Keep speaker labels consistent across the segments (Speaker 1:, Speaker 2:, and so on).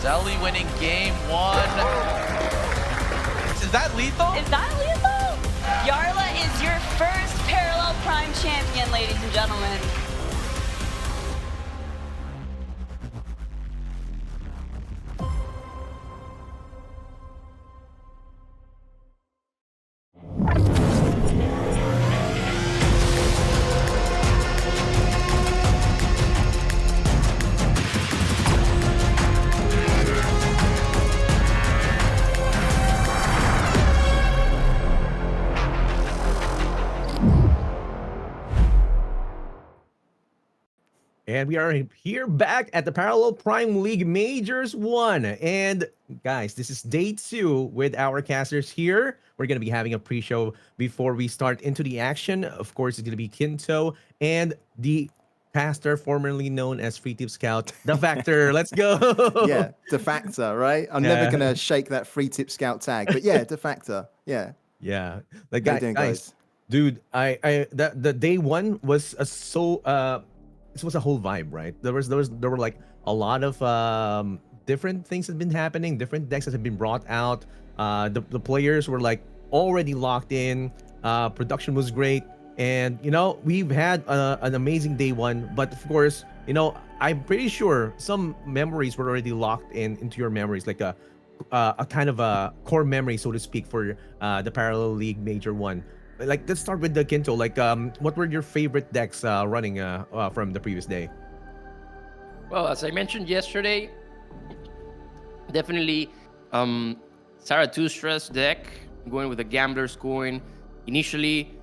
Speaker 1: Zelly winning game 1. Is that lethal?
Speaker 2: Is that lethal? Yarla is your first Parallel Prime champion, ladies and gentlemen.
Speaker 3: And we are here back at the Parallel Prime League Majors 1. And guys, this is day 2 with our casters here. We're going to be having a pre-show before we start into the action. Of course, it's going to be Kinto and the caster formerly known as Free Tip Scout, The Factor. Let's go.
Speaker 4: Yeah, De Factor, right? I'm never going to shake that Free Tip Scout tag. But yeah, De Factor. Yeah.
Speaker 3: Yeah. Like,
Speaker 4: How you doing,
Speaker 3: guys, dude, the day 1 was this was a whole vibe, right? There were like a lot of different things that have been happening, different decks that have been brought out. The players were like already locked in. Production was great, and we've had an amazing day 1. But of course, I'm pretty sure some memories were already locked into your memories, like a kind of a core memory, so to speak, for the Parallel League Major 1. Like, let's start with the Kinto. Like, what were your favorite decks running from the previous day?
Speaker 5: Well, as I mentioned yesterday, definitely Zaratustra's deck, going with the Gambler's Coin. Initially,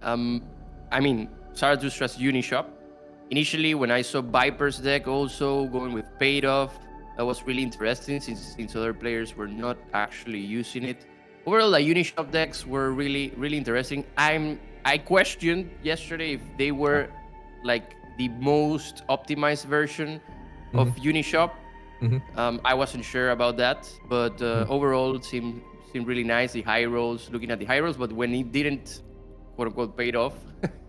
Speaker 5: Zaratustra's Unishop. Initially, when I saw Viper's deck also going with Paid Off, that was really interesting since other players were not actually using it. Overall, the Unishop decks were really, really interesting. I questioned yesterday if they were like the most optimized version of Unishop. I wasn't sure about that, but overall it seemed really nice. The high rolls, looking at the high rolls, but when it didn't, quote unquote, paid off,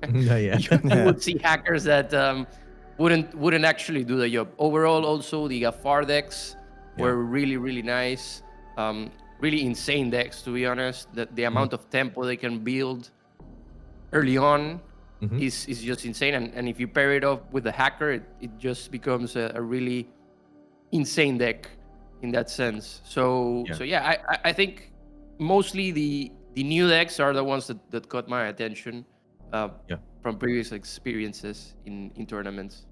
Speaker 5: you would see hackers that wouldn't actually do the job. Overall, also the Gafar decks were really, really nice. Really insane decks, to be honest. The amount of tempo they can build early on is just insane. And if you pair it off with the hacker, it just becomes a really insane deck in that sense. So I think mostly the new decks are the ones that caught my attention from previous experiences in tournaments.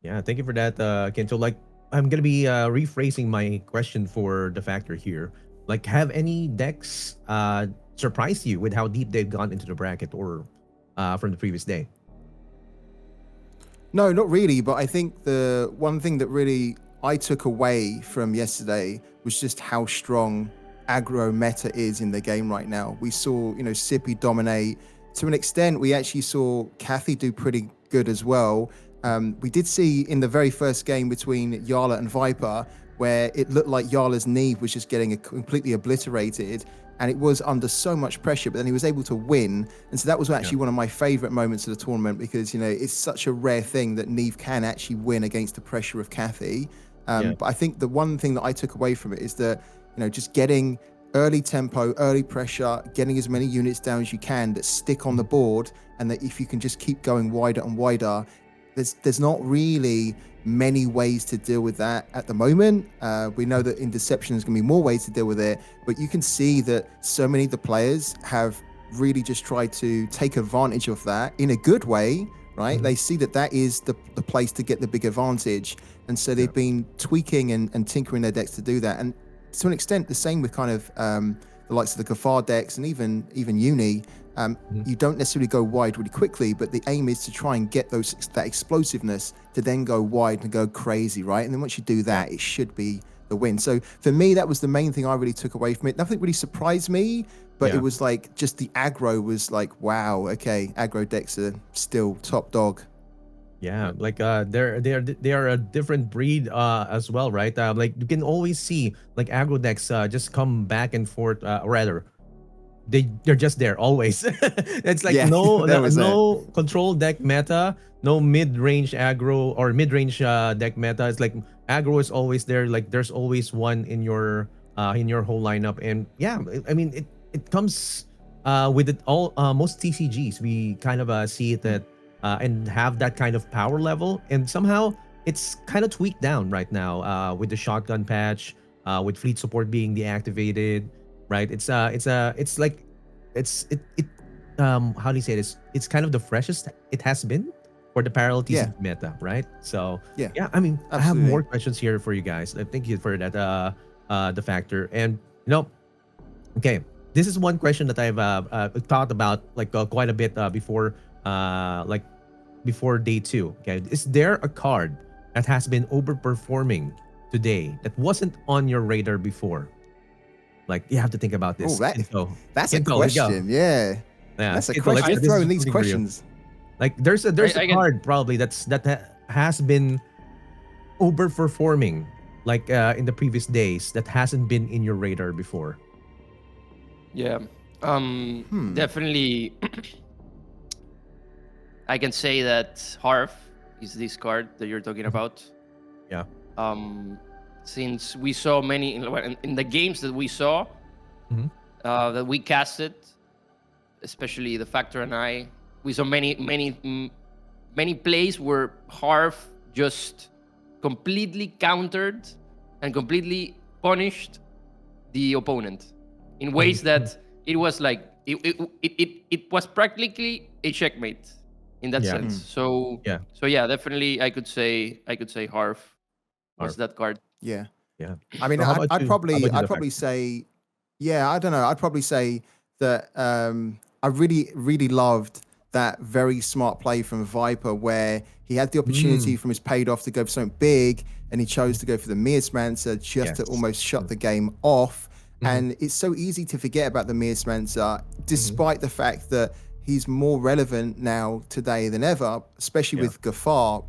Speaker 3: Yeah, thank you for that, Kinto. Like, I'm gonna be rephrasing my question for the Factor here. Like, have any decks surprised you with how deep they've gone into the bracket, or from the previous day?
Speaker 4: No, not really. But I think the one thing that really I took away from yesterday was just how strong aggro meta is in the game right now. We saw, Sippy dominate. To an extent, we actually saw Kathy do pretty good as well. We did see in the very first game between Yarla and Viper, where it looked like Yarla's Neve was just getting completely obliterated, and it was under so much pressure, but then he was able to win. And so that was actually one of my favorite moments of the tournament, because, it's such a rare thing that Neve can actually win against the pressure of Kathy. But I think the one thing that I took away from it is that, just getting early tempo, early pressure, getting as many units down as you can that stick on the board, and that if you can just keep going wider and wider, there's not really many ways to deal with that at the moment. We know that in Deception there's going to be more ways to deal with it, but you can see that so many of the players have really just tried to take advantage of that in a good way, right? They see that is the place to get the big advantage, and so they've been tweaking and tinkering their decks to do that. And to an extent, the same with kind of the likes of the Gafar decks and even Uni. You don't necessarily go wide really quickly, but the aim is to try and get that explosiveness to then go wide and go crazy, right? And then once you do that, it should be the win. So for me, that was the main thing I really took away from it. Nothing really surprised me, but it was like just the aggro was like, wow, okay, aggro decks are still top dog.
Speaker 3: Yeah, like they are a different breed as well, right? Like, you can always see like aggro decks just come back and forth, rather they're just there always. It's like
Speaker 4: Yeah,
Speaker 3: no
Speaker 4: that was it.
Speaker 3: no control deck meta, no mid range aggro or mid range deck meta. It's like aggro is always there. Like there's always one in your whole lineup. And yeah, I mean it comes with it all. Most TCGs we kind of see it that and have that kind of power level, and somehow it's kind of tweaked down right now with the shotgun patch, with fleet support being deactivated, right? It's like it how do you say this? It's kind of the freshest it has been for the parallel TCG meta, right? So
Speaker 4: Yeah,
Speaker 3: I mean, I have
Speaker 4: absolutely.
Speaker 3: more questions here for you guys. Thank you for that the factor. And you know, okay, this is one question that I've thought about like quite a bit before like before day 2. Okay, is there a card that has been overperforming today that wasn't on your radar before? Like you have to think about this.
Speaker 4: Oh, that's a
Speaker 3: Kinto, let's go.
Speaker 4: question. Yeah,
Speaker 3: Yeah,
Speaker 4: that's a
Speaker 3: Kinto,
Speaker 4: question. You're
Speaker 3: this is
Speaker 4: throwing these
Speaker 3: something for you.
Speaker 4: questions.
Speaker 3: Like there's a
Speaker 5: I can-
Speaker 3: card probably has been overperforming like in the previous days that hasn't been in your radar before.
Speaker 5: Yeah. Definitely. I can say that Harf is this card that you're talking about.
Speaker 3: Yeah.
Speaker 5: Since we saw many in the games that we saw
Speaker 3: Mhm.
Speaker 5: that we casted, especially the Factor and I, we saw many plays where Harf just completely countered and completely punished the opponent in ways that it was like it was practically a checkmate in that
Speaker 3: Yeah.
Speaker 5: sense. So
Speaker 3: Yeah.
Speaker 5: definitely I could say Harf was
Speaker 3: Harf.
Speaker 5: that card.
Speaker 4: Yeah.
Speaker 3: Yeah.
Speaker 4: I mean,
Speaker 3: So how about
Speaker 4: I'd
Speaker 3: you? How
Speaker 4: probably,
Speaker 3: about you,
Speaker 4: I'd
Speaker 3: the
Speaker 4: probably
Speaker 3: factor?
Speaker 4: say, yeah, I don't know. I'd probably say that I really loved that very smart play from Viper where he had the opportunity from his paid off to go for something big, and he chose to go for the Miasmancer just to
Speaker 3: Yes.
Speaker 4: almost shut the game off. And it's so easy to forget about the Miasmancer, despite the fact that he's more relevant now today than ever, especially
Speaker 3: Yeah.
Speaker 4: with Gafar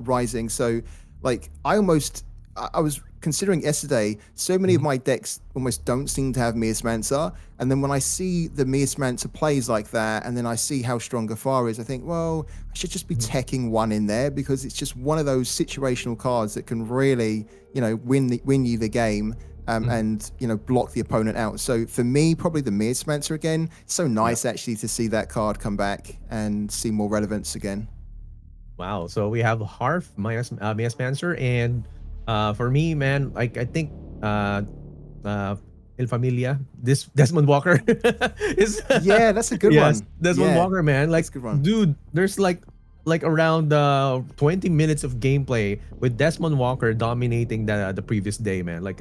Speaker 4: rising. So, like, I was considering yesterday, so many of my decks almost don't seem to have Miasmancer. And then when I see the Miasmancer plays like that, and then I see how strong Gafar is, I think, well, I should just be teching one in there because it's just one of those situational cards that can really, win you the game. And block the opponent out. So for me, probably the Miasmancer again. It's so nice actually to see that card come back and see more relevance again.
Speaker 3: Wow. So we have Harf, Miasmancer, and for me, man, like I think El Familia, this Desmond Walker is
Speaker 4: Yeah, that's a good
Speaker 3: yes,
Speaker 4: one.
Speaker 3: Desmond
Speaker 4: Yeah,
Speaker 3: Walker, man. Like,
Speaker 4: that's a good one.
Speaker 3: dude, there's like around 20 minutes of gameplay with Desmond Walker dominating the previous day, man. Like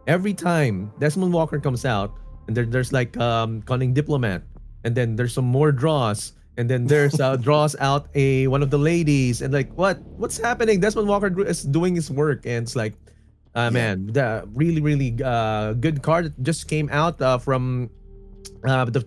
Speaker 3: every time Desmond Walker comes out, and there's like Cunning Diplomat, and then there's some more draws, and then there's draws out one of the ladies, and like what's happening? Desmond Walker is doing his work, and it's like man, the really good card that just came out from the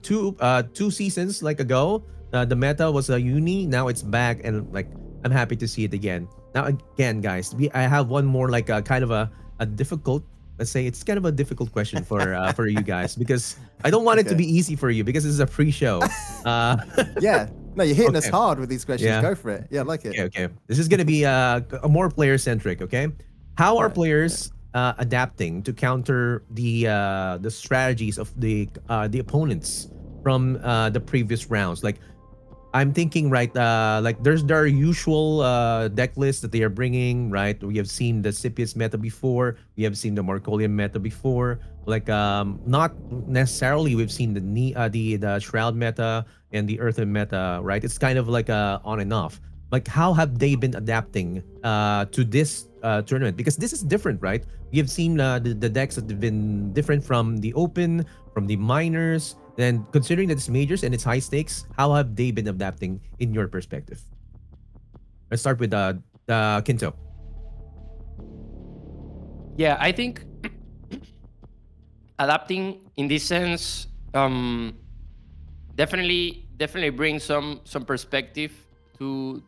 Speaker 3: two seasons like ago. The meta was a uni, now it's back, and like I'm happy to see it again. Now again, guys, I have one more like kind of a difficult, let's say it's kind of a difficult question for you guys, because I don't want it to
Speaker 4: Okay.
Speaker 3: be easy for you because this is a pre-show.
Speaker 4: Yeah. No, you're hitting us
Speaker 3: Okay.
Speaker 4: hard with these questions.
Speaker 3: Yeah.
Speaker 4: Go for it. Yeah, I like it.
Speaker 3: Okay. This is gonna be a more player centric. Okay, how are players adapting to counter the strategies of the opponents from the previous rounds? Like, I'm thinking, right, like there's their usual deck list that they are bringing, right? We have seen the Scipius meta before. We have seen the Marcolian meta before. Like, not necessarily we've seen the Shroud meta and the Earthen meta, right? It's kind of like on and off. Like, how have they been adapting to this tournament? Because this is different, right? We have seen the decks that have been different from the Open, from the Minors. And considering that it's majors and it's high stakes, how have they been adapting in your perspective? Let's start with Kinto.
Speaker 5: Yeah, I think adapting in this sense definitely brings some perspective to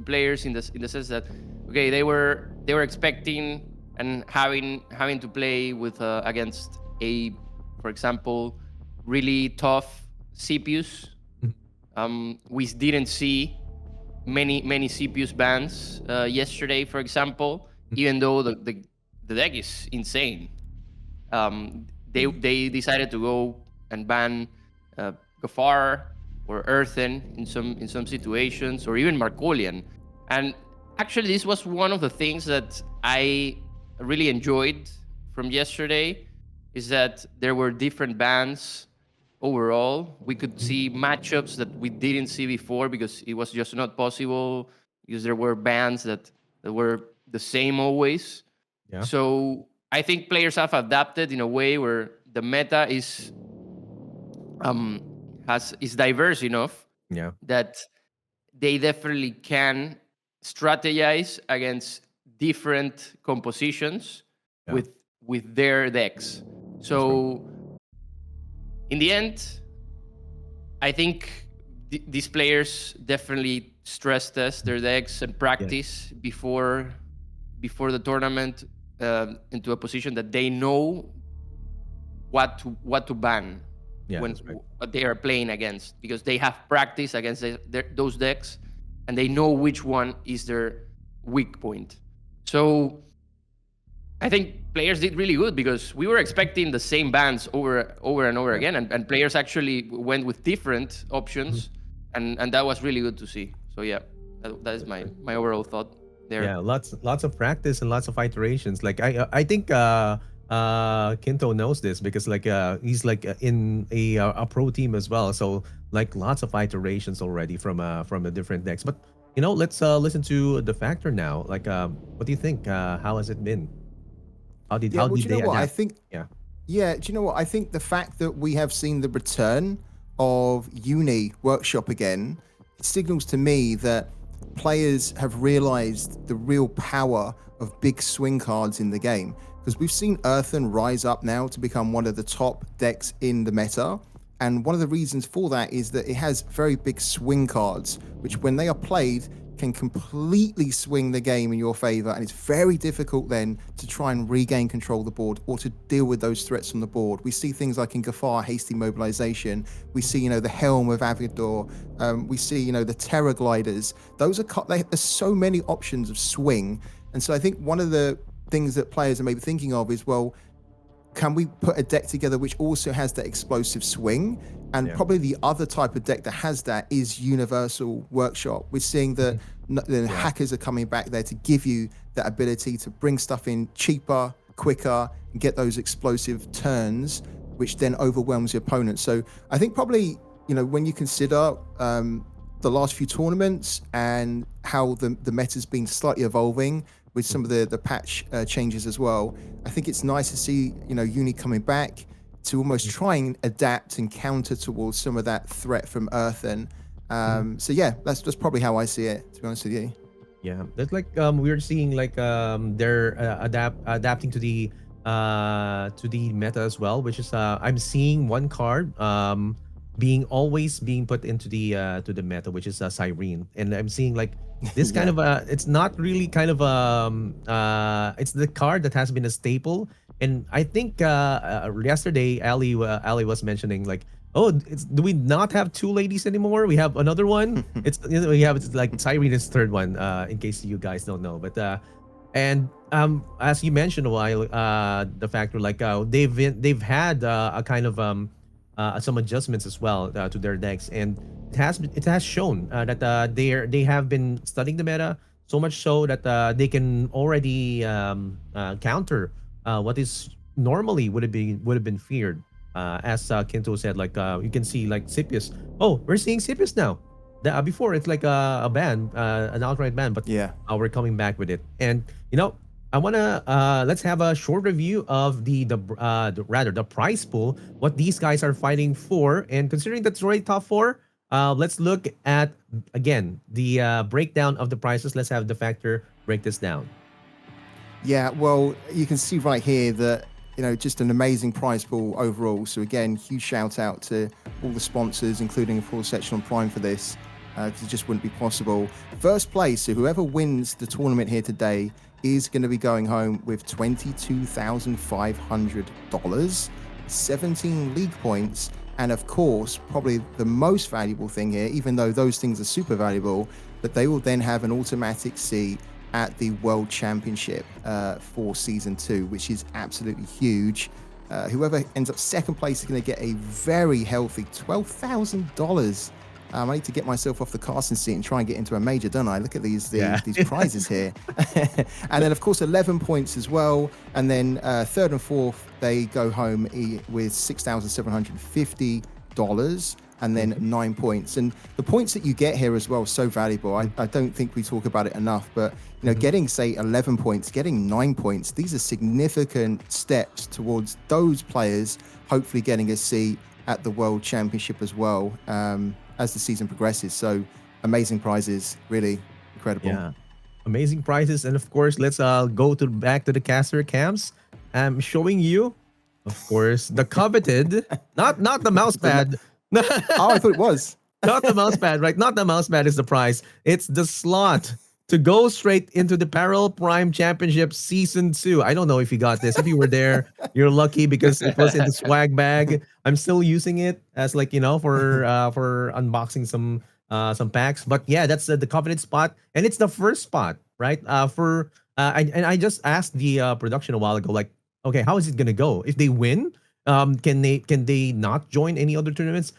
Speaker 5: players in the sense that okay, they were expecting and having to play with against a, for example, really tough CPUs. We didn't see many CPUs bans yesterday, for example, even though the deck is insane. They decided to go and ban Gafar or Earthen in some situations, or even Markolian. And actually, this was one of the things that I really enjoyed from yesterday, is that there were different bans overall. We could see matchups that we didn't see before because it was just not possible, because there were bans that were the same always.
Speaker 3: Yeah.
Speaker 5: So I think players have adapted in a way where the meta is diverse enough
Speaker 3: Yeah.
Speaker 5: that they definitely can strategize against different compositions
Speaker 3: Yeah.
Speaker 5: with their decks. So in the end, I think these players definitely stress test their decks and practice before the tournament into a position that they know what to ban
Speaker 3: Yeah,
Speaker 5: when
Speaker 3: that's right.
Speaker 5: what they are playing against, because they have practice against those decks and they know which one is their weak point. So I think players did really good, because we were expecting the same bans over and over again, and players actually went with different options, and that was really good to see. So yeah, that is my overall thought there.
Speaker 3: Yeah, lots of practice and lots of iterations. Like I think Kinto knows this, because like he's like in a pro team as well. So like lots of iterations already from the different decks. But you know, let's listen to the factor now. Like what do you think? How has it been? How did
Speaker 4: Yeah, well, do you
Speaker 3: they
Speaker 4: know what? I
Speaker 3: adapt?
Speaker 4: think,
Speaker 3: Yeah.
Speaker 4: yeah, do you know what? I think the fact that we have seen the return of Uni Workshop again, it signals to me that players have realized the real power of big swing cards in the game. Because we've seen Earthen rise up now to become one of the top decks in the meta. And one of the reasons for that is that it has very big swing cards, which when they are played can completely swing the game in your favor. And it's very difficult then to try and regain control of the board or to deal with those threats on the board. We see things like in Gafar, hasty mobilization. We see, the Helm of Avidor. We see, the Terror Gliders. There's so many options of swing. And so I think one of the things that players are maybe thinking of is, well, can we put a deck together which also has that explosive swing? And probably the other type of deck that has that is Universal Workshop. We're seeing that the hackers are coming back there to give you that ability to bring stuff in cheaper, quicker, and get those explosive turns, which then overwhelms your opponent. So I think probably, when you consider the last few tournaments and how the meta's been slightly evolving with some of the patch changes as well, I think it's nice to see, Uni coming back to almost try and adapt and counter towards some of that threat from Earthen. So yeah, that's probably how I see it, to be honest with you.
Speaker 3: Yeah, that's like we're seeing like they're adapting to the meta as well, which is I'm seeing one card always being put into the to the meta, which is Cyrene, and I'm seeing like this kind of it's not really kind of it's the card that has been a staple. And I think yesterday Ali was mentioning like, oh, do we not have two ladies anymore? We have another one. It's like Cyrene is third one, in case you guys don't know. But and as you mentioned a while, the factor like they've had a kind of some adjustments as well to their decks, and it has shown that they have been studying the meta so much so that they can already counter what is normally would have been feared. As Kinto said, like you can see like Scipius. Oh, we're seeing Scipius now. Before it's like a ban, an outright ban, but we're coming back with it. And I wanna let's have a short review of the prize pool, what these guys are fighting for, and considering that's already top four, let's look at again the breakdown of the prizes. Let's have the factor break this down.
Speaker 4: Yeah, well, you can see right here that just an amazing prize pool overall. So again, huge shout out to all the sponsors, including of course Section on Prime for this, because it just wouldn't be possible. First place, so whoever wins the tournament here today is going to be going home with $22,500, 17 league points, And of course, probably the most valuable thing here, even though those things are super valuable, but they will then have an automatic seat at the World Championship for Season 2, which is absolutely huge. Whoever ends up second place is going to get a very healthy $12,000. I need to get myself off the casting seat and try and get into a major, don't I? Look at these prizes here. And then, of course, 11 points as well. And then third and fourth, they go home with $6,750 and then 9 points. And the points that you get here as well are so valuable. I don't think we talk about it enough, but getting, say, 11 points, getting 9 points, these are significant steps towards those players hopefully getting a seat at the World Championship as well. As the season progresses. So amazing prizes, really incredible.
Speaker 3: Yeah, amazing prizes. And of course, let's go back to the caster cams. I'm showing you, of course, the coveted, not the mouse pad.
Speaker 4: Oh, I thought it was.
Speaker 3: Not the mouse pad, right? Not the mouse pad is the prize. It's the slot to go straight into the Parallel Prime Championship Season 2. I don't know if you got this. If you were there, you're lucky because it was in the swag bag. I'm still using it as for unboxing some packs. But yeah, that's the coveted spot, and it's the first spot, right? I just asked the production a while ago, like, okay, how is it gonna go? If they win, can they not join any other tournaments?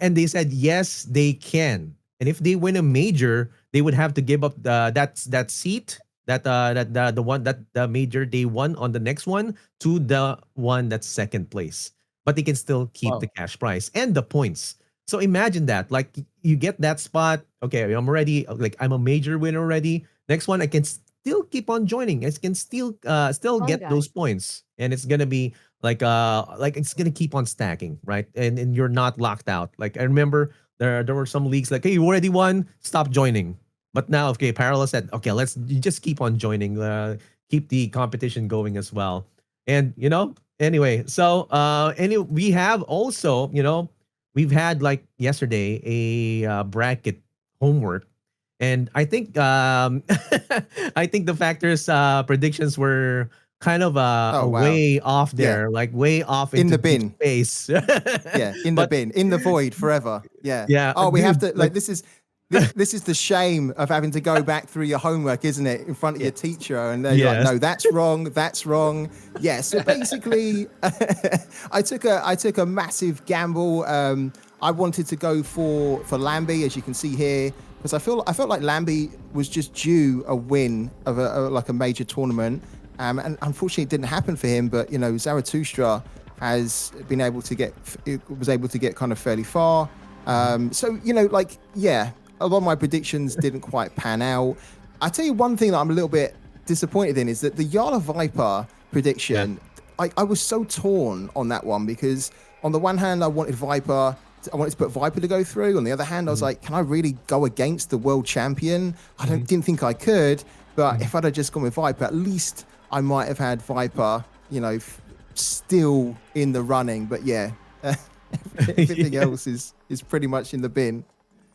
Speaker 3: And they said yes, they can. And if they win a major, they would have to give up that seat the one that the major they won on the next one to the one that's second place. But they can still keep the cash prize and the points. So imagine that, like you get that spot. Okay, I'm already I'm a major winner already. Next one, I can still keep on joining. I can still get those points, and it's gonna be like it's gonna keep on stacking, right? And you're not locked out. Like I remember there were some leagues like, hey, you already won, stop joining. But now, okay, Parallel said, okay, you just keep on joining, keep the competition going as well. And anyway, so we have also, we've had like yesterday a bracket homework, and I think I think the factors predictions were kind of way off there, like way off
Speaker 4: in
Speaker 3: into
Speaker 4: the bin
Speaker 3: space.
Speaker 4: Yeah, in the bin, in the void forever. Yeah.
Speaker 3: Yeah.
Speaker 4: Oh, we have to this is the shame of having to go back through your homework, isn't it, in front of your teacher, and they're like, no, that's wrong. Yeah. So basically, I took a massive gamble. I wanted to go for Lambie, as you can see here, because I felt like Lambie was just due a win of a major tournament. And unfortunately, it didn't happen for him. But Zaratustraa was able to get kind of fairly far. So a lot of my predictions didn't quite pan out. I tell you one thing that I'm a little bit disappointed in is that the Yala Viper prediction. Yeah. I was so torn on that one because on the one hand I wanted to put Viper to go through. On the other hand, I was like, can I really go against the world champion? I didn't think I could. But if I'd have just gone with Viper, at least I might have had Viper, still in the running. But yeah, everything else is pretty much in the bin.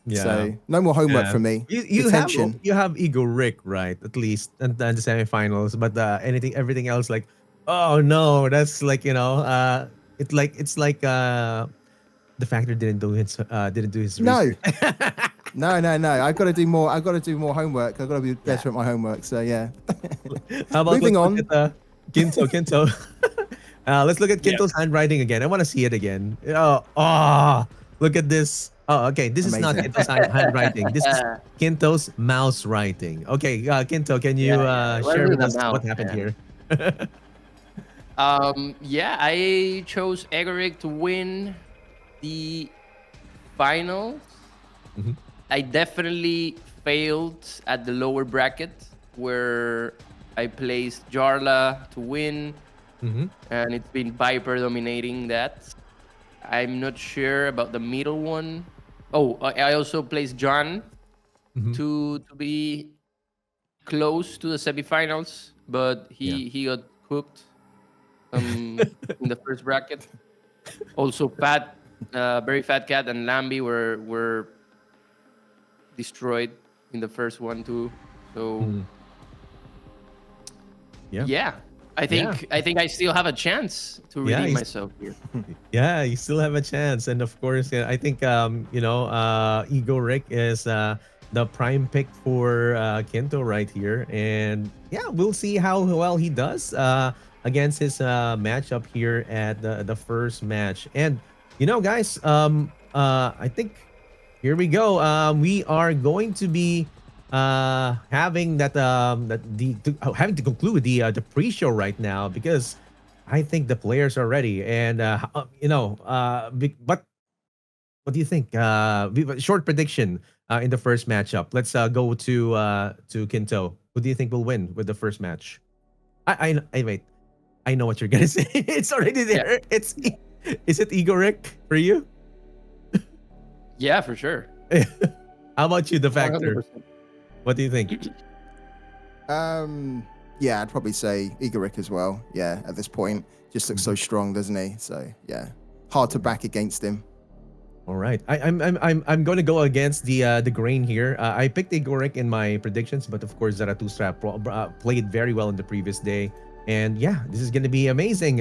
Speaker 4: Yeah. So no more homework from me.
Speaker 3: You have Egorik, right? At least and the semifinals. But everything else, like, oh no, that's like it's like the factor didn't do his research. No. I've got to do more. I've got to do more homework. I've got to be better at my homework. So yeah. How about
Speaker 4: moving on?
Speaker 3: Look at, Kinto. Let's look at Kinto's handwriting again. I want to see it again. Oh, look at this. Oh, okay. This is not Kinto's handwriting. This is Kinto's mouse writing. Okay, Kinto, can you share with us what happened here?
Speaker 5: I chose Egorik to win the finals. Mm-hmm. I definitely failed at the lower bracket where I placed Jarla to win, and it's been Viper dominating that. I'm not sure about the middle one. Oh, I also placed John to be close to the semifinals, but he got cooked in the first bracket. Also, very fat cat and Lambie were destroyed in the first one too. So I think I still have a chance to
Speaker 3: Yeah,
Speaker 5: redeem
Speaker 3: he's-
Speaker 5: myself here.
Speaker 3: Yeah, you still have a chance, and of course, I think Egorik is the prime pick for Kento right here, and yeah, we'll see how well he does against his matchup here at the first match. And guys, I think here we go. We are going to be having having to conclude the pre-show right now because I think the players are ready, and but what do you think? Short prediction in the first matchup. Let's go to Kinto. Who do you think will win with the first match? I wait. I know what you're gonna say. It's already there. Is it Egorik for you?
Speaker 5: Yeah, for sure.
Speaker 3: How about you, the factor?
Speaker 5: 100%.
Speaker 3: What do you think?
Speaker 4: Yeah, I'd probably say Egorik as well. Yeah, at this point, just looks so strong, doesn't he? So yeah, hard to back against him.
Speaker 3: All right, I'm going to go against the grain here. I picked Egorik in my predictions, but of course Zaratustraa played very well in the previous day, and yeah, this is going to be amazing.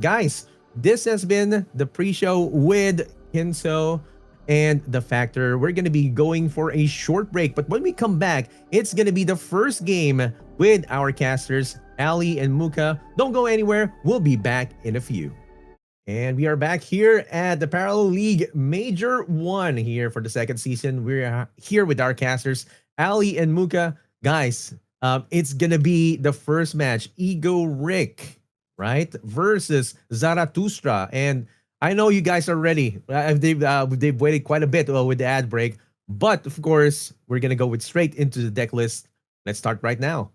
Speaker 3: Guys, this has been the pre-show with Kinso and the Factor. We're going to be going for a short break, but when we come back, it's going to be the first game with our casters, Ali and Muka. Don't go anywhere. We'll be back in a few. And we are back here at the Parallel League Major 1 here for the second season. We're here with our casters, Ali and Muka. Guys, it's going to be the first match, Egorik, right, versus Zaratustraa. And I know you guys are ready. They've waited quite a bit with the ad break. But, of course, we're going to go straight into the deck list. Let's start right now.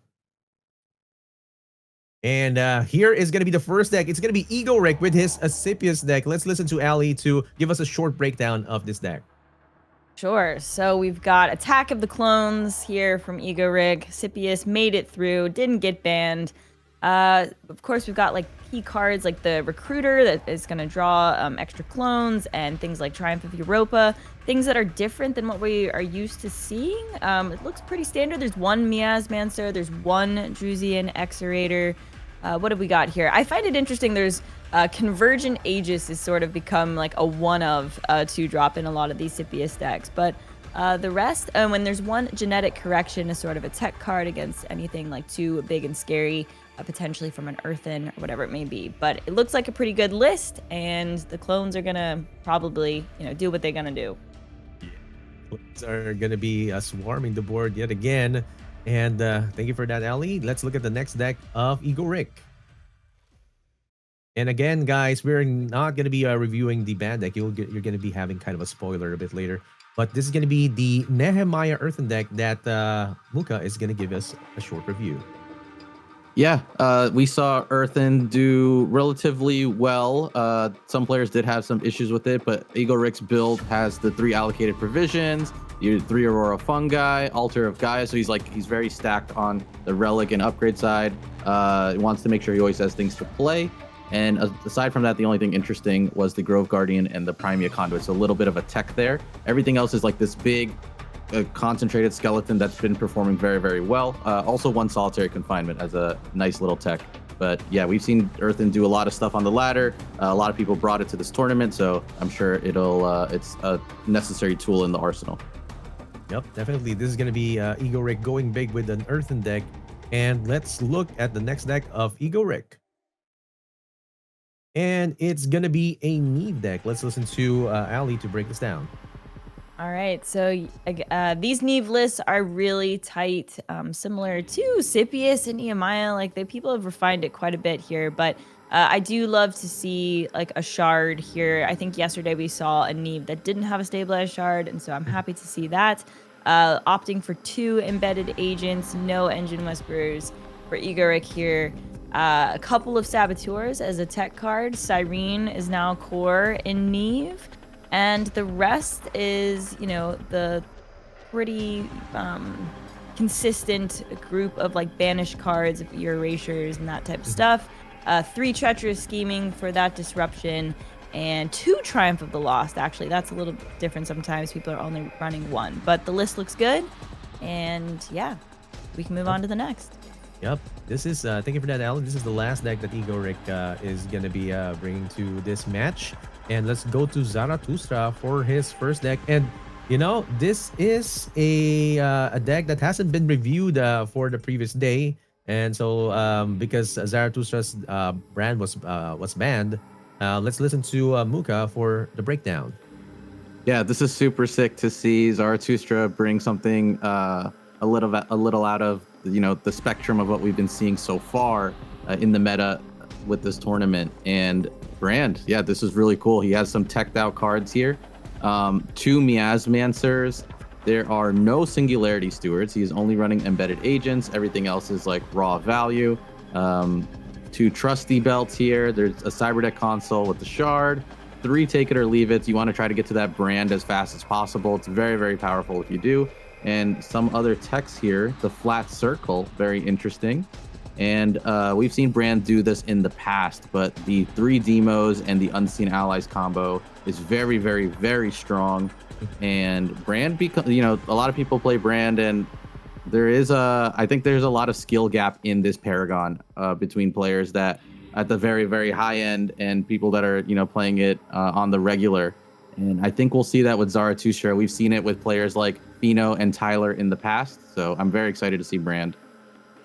Speaker 3: And here is going to be the first deck. It's going to be Egorik with his Asclepius deck. Let's listen to Ali to give us a short breakdown of this deck.
Speaker 2: Sure. So we've got Attack of the Clones here from Egorik. Asclepius made it through, didn't get banned. Of course, we've got like key cards like the Recruiter that is going to draw extra clones and things like Triumph of Europa. Things that are different than what we are used to seeing. It looks pretty standard. There's one Miasmancer. There's one Drusian Exorator. What have we got here? I find it interesting. There's Convergent Aegis has sort of become like a one of 2-drop in a lot of these Asclepius decks. But the rest, when there's one Genetic Correction is sort of a tech card against anything like too big and scary, potentially from an Earthen or whatever it may be. But it looks like a pretty good list, and the clones are going to probably do what they're going to do.
Speaker 3: Clones are going to be swarming the board yet again. And thank you for that, Ali. Let's look at the next deck of Egorik. And again, guys, we're not going to be reviewing the band deck. You're going to be having kind of a spoiler a bit later. But this is going to be the Nehemiah Earthen deck that Muka is going to give us a short review.
Speaker 6: Yeah, we saw Earthen do relatively well. Some players did have some issues with it, but Egorik's build has the 3 allocated provisions, 3 Aurora Fungi, Altar of Gaia, so he's very stacked on the relic and upgrade side. He wants to make sure he always has things to play. And aside from that, the only thing interesting was the Grove Guardian and the Primea Conduit, so a little bit of a tech there. Everything else is like this big concentrated skeleton that's been performing very, very well. Also one Solitary Confinement as a nice little tech. But yeah, we've seen Earthen do a lot of stuff on the ladder. A lot of people brought it to this tournament, so I'm sure it's a necessary tool in the arsenal.
Speaker 3: Yep, definitely. This is going to be Egorik going big with an Earthen deck. And let's look at the next deck of Egorik. And it's going to be a Neve deck. Let's listen to Ali to break this down.
Speaker 2: All right, so these Neve lists are really tight, similar to Asclepius and Nehemiah. Like people have refined it quite a bit here, but I do love to see like a shard here. I think yesterday we saw a Neve that didn't have a stabilized shard, and so I'm happy to see that. Opting for 2 embedded agents, no Engine Whisperers for Egorik here. A couple of Saboteurs as a tech card. Cyrene is now core in Neve. And the rest is, the pretty consistent group of like banished cards, your erasures and that type of stuff. 3 Treacherous Scheming for that disruption, and 2 Triumph of the Lost. Actually, that's a little different. Sometimes people are only running 1, but the list looks good. And yeah, we can move on to the next.
Speaker 3: Yep. This is, thank you for that, Alan. This is the last deck that Egorik is going to be bringing to this match. And let's go to Zaratustraa for his first deck. And, you know, this is a deck that hasn't been reviewed for the previous day. And so, because Zaratustra's brand was banned, let's listen to Muka for the breakdown.
Speaker 6: Yeah, this is super sick to see Zaratustraa bring something a little out of the spectrum of what we've been seeing so far in the meta with this tournament. And Brand, yeah, this is really cool. He has some teched out cards here, 2 Miasmancers. There are no Singularity Stewards. He is only running embedded agents. Everything else is like raw value. 2 Trusty Belts here. There's a Cyberdeck console with the Shard. 3 Take It or Leave It. You want to try to get to that brand as fast as possible. It's very, very powerful if you do. And some other text here. The Flat Circle, very interesting. And we've seen Brand do this in the past, but the 3 Demos and the Unseen Allies combo is very, very, very strong. And Brand, a lot of people play Brand, and I think there's a lot of skill gap in this Paragon between players that at the very, very high end and people that are, playing it on the regular. And I think we'll see that with Zaratustraa. We've seen it with players like Fino and Tyler in the past. So I'm very excited to see Brand.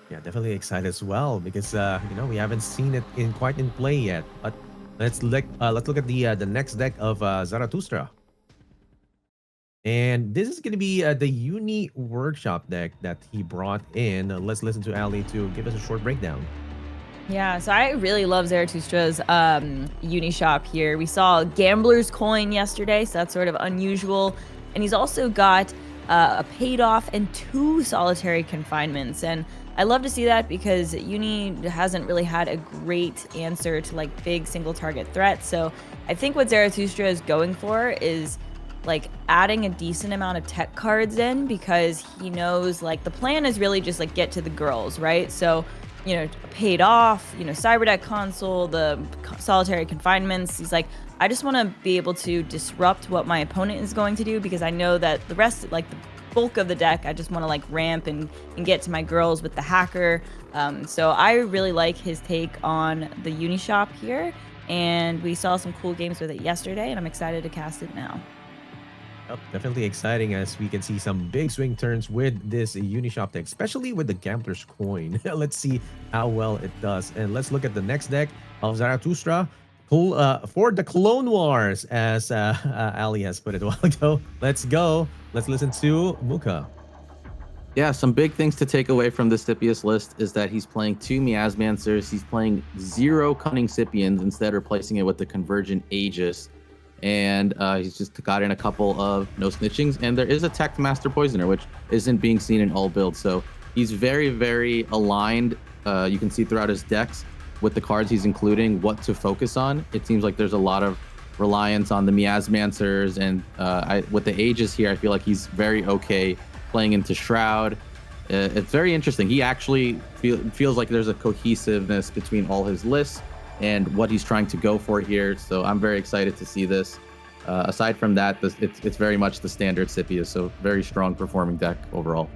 Speaker 3: Yeah, definitely excited as well because we haven't seen it quite in play yet. But let's look at the next deck of Zaratustraa. And this is going to be the Uni Workshop deck that he brought in. Let's listen to Ali to give us a short breakdown.
Speaker 2: Yeah, so I really love Zaratustra's uni shop here. We saw Gambler's Coin yesterday, so that's sort of unusual. And he's also got a paid off and 2 solitary confinements. And I love to see that because Uni hasn't really had a great answer to like big single target threats. So I think what Zaratustraa is going for is like adding a decent amount of tech cards in, because he knows like the plan is really just like get to the girls, right? So paid off, Cyberdeck console, the solitary confinements. He's like, I just want to be able to disrupt what my opponent is going to do, because I know that the rest, like the bulk of the deck, I just want to like ramp and get to my girls with the hacker. So I really like his take on the uni shop here, and we saw some cool games with it yesterday, and I'm excited to cast it now.
Speaker 3: Yep, definitely exciting as we can see some big swing turns with this Unishop deck, especially with the Gambler's Coin. Let's see how well it does. And let's look at the next deck of Zaratustraa for the Clone Wars, as Ali has put it a while ago. Let's go. Let's listen to Muka.
Speaker 6: Yeah, some big things to take away from the Scipius list is that he's playing 2 Miasmancers. He's playing 0 Cunning Scipions, instead replacing it with the Convergent Aegis. And he's just got in a couple of no snitchings, and there is a Tech Master Poisoner, which isn't being seen in all builds. So he's very, very aligned. You can see throughout his decks with the cards he's including what to focus on. It seems like there's a lot of reliance on the Miasmancers, and with the Aegis here, I feel like he's very okay playing into Shroud. It's very interesting. He actually feels like there's a cohesiveness between all his lists and what he's trying to go for here. So I'm very excited to see this. Aside from that, it's very much the standard Scipius, so very strong performing deck overall.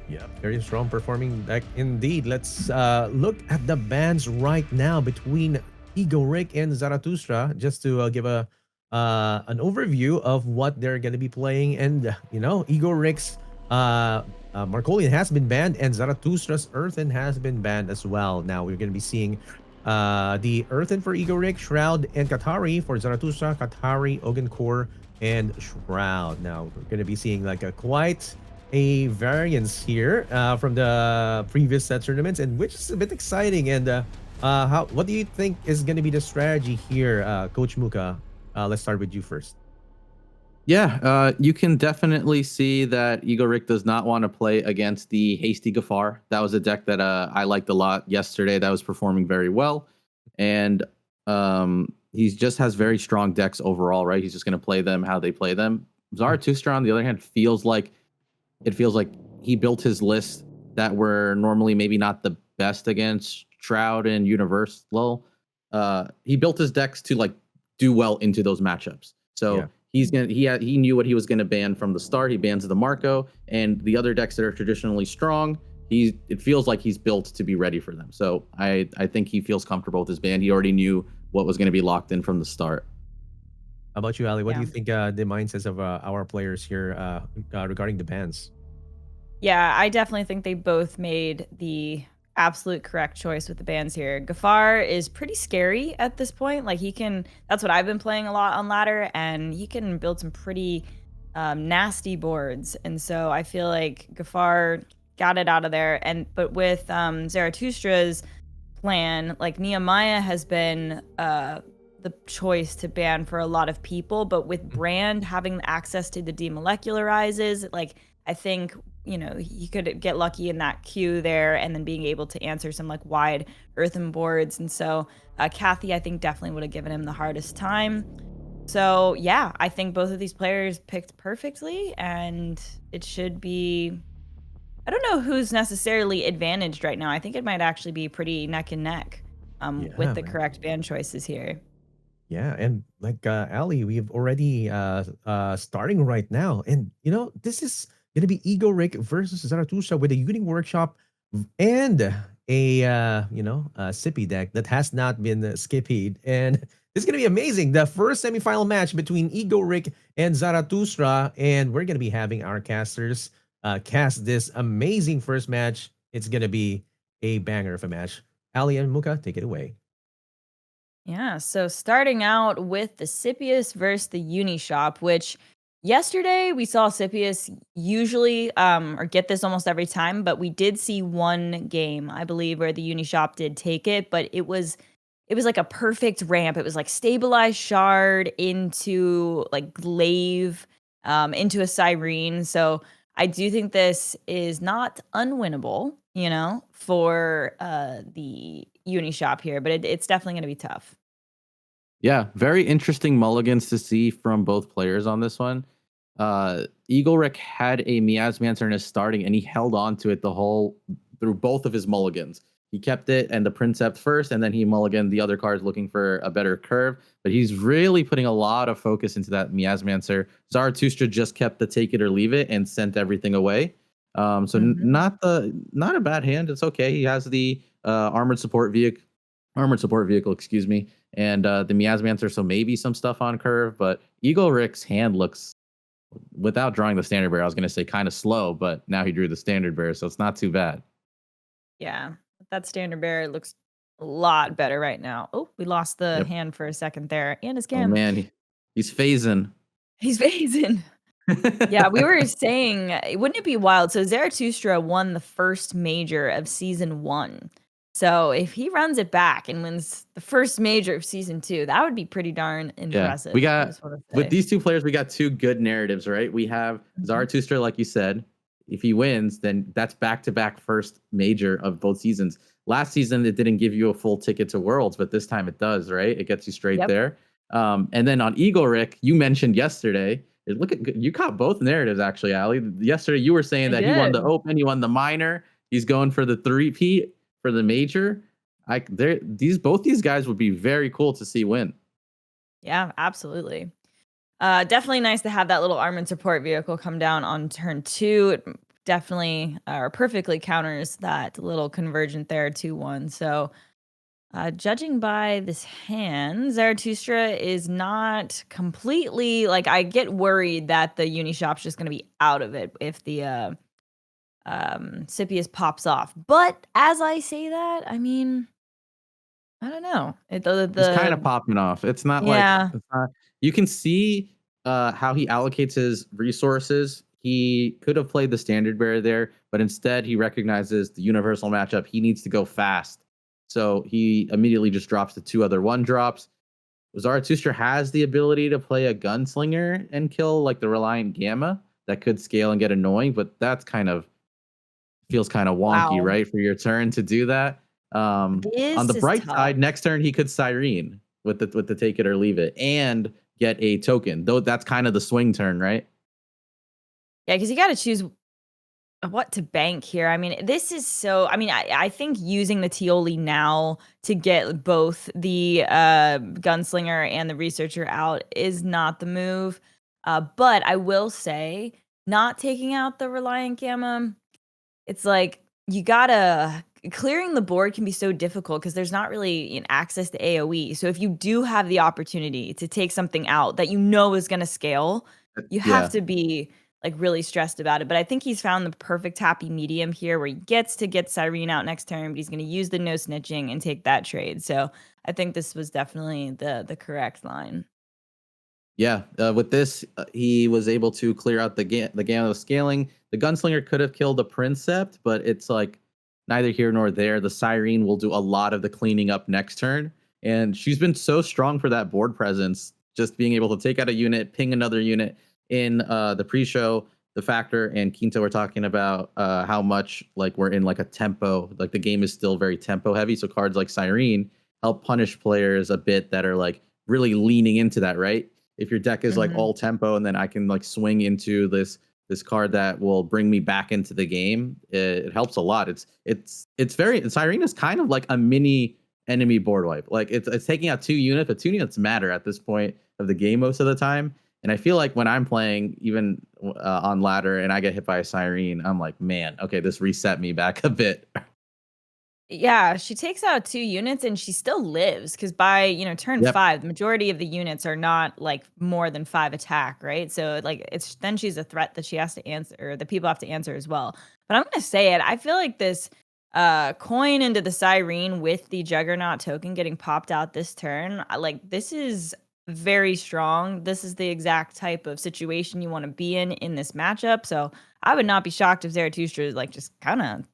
Speaker 3: Yeah, very strong performing deck indeed. Let's look at the bans right now between Egorik and Zaratustraa, just to give an overview of what they're going to be playing. And Egorik's Markolian has been banned, and Zaratustra's Earthen has been banned as well. Now we're going to be seeing the Earthen for Egorik, Shroud, and Katari for Zaratustraa, Katari, Ogencore, and Shroud. Now we're going to be seeing like quite a variance here from the previous set tournaments, and which is a bit exciting. And what do you think is going to be the strategy here, Coach Muka? Let's start with you first.
Speaker 6: Yeah, you can definitely see that Egorik does not want to play against the Hasty Gafar. That was a deck that I liked a lot yesterday. That was performing very well. And he just has very strong decks overall, right? He's just going to play them how they play them. Zaratustraa, on the other hand, feels like he built his list that were normally maybe not the best against Shroud and Universal. He built his decks to like do well into those matchups. So yeah. He knew what he was going to ban from the start. He bans the Marco, and the other decks that are traditionally strong, it feels like he's built to be ready for them. So I think he feels comfortable with his ban. He already knew what was going to be locked in from the start.
Speaker 3: How about you, Ali? What do
Speaker 2: Yeah.
Speaker 3: you think the mindsets of our players here regarding the bans?
Speaker 2: Yeah, I definitely think they both made the absolute correct choice with the bans here. Gafar is pretty scary at this point. Like that's what I've been playing a lot on ladder, and he can build some pretty nasty boards. And so I feel like Gafar got it out of there. But with Zaratustra's plan, like Nehemiah has been the choice to ban for a lot of people, but with Brand having access to the demolecularizes, like I think he could get lucky in that queue there, and then being able to answer some like wide earthen boards. And so Kathy, I think, definitely would have given him the hardest time. So yeah, I think both of these players picked perfectly, and it should be. I don't know who's necessarily advantaged right now. I think it might actually be pretty neck and neck with the
Speaker 3: Man.
Speaker 2: correct ban choices here.
Speaker 3: Yeah, and like Ali, we've already starting right now, and this is gonna be Egorik versus Zaratustra with a Uni Workshop and a Sippy deck that has not been skippied, and it's gonna be amazing. The first semifinal match between Egorik and Zaratustra, and we're gonna be having our casters cast this amazing first match. It's gonna be a banger of a match. Ali and Muka, take it away.
Speaker 2: Yeah, so starting out with the Scipius versus the Unishop, which yesterday we saw Scipius usually or get this almost every time, but we did see one game, I believe, where the Unishop did take it, but it was like a perfect ramp. It was like stabilized shard into like glaive, into a Cyrene. So I do think this is not unwinnable, for the Unishop here, but it's definitely going to be tough.
Speaker 6: Yeah, very interesting mulligans to see from both players on this one. Egorik had a Miasmancer in his starting, and he held on to it through both of his mulligans. He kept it and the Princeps first, and then he mulliganed the other cards looking for a better curve. But he's really putting a lot of focus into that Miasmancer. Zaratustra just kept the take it or leave it and sent everything away. Not a bad hand. It's okay. He has the armored support vehicle, excuse me, and the Miasmancer, so maybe some stuff on curve. But Egorik's hand looks, without drawing the standard bearer, I was going to say kind of slow, but now he drew the standard bearer, so it's not too bad.
Speaker 2: Yeah, that standard bearer looks a lot better right now. Oh, we lost the
Speaker 6: Yep.
Speaker 2: hand for a second there, and his
Speaker 6: Oh
Speaker 2: cam.
Speaker 6: man, he's phasing.
Speaker 2: He's phasing. Yeah, we were saying, wouldn't it be wild? So Zaratustra won the first major of season 1. So if he runs it back and wins the first major of season 2, that would be pretty darn
Speaker 6: Yeah,
Speaker 2: impressive.
Speaker 6: we
Speaker 2: I
Speaker 6: got
Speaker 2: just wanna
Speaker 6: with
Speaker 2: say.
Speaker 6: these two players, we got two good narratives, right? We have Zaratustra, like you said. If he wins, then that's back-to-back first major of both seasons. Last season, it didn't give you a full ticket to Worlds, but this time it does, right? It gets you straight
Speaker 2: Yep.
Speaker 6: there. And then on Egorik, you mentioned yesterday. You caught both narratives actually, Ali. Yesterday, you were saying
Speaker 2: I
Speaker 6: that he won the
Speaker 2: did.
Speaker 6: Open, he won the minor. He's going for the 3P for the major. Both these guys would be very cool to see win.
Speaker 2: Yeah, absolutely. Definitely nice to have that little armored support vehicle come down on turn 2. It definitely or perfectly counters that little convergent there 2-1. So judging by this hand, Zaratustra is not completely like I get worried that the Unishop's just going to be out of it if the Scipius pops off. But as I say that, I mean, I don't know.
Speaker 6: He's kind of popping off. It's not like
Speaker 2: Yeah.
Speaker 6: you can see how he allocates his resources. He could have played the standard bearer there, but instead he recognizes the universal matchup. He needs to go fast. So he immediately just drops the 2 other 1-drops. Zaratustra has the ability to play a gunslinger and kill like the Reliant Gamma that could scale and get annoying, but that's feels kind of wonky,
Speaker 2: Wow.
Speaker 6: right? For your turn to do that. On
Speaker 2: This
Speaker 6: the
Speaker 2: is
Speaker 6: bright
Speaker 2: tough.
Speaker 6: side, next turn he could Cyrene with the take it or leave it and get a token. Though that's kind of the swing turn, right?
Speaker 2: Yeah, because you got to choose what to bank here. I mean, this is so. I mean, I think using the Tioli now to get both the gunslinger and the researcher out is not the move. But I will say, not taking out the Reliant Gamma, it's like you gotta clearing the board can be so difficult because there's not really an access to AoE. So if you do have the opportunity to take something out that you know is gonna scale, you have
Speaker 6: Yeah.
Speaker 2: to be like really stressed about it. But I think he's found the perfect happy medium here where he gets to get Cyrene out next turn, but he's gonna use the no snitching and take that trade. So I think this was definitely the correct line.
Speaker 6: Yeah, with this, he was able to clear out the gamut of scaling. The gunslinger could have killed the princept, but it's like neither here nor there. The Cyrene will do a lot of the cleaning up next turn, and she's been so strong for that board presence. Just being able to take out a unit, ping another unit in the pre-show. The Factor and Quinto were talking about how much like we're in like a tempo, like the game is still very tempo heavy. So cards like Cyrene help punish players a bit that are like really leaning into that, right? If your deck is like all tempo and then I can like swing into this card that will bring me back into the game, it helps a lot. It's very Cyrene is kind of like a mini enemy board wipe. Like it's taking out 2 units, but 2 units matter at this point of the game most of the time. And I feel like when I'm playing even on ladder and I get hit by a Cyrene, I'm like, man, okay, this reset me back a bit.
Speaker 2: Yeah, she takes out 2 units and she still lives because by, turn
Speaker 6: Yep.
Speaker 2: 5, the majority of the units are not like more than 5 attack, right? So like it's then she's a threat that she has to answer or the people have to answer as well. But I'm gonna say it, I feel like this coin into the Cyrene with the Juggernaut token getting popped out this turn, this is very strong. This is the exact type of situation you want to be in this matchup. So I would not be shocked if Zaratustra like just kind of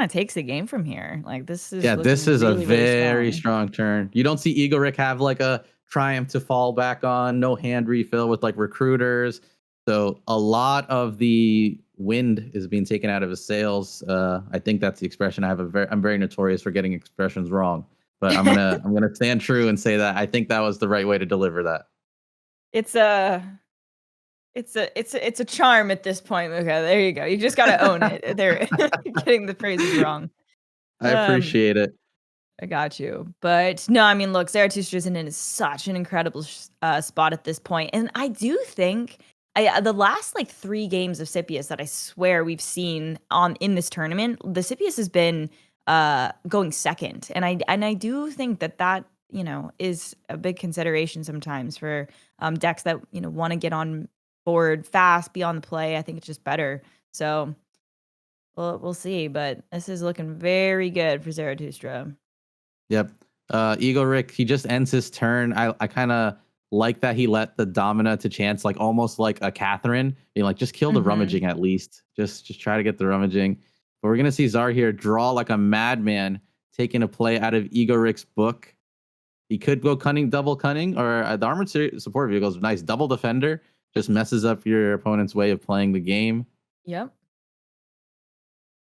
Speaker 2: takes the game from here. Like this is
Speaker 6: This is
Speaker 2: really,
Speaker 6: a
Speaker 2: really
Speaker 6: very strong turn. You don't see Egorik have like a triumph to fall back on, no hand refill with like recruiters. So a lot of the wind is being taken out of his sails. I think that's the expression. I'm very notorious for getting expressions wrong, but I'm gonna stand true and say that I think that was the right way to deliver that.
Speaker 2: It's a charm at this point, Luca. There you go. You just gotta own it. They're getting the phrases wrong.
Speaker 6: I appreciate it.
Speaker 2: I got you. But no, I mean, look, Zaratustras in such an incredible spot at this point. And I do think the last like 3 games of Scipius that I swear we've seen in this tournament, the Scipius has been going second. And I do think that is a big consideration sometimes for decks that, want to get on board fast, be on the play. I think it's just better. So we'll see. But this is looking very good for Zaratustra.
Speaker 6: Yep. Egorik, he just ends his turn. I kind of like that he let the Domina to chance, like almost like a Catherine, being like, just kill the rummaging at least. Just try to get the rummaging. But we're gonna see Zar here draw like a madman, taking a play out of Egorik's book. He could go cunning, double cunning, or the armored support vehicle is nice. Double defender just messes up your opponent's way of playing the game.
Speaker 2: Yep.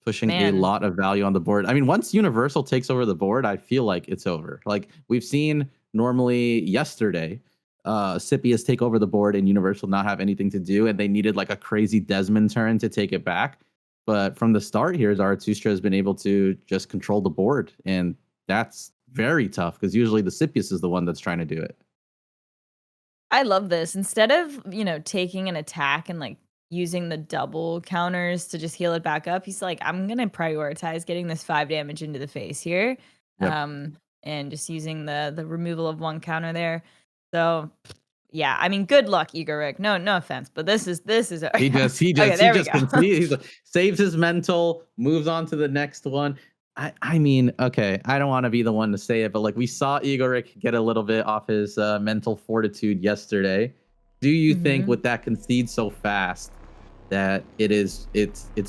Speaker 6: Pushing a lot of value on the board. I mean, once Universal takes over the board, I feel like it's over. Like we've seen normally yesterday, Scipius take over the board and Universal not have anything to do, and they needed like a crazy Desmond turn to take it back. But from the start here, Zaratustraa has been able to just control the board, and that's very tough because usually the Scipius is the one that's trying to do it.
Speaker 2: I love this. Instead of, taking an attack and like using the double counters to just heal it back up, he's like, I'm gonna prioritize getting this 5 damage into the face here.
Speaker 6: Yep.
Speaker 2: And just using the removal of 1 counter there. So yeah, I mean, good luck, Egorik. No offense, but this is
Speaker 6: he just saves his mental, moves on to the next one. I mean, okay, I don't want to be the one to say it, but like we saw Egorik get a little bit off his mental fortitude yesterday. Do you think with that concede so fast that it's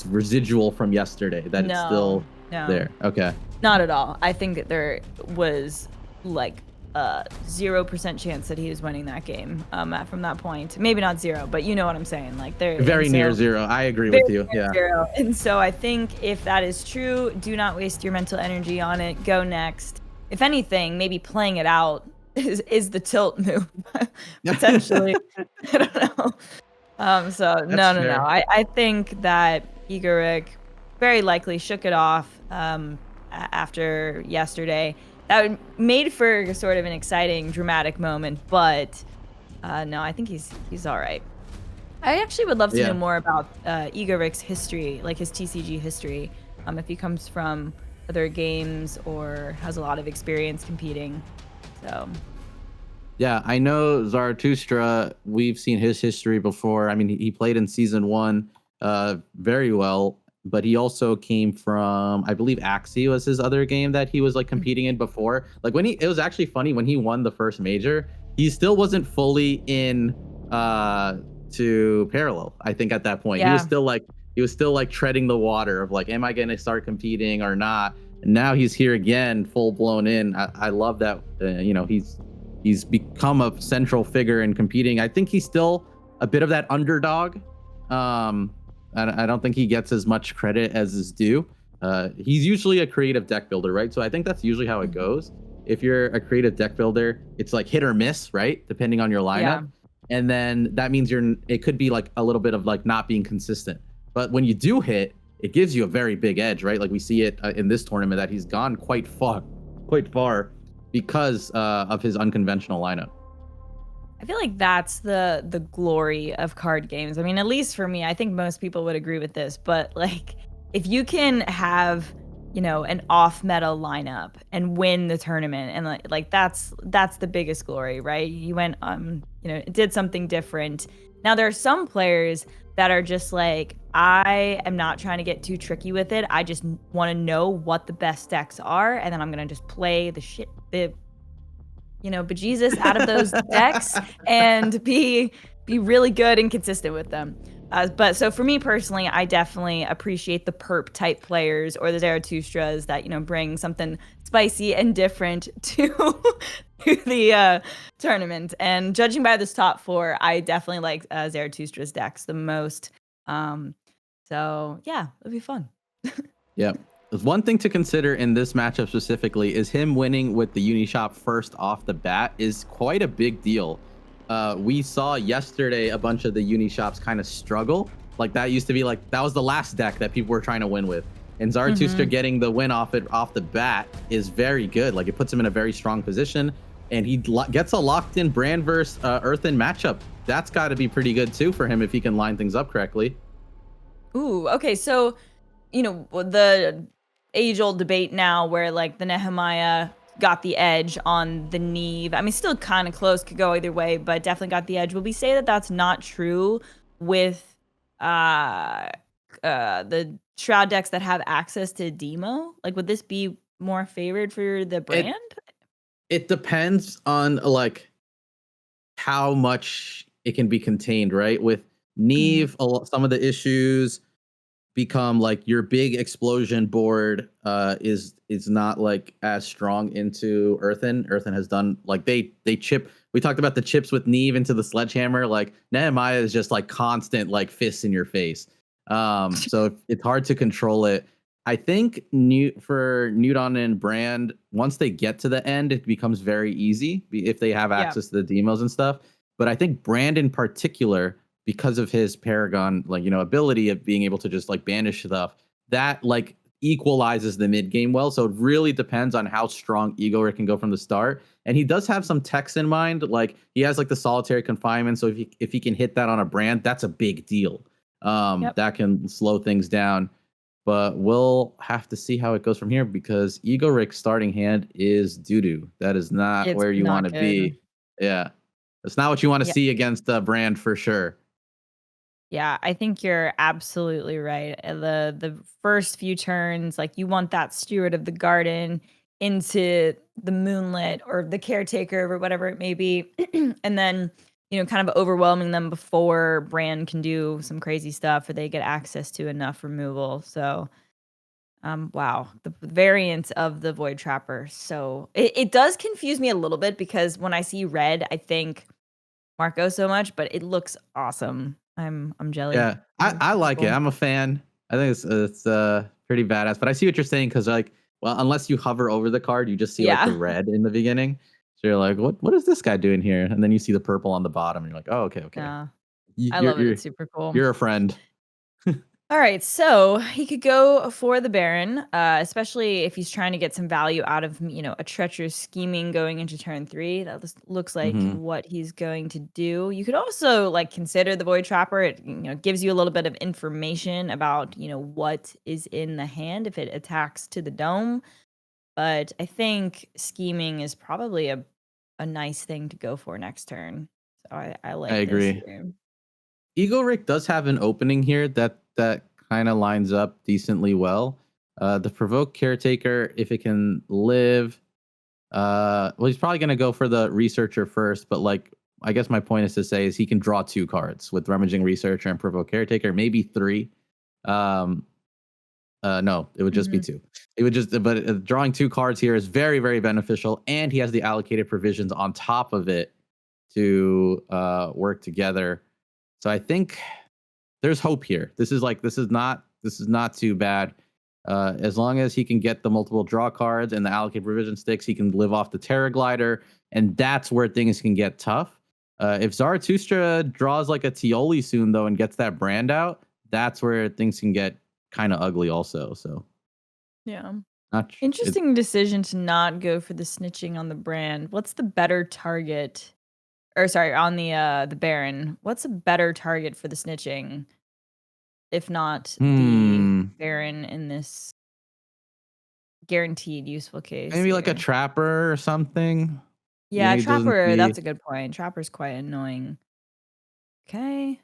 Speaker 6: residual from yesterday, that it's still there? Okay.
Speaker 2: Not at all. I think that there was like 0% chance that he was winning that game from that point. Maybe not 0, but you know what I'm saying. Like they're
Speaker 6: very near 0. I agree with you. Yeah.
Speaker 2: 0. And so I think if that is true, do not waste your mental energy on it. Go next. If anything, maybe playing it out is the tilt move potentially. I don't know. So no. I think that Egorik very likely shook it off after yesterday. That made for sort of an exciting, dramatic moment, but no, I think he's all right. I actually would love to know more about Egorik's history, like his TCG history. if he comes from other games or has a lot of experience competing. So
Speaker 6: Yeah, I know Zaratustraa. We've seen his history before. I mean, he played in season 1 very well, but he also came from, I believe, Axie was his other game that he was like competing in before. Like it was actually funny when he won the first major, he still wasn't fully in to parallel. I think at that point,
Speaker 2: yeah,
Speaker 6: he was still like treading the water of like, am I going to start competing or not? And now he's here again, full blown in. I love that. He's become a central figure in competing. I think he's still a bit of that underdog. I don't think he gets as much credit as is due. He's usually a creative deck builder, right? So I think that's usually how it goes. If you're a creative deck builder, it's like hit or miss, right? Depending on your lineup.
Speaker 2: Yeah.
Speaker 6: And then that means it could be like a little bit of like not being consistent. But when you do hit, it gives you a very big edge, right? Like we see it in this tournament that he's gone quite far because of his unconventional lineup.
Speaker 2: I feel like that's the glory of card games. I mean, at least for me, I think most people would agree with this, but like if you can have, an off meta lineup and win the tournament, and like that's the biggest glory, right? You went did something different. Now there are some players that are just like, I am not trying to get too tricky with it. I just want to know what the best decks are, and then I'm going to just play the bejesus out of those decks and be really good and consistent with them. But so for me personally, I definitely appreciate the perp type players or the Zaratustraas that, bring something spicy and different to the tournament. And judging by this top 4, I definitely like Zaratustra's decks the most. So yeah, it'll be fun.
Speaker 6: Yeah. There's one thing to consider in this matchup specifically is him winning with the Unishop first off the bat is quite a big deal. We saw yesterday a bunch of the Unishops kind of struggle. Like that used to be like, that was the last deck that people were trying to win with. And Zaratustraa getting the win off the bat is very good. Like it puts him in a very strong position, and he gets a locked in Brand versus Earthen matchup. That's got to be pretty good too for him if he can line things up correctly.
Speaker 2: Ooh, okay. So, the age-old debate now where like the Nehemiah got the edge on the Neve. I mean, still kind of close, could go either way, but definitely got the edge. Will we say that that's not true with the Shroud decks that have access to Demo? Like, would this be more favored for the brand?
Speaker 6: It depends on like how much it can be contained, right? With Neve, some of the issues become like your big explosion board is not like as strong into Earthen. Earthen has done like they chip. We talked about the chips with Neve into the sledgehammer. Like Nehemiah is just like constant like fists in your face. So it's hard to control it. I think for Newton and Brand, once they get to the end, it becomes very easy if they have access to the demos and stuff. But I think Brand in particular, because of his Paragon, ability of being able to just like banish stuff, that like equalizes the mid game well. So it really depends on how strong Egorik can go from the start. And he does have some techs in mind. Like he has like the solitary confinement. So if he can hit that on a Brand, that's a big deal. That can slow things down. But we'll have to see how it goes from here because Egorik's starting hand is doo-doo. That is not where you want to be. Yeah. It's not what you want to see against Brand for sure.
Speaker 2: Yeah, I think you're absolutely right. The first few turns, like you want that Steward of the Garden into the Moonlit or the Caretaker or whatever it may be, and then kind of overwhelming them before Brand can do some crazy stuff or they get access to enough removal. So, wow, the variance of the Void Trapper. So it does confuse me a little bit because when I see red, I think Marco so much, but it looks awesome. I'm jelly.
Speaker 6: Yeah, I like it. I'm a fan. I think it's pretty badass. But I see what you're saying because like, well, unless you hover over the card, you just see like the red in the beginning. So you're like, what is this guy doing here? And then you see the purple on the bottom. And you're like, oh, okay.
Speaker 2: Yeah. I love it. It's super cool.
Speaker 6: You're a friend.
Speaker 2: All right, so he could go for the Baron, especially if he's trying to get some value out of, a treacherous scheming going into turn 3. That looks like
Speaker 6: Mm-hmm.
Speaker 2: what he's going to do. You could also like consider the Void Trapper. It gives you a little bit of information about what is in the hand if it attacks to the dome. But I think scheming is probably a nice thing to go for next turn. So I
Speaker 6: I
Speaker 2: like this
Speaker 6: agree.
Speaker 2: here.
Speaker 6: Egorik does have an opening here that kind of lines up decently well. The provoke caretaker, if it can live, well, he's probably gonna go for the researcher first. But like, I guess my point is to say is he can draw 2 cards with rummaging researcher and provoke caretaker, maybe 3. Um, no, it would just be
Speaker 2: Mhm.
Speaker 6: 2. It would just, but drawing 2 cards here is very, very beneficial, and he has the allocated provisions on top of it to work together. So I think there's hope here. This is not too bad. As long as he can get the multiple draw cards and the allocated provision sticks, he can live off the Terra Glider, and that's where things can get tough. If Zaratustra draws like a Tioli soon though and gets that brand out, that's where things can get kind of ugly also. So
Speaker 2: Yeah.
Speaker 6: not it,
Speaker 2: Interesting decision to not go for the snitching on the brand. What's the better target? Or sorry, on the Baron. What's a better target for the snitching if not the
Speaker 6: hmm,
Speaker 2: Baron in this guaranteed useful case
Speaker 6: maybe like a
Speaker 2: here?
Speaker 6: trapper or something. You
Speaker 2: Yeah,
Speaker 6: think it doesn't
Speaker 2: Trapper,
Speaker 6: see?
Speaker 2: that's a good point. Trapper's quite annoying. Okay.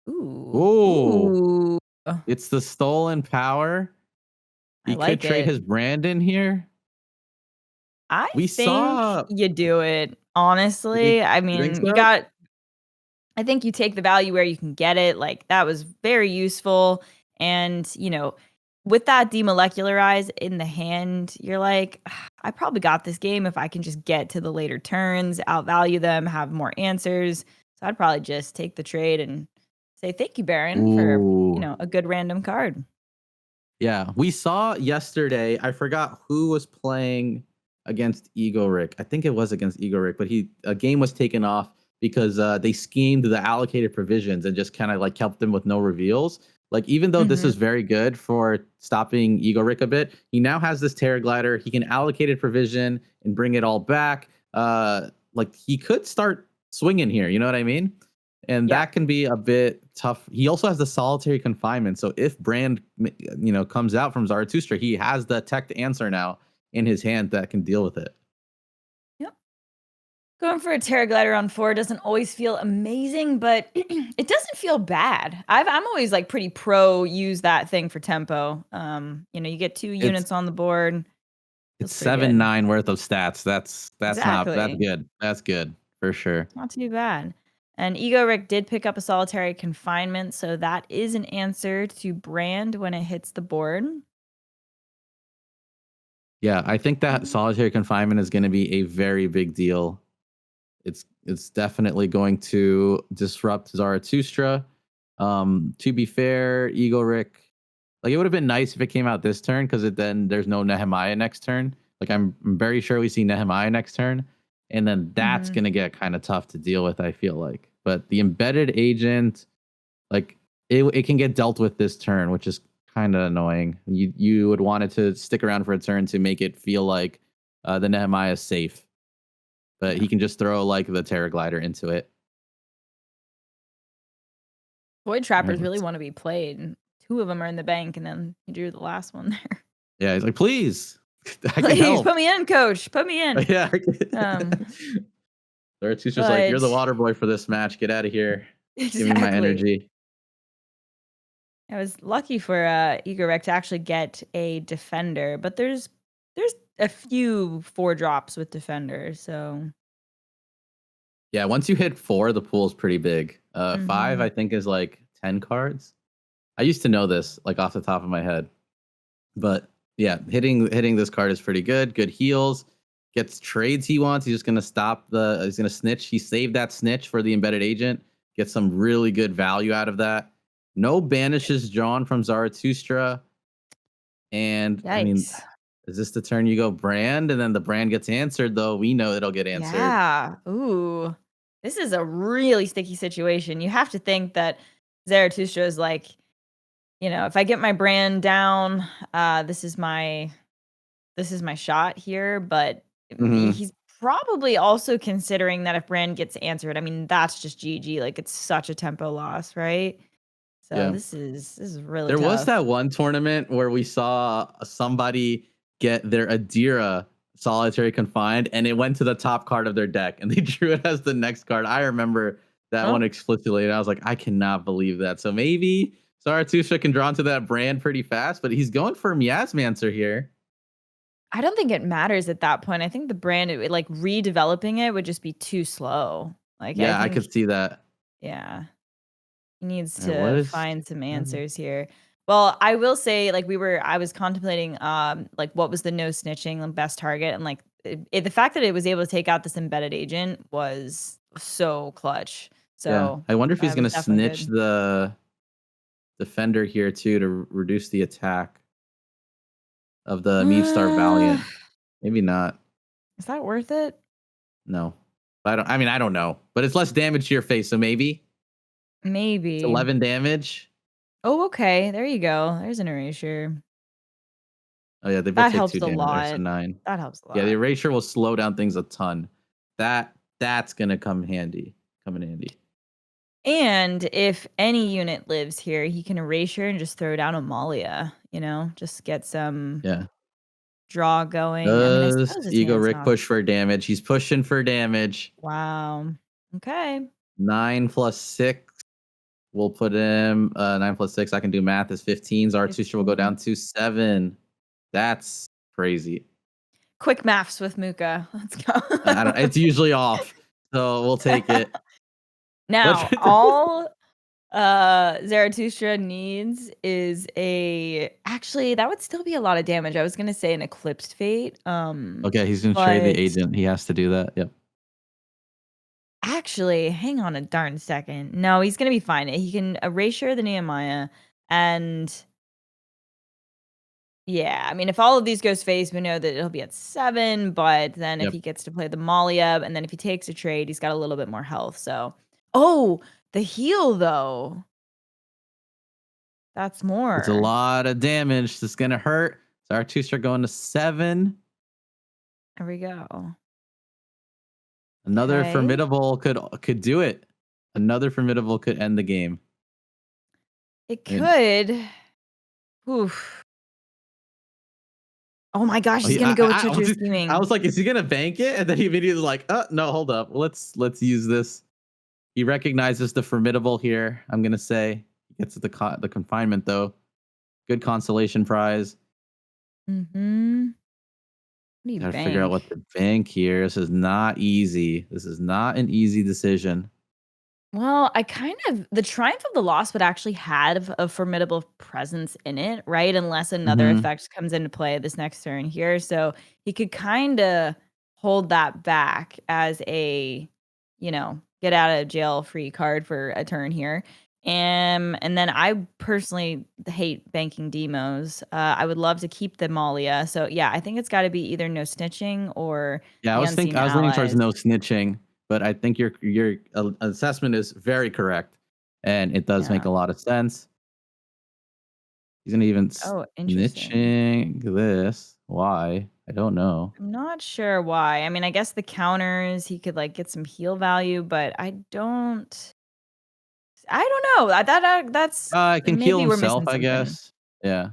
Speaker 2: Ooh.
Speaker 6: Oh,
Speaker 2: Ooh.
Speaker 6: it's the stolen power.
Speaker 2: I
Speaker 6: He could
Speaker 2: like
Speaker 6: trade
Speaker 2: it.
Speaker 6: his brand in here.
Speaker 2: I
Speaker 6: We
Speaker 2: think
Speaker 6: saw.
Speaker 2: you do it,
Speaker 6: You think,
Speaker 2: honestly. I
Speaker 6: you think
Speaker 2: mean,
Speaker 6: so?
Speaker 2: I think you take the value where you can get it. Like that was very useful. And, with that demolecularize in the hand, you're like, I probably got this game if I can just get to the later turns, outvalue them, have more answers. So I'd probably just take the trade and say thank you, Baron, for,
Speaker 6: Ooh.
Speaker 2: a good random card.
Speaker 6: Yeah. We saw yesterday, I forgot who was playing against Egorik. I think it was against Egorik, but a game was taken off because they schemed the allocated provisions and just kind of like helped them with no reveals. Like, even though this
Speaker 2: Mhm.
Speaker 6: is very good for stopping Egorik a bit, he now has this Terra Glider. He can allocated provision and bring it all back. Like, he could start swinging here. You know what I mean? And
Speaker 2: Yeah.
Speaker 6: that can be a bit tough. He also has the solitary confinement. So if Brand, comes out from Zaratustraa, he has the tech answer now in his hand that can deal with it.
Speaker 2: Yep. Going for a Terra Glider on 4 doesn't always feel amazing, but it doesn't feel bad. I'm always like pretty pro use that thing for tempo. You get 2
Speaker 6: It's
Speaker 2: units on the board.
Speaker 6: it's
Speaker 2: Feels pretty
Speaker 6: seven
Speaker 2: good.
Speaker 6: nine worth of stats. That's
Speaker 2: Exactly.
Speaker 6: good. That's good for sure.
Speaker 2: Not too bad. And Egorik did pick up a solitary confinement, so that is an answer to brand when it hits the board.
Speaker 6: Yeah, I think that
Speaker 2: Mm.
Speaker 6: solitary confinement is going to be a very big deal. It's definitely going to disrupt Zaratustra. To be fair, Egorik, like it would have been nice if it came out this turn because then there's no Nehemiah next turn. Like I'm very sure we see Nehemiah next turn, and then that's
Speaker 2: Mhm.
Speaker 6: gonna get kind of tough to deal with. I feel like, but the embedded agent, like it can get dealt with this turn, which is kind of annoying. You would want it to stick around for a turn to make it feel like the Nehemiah is safe, but
Speaker 2: Yeah.
Speaker 6: he can just throw like the Terra Glider into it.
Speaker 2: Void
Speaker 6: All right,
Speaker 2: Trappers really
Speaker 6: let's.
Speaker 2: want to be played, and 2 of them are in the bank, and then you drew the last one there.
Speaker 6: Yeah, he's like, please, I can
Speaker 2: Please
Speaker 6: help.
Speaker 2: put me in, coach. Put me in.
Speaker 6: Yeah.
Speaker 2: Um,
Speaker 6: Zarat's just like, you're the
Speaker 2: but
Speaker 6: water boy for this match. Get out of here. Give me my
Speaker 2: exactly.
Speaker 6: energy.
Speaker 2: I was lucky for Egorik to actually get a defender, but there's a few 4 drops with defenders, so
Speaker 6: Yeah, once you hit 4, the pool's pretty big. 5,
Speaker 2: mhm.
Speaker 6: I think, is like 10 cards. I used to know this like off the top of my head, but yeah, hitting this card is pretty good. Good heals, gets trades he wants. He's just gonna stop the. He's gonna snitch. He saved that snitch for the embedded agent. Get some really good value out of that. No banishes drawn from Zaratustra. And I mean,
Speaker 2: Yikes.
Speaker 6: is this the turn you go brand and then the brand gets answered? Though we know it'll get answered.
Speaker 2: Yeah. Ooh. This is a really sticky situation. You have to think that Zaratustra is like, if I get my brand down, this is my shot here, but
Speaker 6: Mhm.
Speaker 2: he's probably also considering that if brand gets answered, I mean, that's just GG. Like it's such a tempo loss, right? So
Speaker 6: Yeah.
Speaker 2: this is really
Speaker 6: There was
Speaker 2: tough.
Speaker 6: that one tournament where we saw somebody get their Adira solitary confined, and it went to the top card of their deck, and they drew it as the next card. I remember that one
Speaker 2: Oh,
Speaker 6: explicitly, and I was like, I cannot believe that. So maybe Zaratustra can draw into that brand pretty fast, but he's going for Miasmancer here.
Speaker 2: I don't think it matters at that point. I think the brand, like redeveloping it would just be too slow. Like I
Speaker 6: Yeah, I
Speaker 2: think,
Speaker 6: could see that.
Speaker 2: yeah, he needs
Speaker 6: All right, what
Speaker 2: to
Speaker 6: is?
Speaker 2: find some answers here. Well, I will say, like I was contemplating, like what was the no snitching the best target, and like the fact that it was able to take out this embedded agent was so clutch.
Speaker 6: Yeah,
Speaker 2: So
Speaker 6: I wonder if he's
Speaker 2: that was
Speaker 6: gonna
Speaker 2: definitely
Speaker 6: snitch
Speaker 2: good.
Speaker 6: the defender here too to reduce the attack of the Meve Star
Speaker 2: Uh,
Speaker 6: Valiant. Maybe not.
Speaker 2: is that worth it?
Speaker 6: No. I don't. I mean, I don't know, but it's less damage to your face, so maybe it's
Speaker 2: Maybe.
Speaker 6: 11 damage.
Speaker 2: Oh, okay. There you go. There's an erasure.
Speaker 6: Oh yeah, they both
Speaker 2: That
Speaker 6: take
Speaker 2: helps
Speaker 6: 2
Speaker 2: a
Speaker 6: damage there, so
Speaker 2: lot.
Speaker 6: 9.
Speaker 2: That helps a
Speaker 6: Yeah, the
Speaker 2: lot.
Speaker 6: erasure will slow down things a ton. That's gonna come handy. Come in handy.
Speaker 2: And if any unit lives here, he can erasure and just throw down Amalia, just get some
Speaker 6: Yeah.
Speaker 2: draw going. I mean, I
Speaker 6: Does
Speaker 2: suppose his hand's
Speaker 6: Egorik
Speaker 2: not.
Speaker 6: push for damage? He's pushing for damage.
Speaker 2: Wow. Okay.
Speaker 6: 9 plus 6 will put him 9 plus 6. I can do math is 15. Zaratustra will go
Speaker 2: 15.
Speaker 6: down to 7. That's crazy.
Speaker 2: Quick maths with Muka. Let's go.
Speaker 6: I don't. It's usually off, so we'll take it.
Speaker 2: Now, all Zaratustra needs is actually that would still be a lot of damage. I was gonna say an eclipsed fate.
Speaker 6: Okay, he's gonna trade the
Speaker 2: But
Speaker 6: agent. He has to do that. Yep.
Speaker 2: actually, hang on a darn second. No, he's gonna be fine. He can erasure the Nehemiah, and yeah, I mean, if all of these goes face, we know that it'll be at 7. But then if
Speaker 6: Yep.
Speaker 2: he gets to play the Malia, and then if he takes a trade, he's got a little bit more health. So, oh, the heal though, that's
Speaker 6: It's a
Speaker 2: more.
Speaker 6: lot of damage. This is gonna hurt. Zaratustra going to 7.
Speaker 2: There we go.
Speaker 6: Another
Speaker 2: Okay.
Speaker 6: formidable could do it. Another formidable could end the game.
Speaker 2: It
Speaker 6: And
Speaker 2: could. Oof. Oh my gosh,
Speaker 6: oh,
Speaker 2: he's gonna go with
Speaker 6: I
Speaker 2: treacherous
Speaker 6: I
Speaker 2: scheming.
Speaker 6: was like, is he gonna bank it? And then he immediately was like, no, hold up. Let's use this. He recognizes the formidable here. I'm gonna say he gets the confinement though. Good consolation prize.
Speaker 2: Mm-hmm. What do you
Speaker 6: Gotta figure out
Speaker 2: bank?
Speaker 6: what to bank here. This is not easy. This is not an easy decision.
Speaker 2: Well, the Triumph of the Lost would actually have a formidable presence in it, right? Unless another
Speaker 6: Mm-hmm.
Speaker 2: effect comes into play this next turn here. So he could kind of hold that back as a, get out of jail free card for a turn here. And then I personally hate banking demos. I would love to keep the Malia. So yeah, I think it's got to be either no snitching or
Speaker 6: Yeah,
Speaker 2: the unseen
Speaker 6: I was leaning towards
Speaker 2: allies.
Speaker 6: no snitching, but I think your assessment is very correct, and it does make
Speaker 2: Yeah.
Speaker 6: a lot of sense. He's gonna even
Speaker 2: Oh, interesting.
Speaker 6: snitching this. Why? I don't know.
Speaker 2: I'm not sure why. I mean, I guess the counters, he could like get some heal value, but I don't know. That's
Speaker 6: I can heal
Speaker 2: maybe we're
Speaker 6: himself,
Speaker 2: missing
Speaker 6: I
Speaker 2: something.
Speaker 6: guess. Yeah.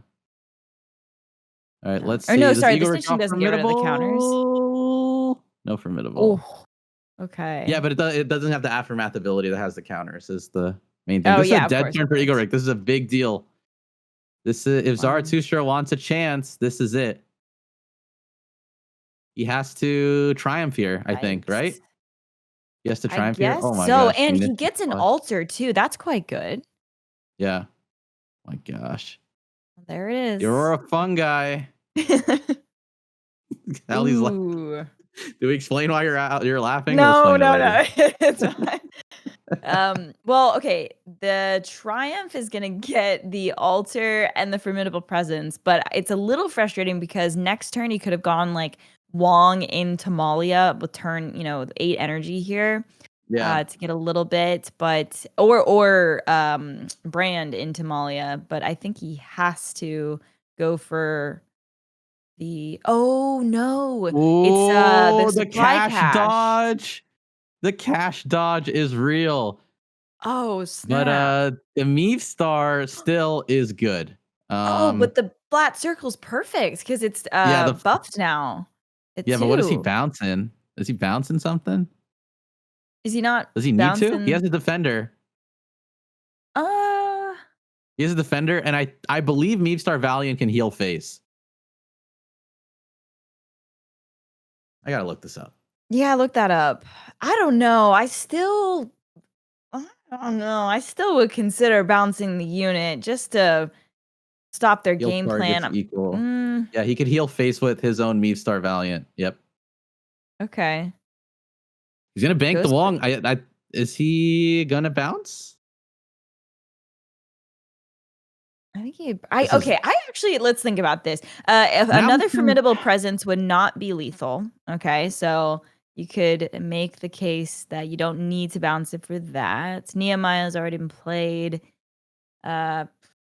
Speaker 6: All right,
Speaker 2: Yeah.
Speaker 6: let's
Speaker 2: Or no,
Speaker 6: see. Does
Speaker 2: sorry, the
Speaker 6: Egorik
Speaker 2: snitching
Speaker 6: draw
Speaker 2: doesn't get rid of the counters.
Speaker 6: formidable? No formidable.
Speaker 2: Oh,
Speaker 6: Yeah,
Speaker 2: okay.
Speaker 6: but it doesn't have the aftermath ability that has the counters. Is the main thing.
Speaker 2: Oh
Speaker 6: This is a
Speaker 2: yeah, of
Speaker 6: dead
Speaker 2: course,
Speaker 6: turn
Speaker 2: of
Speaker 6: for
Speaker 2: course.
Speaker 6: Egorik. This is a big deal. This is if
Speaker 2: Wow.
Speaker 6: Zaratustra wants a chance. This is it. He has to triumph here, I think, right?
Speaker 2: Yikes.
Speaker 6: He has to
Speaker 2: I
Speaker 6: triumph here.
Speaker 2: guess
Speaker 6: Oh my
Speaker 2: so.
Speaker 6: gosh.
Speaker 2: And he
Speaker 6: Munition
Speaker 2: gets an
Speaker 6: plus.
Speaker 2: altar too. That's quite good.
Speaker 6: Yeah. My gosh.
Speaker 2: There it is.
Speaker 6: You're a fun guy. Allie's like,
Speaker 2: Ooh.
Speaker 6: do we explain why you're laughing? We'll
Speaker 2: No,
Speaker 6: explain it
Speaker 2: no,
Speaker 6: later.
Speaker 2: no. It's fine. Well, okay. The Triumph is gonna get the altar and the formidable presence, but it's a little frustrating because next turn he could have gone like Wong into Malia with turn, 8 energy here.
Speaker 6: Yeah.
Speaker 2: to get a little bit, but or Brand into Malia, but I think he has to go for the oh no, it's the
Speaker 6: Oh, the
Speaker 2: supply
Speaker 6: cash
Speaker 2: cache.
Speaker 6: dodge. The cash dodge is real.
Speaker 2: Oh
Speaker 6: But
Speaker 2: snap.
Speaker 6: the Meave Star still is good.
Speaker 2: Oh, but the flat circle's perfect because it's
Speaker 6: Yeah,
Speaker 2: buffed now at
Speaker 6: yeah, but what is he
Speaker 2: 2.
Speaker 6: bouncing? Is he bouncing something?
Speaker 2: Is he not
Speaker 6: Does he need to? He
Speaker 2: bouncing?
Speaker 6: has a defender.
Speaker 2: Uh,
Speaker 6: He has a defender, and I believe Meave Star Valiant can heal face. I gotta look this up.
Speaker 2: yeah, look that up. I don't know. I don't know. I still would consider bouncing the unit just to stop their
Speaker 6: Heal
Speaker 2: game
Speaker 6: targets
Speaker 2: plan.
Speaker 6: equal. Yeah, he could heal face with his own Meave Star Valiant. Yep.
Speaker 2: Okay.
Speaker 6: He's gonna bank the
Speaker 2: Goes for
Speaker 6: Wong. Is he gonna bounce?
Speaker 2: I think he
Speaker 6: This is
Speaker 2: okay, I actually let's think about this. If
Speaker 6: now
Speaker 2: another
Speaker 6: he's gonna-
Speaker 2: formidable presence would not be lethal. Okay, so you could make the case that you don't need to bounce it for that. Nehemiah's already been played. Uh,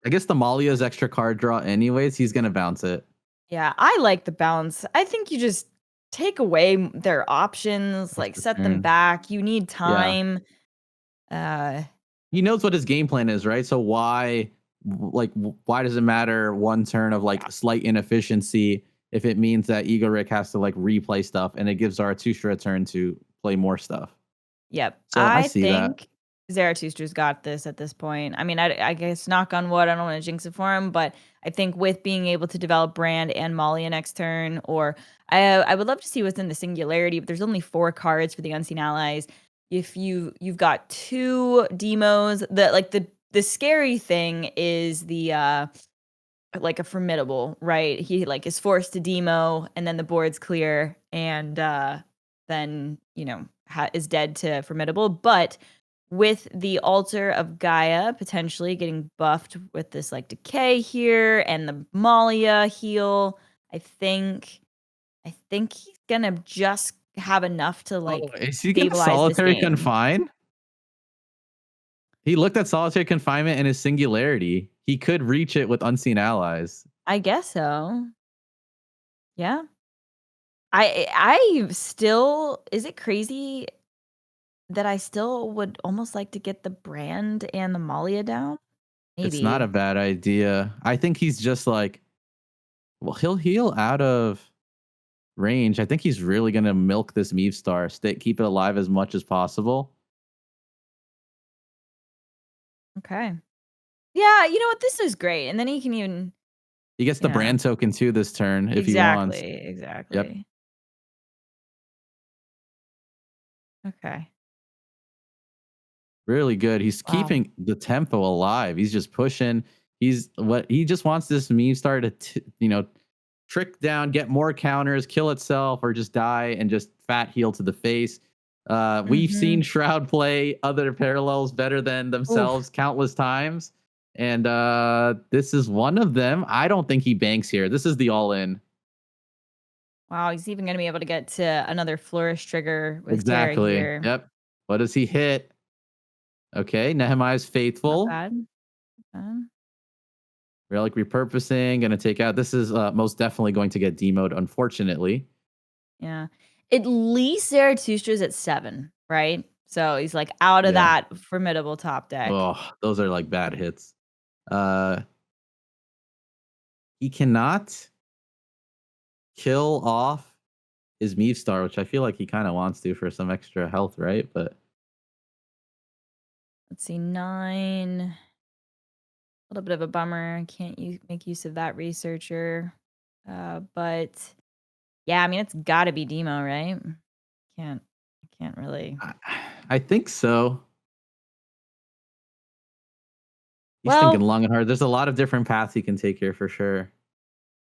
Speaker 6: I guess the Malia's extra card draw anyways. He's gonna bounce it.
Speaker 2: yeah, I like the bounce. I think you just take away their options, like
Speaker 6: the
Speaker 2: set them
Speaker 6: turn.
Speaker 2: back. You need
Speaker 6: Yeah.
Speaker 2: time. Uh,
Speaker 6: He knows what his game plan is, right? So why does it matter one turn of like slight inefficiency if it means that Egorik has to like replay stuff and it gives Zaratustraa a turn to play more stuff?
Speaker 2: yep.
Speaker 6: So I
Speaker 2: I
Speaker 6: see that.
Speaker 2: think Zaratustra's got this at this point. I mean, I guess knock on wood, I don't want to jinx it for him, but I think with being able to develop Brand and Malia next turn, or I would love to see what's in the Singularity, but there's only 4 cards for the Unseen Allies. If you've got 2 demos, the scary thing is the like a formidable, right? He like is forced to demo and then the board's clear and then, is dead to formidable, but with the altar of Gaia potentially getting buffed with this like decay here and the Malia heal, I think he's gonna just have enough to like
Speaker 6: Is he gonna
Speaker 2: stabilize this
Speaker 6: solitary
Speaker 2: game.
Speaker 6: confine? He looked at solitary confinement in his singularity. He could reach it with unseen allies.
Speaker 2: I guess so. Yeah. I still is it crazy that I still would almost like to get the Brand and the Malia down?
Speaker 6: It's not a
Speaker 2: Maybe.
Speaker 6: bad idea. I think he's just like, well, he'll heal out of range. I think he's really gonna milk this Meave Star, keep it alive as much as possible.
Speaker 2: Okay. Yeah, you know what? This is great. And then he can even
Speaker 6: He gets the
Speaker 2: yeah.
Speaker 6: brand token too this turn if he wants. Yep.
Speaker 2: Exactly. Okay.
Speaker 6: Really good. He's
Speaker 2: Wow.
Speaker 6: keeping the tempo alive. He's just pushing. He just wants this Meave Star to trick down, get more counters, kill itself, or just die and just fat heal to the face. We've seen
Speaker 2: Mhm.
Speaker 6: Shroud play other parallels better than themselves
Speaker 2: Oof.
Speaker 6: countless times. And this is one of them. I don't think he banks here. This is the all-in.
Speaker 2: Wow, he's even gonna be able to get to another flourish trigger with Terra
Speaker 6: Exactly.
Speaker 2: here.
Speaker 6: Yep. What does he hit? Okay, Nehemiah's
Speaker 2: Not
Speaker 6: faithful.
Speaker 2: bad.
Speaker 6: Relic repurposing, gonna take out. This is most definitely going to get demoed, unfortunately.
Speaker 2: Yeah. At least Zaratustra's at 7, right? So he's like out of
Speaker 6: Yeah.
Speaker 2: that formidable top deck.
Speaker 6: Oh, those are like bad hits. He cannot kill off his Meave Star, which I feel like he kind of wants to for some extra health, right? But
Speaker 2: Let's see, 9. A little bit of a bummer. Can't make use of that researcher. But yeah, I mean it's gotta be demo, right? Can't really.
Speaker 6: I think so. He's thinking
Speaker 2: Well,
Speaker 6: long and hard. There's a lot of different paths he can take here for sure.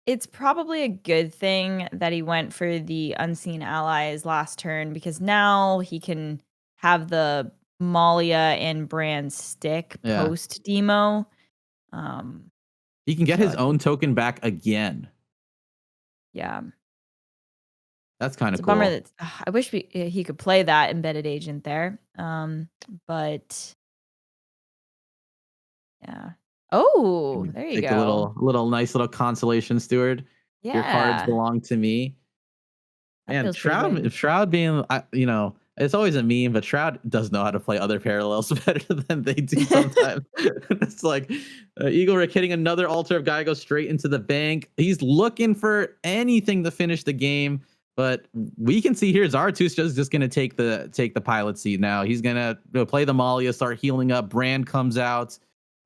Speaker 2: it's probably a good thing that he went for the Unseen Allies last turn because now he can have the Malia and Brand stick
Speaker 6: Yeah.
Speaker 2: post demo.
Speaker 6: He can get
Speaker 2: So
Speaker 6: his own token back again.
Speaker 2: yeah.
Speaker 6: That's kind
Speaker 2: It's
Speaker 6: of
Speaker 2: a bummer
Speaker 6: cool.
Speaker 2: that I wish he could play that embedded agent there. But yeah. Oh,
Speaker 6: Maybe
Speaker 2: there you
Speaker 6: take a
Speaker 2: go.
Speaker 6: little nice little consolation, Steward. Your cards
Speaker 2: Yeah,
Speaker 6: belong to me.
Speaker 2: that
Speaker 6: Man,
Speaker 2: feels pretty good.
Speaker 6: Shroud being, it's always a meme, but Shroud does know how to play other parallels better than they do sometimes. It's like Egorik hitting another Altar of Gaia goes straight into the bank. He's looking for anything to finish the game, but we can see here Zaratustraa is just gonna take the pilot seat now. He's gonna play the Malia, start healing up. Brand comes out.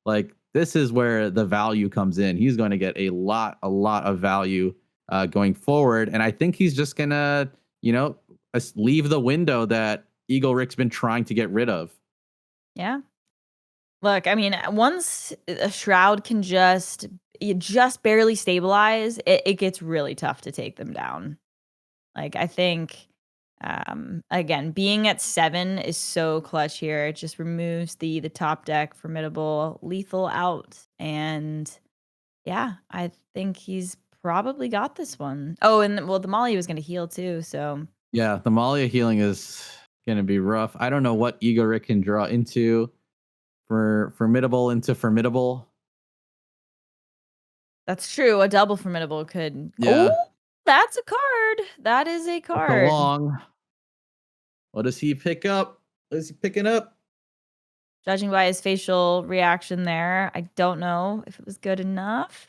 Speaker 6: Like this is where the value comes in. He's going to get a lot of value going forward. And I think he's just gonna, leave the window that Egorik's been trying to get rid of.
Speaker 2: Yeah. Look, I mean, once a shroud can you just barely stabilize, it gets really tough to take them down. Like I think again, being at 7 is so clutch here. It just removes the top deck formidable lethal out, and yeah, I think he's probably got this one. Oh, and well, the Molly was going to heal too, so
Speaker 6: Yeah, the Malia healing is gonna be rough. I don't know what Egorik can draw into for formidable into formidable.
Speaker 2: that's true. A double formidable could. Oh,
Speaker 6: Yeah,
Speaker 2: that's a card. That is a
Speaker 6: look
Speaker 2: card.
Speaker 6: along. What does he pick up? What is he picking up?
Speaker 2: Judging by his facial reaction there, I don't know if it was good enough.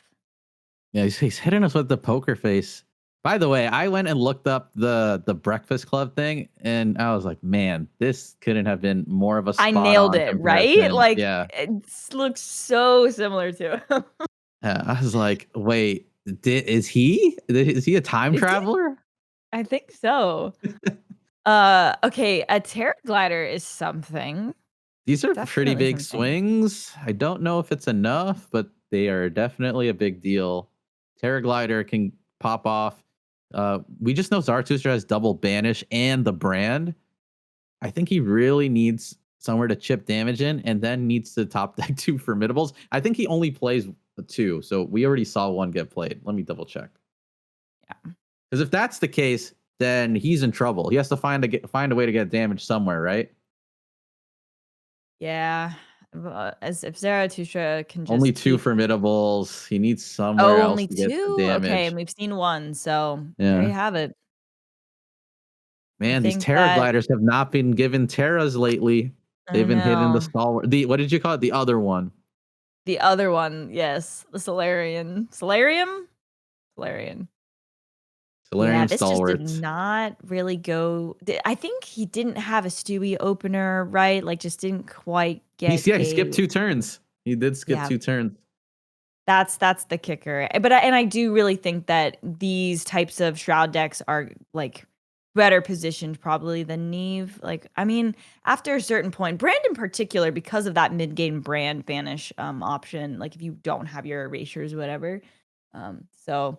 Speaker 6: Yeah, he's hitting us with the poker face. By the way, I went and looked up the Breakfast Club thing, and I was like, man, this couldn't have been more of a
Speaker 2: I
Speaker 6: spot
Speaker 2: nailed
Speaker 6: on
Speaker 2: it, right?
Speaker 6: comparison.
Speaker 2: Like
Speaker 6: Yeah.
Speaker 2: it looks so similar to him.
Speaker 6: I was like, wait, is he a time
Speaker 2: Is he?
Speaker 6: traveler?
Speaker 2: I think so. Okay, a Terra Glider is something.
Speaker 6: These are pretty
Speaker 2: Definitely
Speaker 6: big
Speaker 2: something.
Speaker 6: swings. I don't know if it's enough, but they are definitely a big deal. Terraglider can pop off. We just know Zaratustraa has double banish and the brand. I think he really needs somewhere to chip damage in, and then needs to top deck 2 formidables. I think he only plays 2, so we already saw 1 get played. Let me double check.
Speaker 2: Yeah.
Speaker 6: Because if that's the case, then he's in trouble. He has to find a way to get damage somewhere, right?
Speaker 2: Yeah. As if Zaratustraa can just
Speaker 6: Only 2
Speaker 2: keep.
Speaker 6: formidables. He needs somewhere
Speaker 2: Oh,
Speaker 6: else
Speaker 2: only
Speaker 6: to get the
Speaker 2: 2? Okay,
Speaker 6: damage.
Speaker 2: and we've seen 1, so there you
Speaker 6: Yeah.
Speaker 2: have it. I
Speaker 6: Man, these
Speaker 2: think
Speaker 6: Terra
Speaker 2: that
Speaker 6: gliders have not been given Terras lately.
Speaker 2: I
Speaker 6: They've been hitting the
Speaker 2: know.
Speaker 6: stalwart. What did you call it? The other one.
Speaker 2: The other one, yes, the Solarian. Solarium? Solarian. Yeah,
Speaker 6: Solarium
Speaker 2: this just did
Speaker 6: stalwarts.
Speaker 2: not really go I think he didn't have a Stewie opener, right? Like, just didn't quite get
Speaker 6: He skipped
Speaker 2: a
Speaker 6: 2 turns. He did skip
Speaker 2: yeah,
Speaker 6: 2 turns.
Speaker 2: that's the kicker. But I do really think that these types of Shroud decks are, like, better positioned probably than Neve. Like, I mean, after a certain point, Brand in particular, because of that mid-game Brand Vanish, option, like, if you don't have your erasures or whatever. So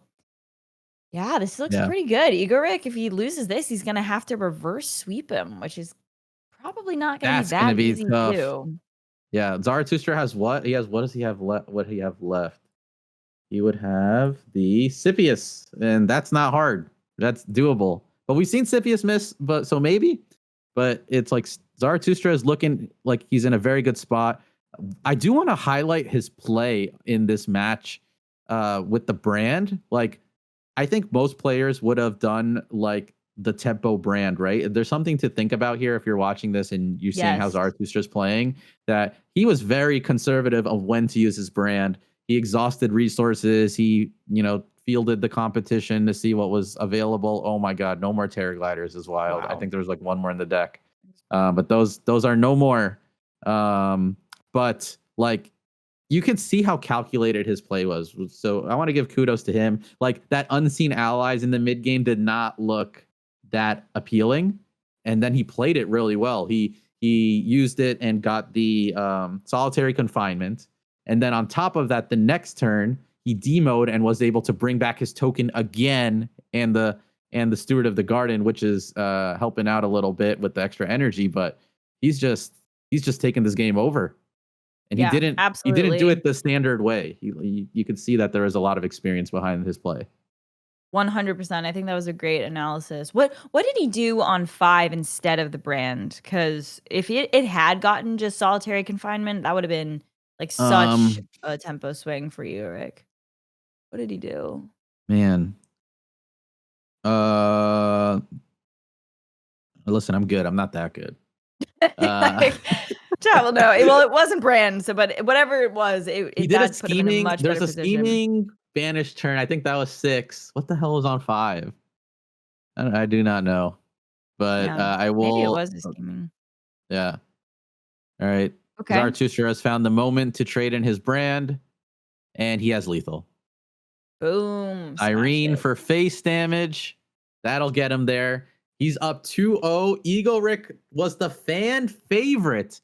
Speaker 2: yeah, this looks
Speaker 6: Yeah.
Speaker 2: pretty good. Egorik, if he loses this, he's gonna have to reverse sweep him, which is probably not gonna be
Speaker 6: That's gonna
Speaker 2: that
Speaker 6: be
Speaker 2: easy to
Speaker 6: tough.
Speaker 2: do.
Speaker 6: Yeah, Zaratustra has what? What does he have left? What he have left? He would have the Scipius, and that's not hard. That's doable. But we've seen Scipius miss, but so maybe. But it's like Zaratustra is looking like he's in a very good spot. I do want to highlight his play in this match with the brand. Like, I think most players would have done like the tempo brand, right? There's something to think about here if you're watching this and you're seeing how
Speaker 2: Yes.
Speaker 6: Zarathustra's playing, that he was very conservative of when to use his brand. He exhausted resources. He, fielded the competition to see what was available. Oh my God, no more Terror Gliders is wild. I
Speaker 2: Wow.
Speaker 6: think there was like 1 more in the deck. But those are no more. But like, you can see how calculated his play was. So I want to give kudos to him. Like, that unseen allies in the mid game did not look that appealing, and then he played it really well. He used it and got the solitary confinement, and then on top of that, the next turn he demoed and was able to bring back his token again, and the steward of the garden, which is helping out a little bit with the extra energy. But he's just taking this game over. And
Speaker 2: Yeah,
Speaker 6: he didn't do
Speaker 2: absolutely.
Speaker 6: it the standard way. You could see that there was a lot of experience behind his play.
Speaker 2: 100%. I think that was a great analysis. What did he do on 5 instead of the brand? Because if it had gotten just solitary confinement, that would have been like such
Speaker 6: Um,
Speaker 2: a tempo swing for you, Rick. What did he do?
Speaker 6: man. Uh, Listen, I'm good. I'm not that good.
Speaker 2: Like, travel, no. Well, it wasn't brand, so but whatever it was,
Speaker 6: He
Speaker 2: it
Speaker 6: did a
Speaker 2: that put him in a
Speaker 6: scheming.
Speaker 2: much
Speaker 6: There's
Speaker 2: better
Speaker 6: a
Speaker 2: position.
Speaker 6: scheming banished turn. I think that was 6. What the hell was on 5? I do not know, but
Speaker 2: Yeah,
Speaker 6: I
Speaker 2: maybe it
Speaker 6: will.
Speaker 2: was the scheming.
Speaker 6: Yeah. All right.
Speaker 2: Okay.
Speaker 6: Zaratustraa has found the moment to trade in his brand, and he has lethal.
Speaker 2: Boom. Smash
Speaker 6: Irene
Speaker 2: it.
Speaker 6: for face damage. That'll get him there. He's up 2-0. Egorik was the fan favorite.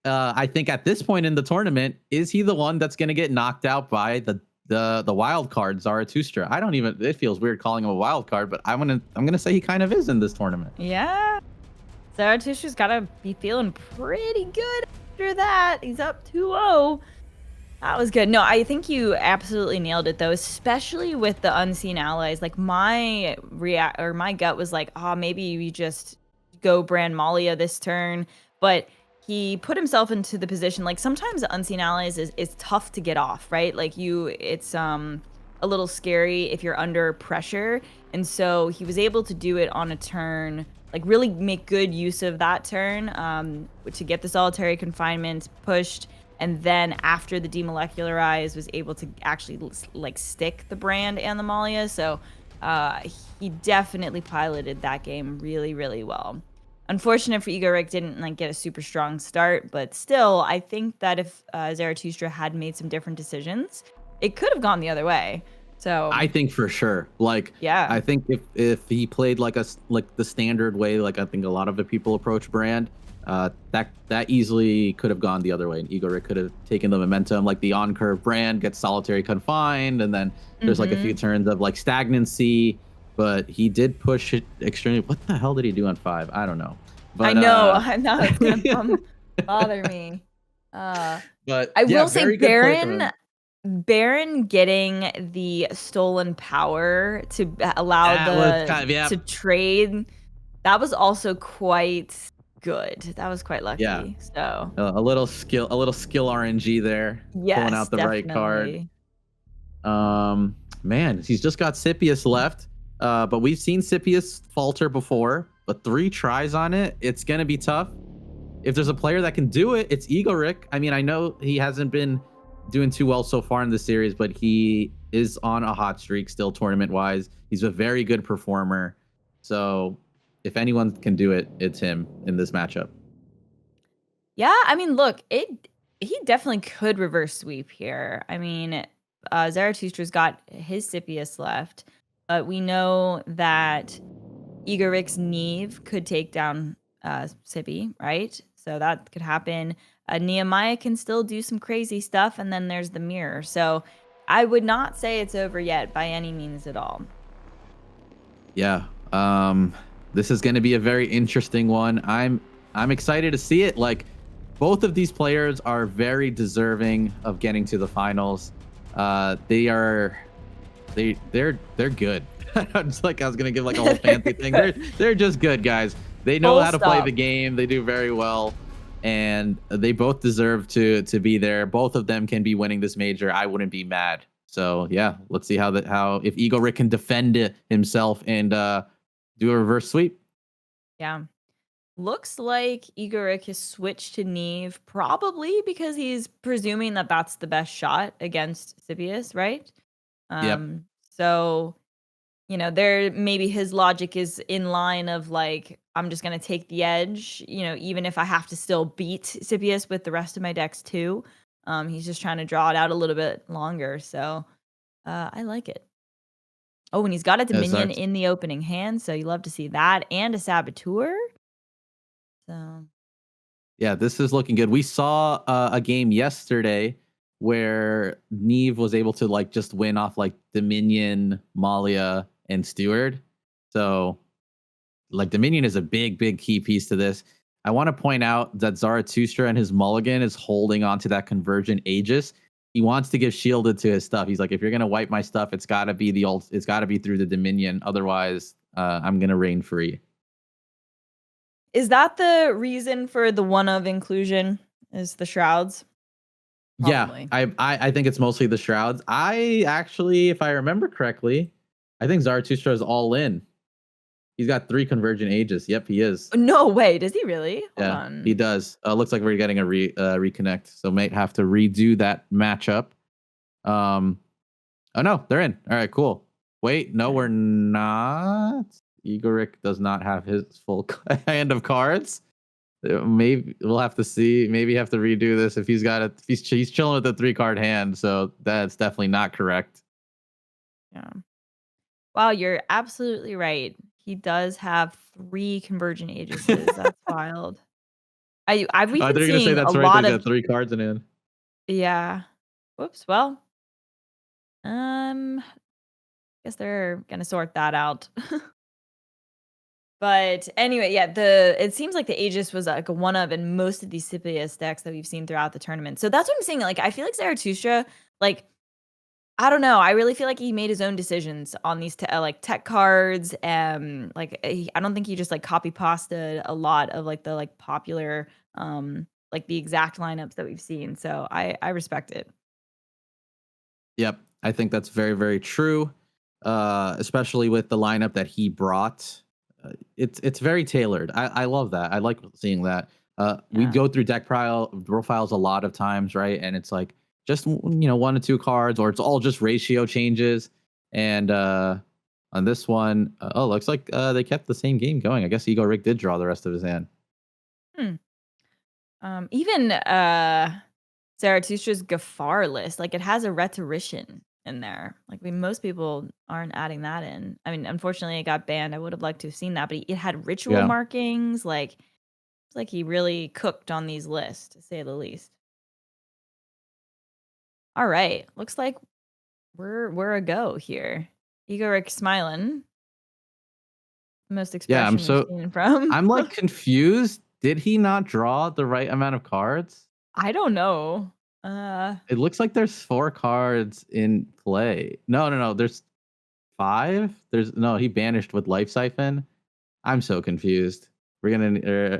Speaker 6: I think at this point in the tournament, is he the one that's going to get knocked out by the wild card Zaratustraa? I don't even. It feels weird calling him a wild card, but I'm gonna say he kind of is in this tournament.
Speaker 2: Yeah. Zaratustra's got to be feeling pretty good after that. He's up 2-0. That was good. No, I think you absolutely nailed it though, especially with the unseen allies. Like my gut was like, oh, maybe you just go brand Malia this turn, but he put himself into the position. Like sometimes the unseen allies is tough to get off, right? Like it's a little scary if you're under pressure, and so he was able to do it on a turn. Like really make good use of that turn to get the solitary confinement pushed, and then after the demolecularize was able to actually like stick the brand and the Malia. So he definitely piloted that game really, really well. Unfortunate for Egorik didn't like get a super strong start, but still, I think that if Zaratustraa had made some different decisions, it could have gone the other way. So
Speaker 6: I think for sure. Like,
Speaker 2: yeah,
Speaker 6: I think if he played like the standard way, like I think a lot of the people approach brand, that easily could have gone the other way, and Egorik could have taken the momentum. Like the on curve brand gets solitary confined, and then there's like a few turns of like stagnancy. But he did push it extremely. What the hell did he do on 5? I don't know. But
Speaker 2: I know. I know it's gonna bother me.
Speaker 6: but
Speaker 2: I
Speaker 6: yeah,
Speaker 2: will say
Speaker 6: very good play from him.
Speaker 2: Baron getting the stolen power to allow
Speaker 6: That was kind of, yeah.
Speaker 2: to trade, that was also quite good. That was quite lucky.
Speaker 6: Yeah.
Speaker 2: So
Speaker 6: A little skill RNG there,
Speaker 2: yes,
Speaker 6: pulling out the right card. Man, he's just got Scipius left. But we've seen Scipius falter before, but 3 tries on it, it's gonna be tough. If there's a player that can do it, it's Egorik. I mean, I know he hasn't been doing too well so far in the series, but he is on a hot streak still tournament-wise. He's a very good performer. So if anyone can do it, it's him in this matchup.
Speaker 2: yeah, I mean, look, he definitely could reverse sweep here. I mean, Zaratustra's got his Scipius left, but we know that Egorik's Neve could take down Sippi, right? So that could happen. Nehemiah can still do some crazy stuff, and then there's the mirror. So I would not say it's over yet by any means at all.
Speaker 6: Yeah. This is going to be a very interesting one. I'm excited to see it. Like, both of these players are very deserving of getting to the finals. They're good. It's like I was gonna give like a whole fancy thing. They're just good guys. They know how to play the game. They do very well, and they both deserve to be there. Both of them can be winning this major. I wouldn't be mad. So yeah, let's see how if Egorik can defend himself and do a reverse sweep.
Speaker 2: Yeah. Looks like Egorik has switched to Neve, probably because he's presuming that that's the best shot against Scipius, right?
Speaker 6: Yep.
Speaker 2: So, you know, there maybe his logic is in line of like, I'm just going to take the edge, you know, even if I have to still beat Scipius with the rest of my decks too. He's just trying to draw it out a little bit longer. So I like it. Oh, and he's got a Dominion in the opening hand, so you love to see that, and a Saboteur. So
Speaker 6: yeah, this is looking good. We saw a game yesterday where Neve was able to like just win off like Dominion, Malia, and Steward. So like Dominion is a big key piece to this. I want to point out that Zaratustraa and his mulligan is holding on to that Convergent Aegis. He wants to give shielded to his stuff. He's like, if you're gonna wipe my stuff, it's gotta be the ult. It's gotta be through the Dominion. Otherwise, I'm gonna reign free.
Speaker 2: Is that the reason for the one of inclusion? Is the shrouds? Probably.
Speaker 6: Yeah, I think it's mostly the shrouds. I actually, if I remember correctly, I think Zaratustraa is all in. He's got 3 convergent ages. Yep, he is.
Speaker 2: No way. Does he really? Hold
Speaker 6: Yeah,
Speaker 2: on.
Speaker 6: he does. Looks like we're getting a reconnect, so might have to redo that matchup. Oh no, they're in. All right, cool. Wait, no, we're not. Egorik does not have his full hand of cards. Maybe we'll have to see. Maybe have to redo this if he's got it. He's chilling with a 3-card hand, so that's definitely not correct.
Speaker 2: Yeah. Wow, you're absolutely right. He does have 3 convergent aegises. That's wild. We've
Speaker 6: They're
Speaker 2: been
Speaker 6: gonna say
Speaker 2: seeing
Speaker 6: that's
Speaker 2: a
Speaker 6: right.
Speaker 2: lot
Speaker 6: He's
Speaker 2: of
Speaker 6: got 3 cards in hand.
Speaker 2: yeah. Whoops. Well, guess they're gonna sort that out. But anyway, yeah, it seems like the Aegis was like a one of in most of these Scipius decks that we've seen throughout the tournament. So that's what I'm saying. Like, I feel like Zaratustraa, like, I don't know. I really feel like he made his own decisions on these like tech cards. I don't think he just like copy pasted a lot of like the like popular like the exact lineups that we've seen. So I respect it.
Speaker 6: Yep, I think that's very, very true. Especially with the lineup that he brought. It's very tailored. I love that. I like seeing that. We
Speaker 2: Yeah.
Speaker 6: go through deck profiles a lot of times, right? And it's like just 1 to 2 cards, or it's all just ratio changes. And on this one, looks like they kept the same game going. I guess Egorik did draw the rest of his hand.
Speaker 2: Even Zarathustra's Gafar list, like it has a rhetorician in there. Like most people aren't adding that in. I mean, unfortunately, it got banned. I would have liked to have seen that, but it had ritual
Speaker 6: Yeah.
Speaker 2: markings. Like it's like he really cooked on these lists, to say the least. All right, looks like we're a go here. Egorik smiling. Most expression
Speaker 6: I'm
Speaker 2: we've seen from.
Speaker 6: I'm like confused. Did he not draw the right amount of cards?
Speaker 2: I don't know.
Speaker 6: It looks like there's 4 cards in play. No. There's 5. He banished with Life Siphon. I'm so confused. We'll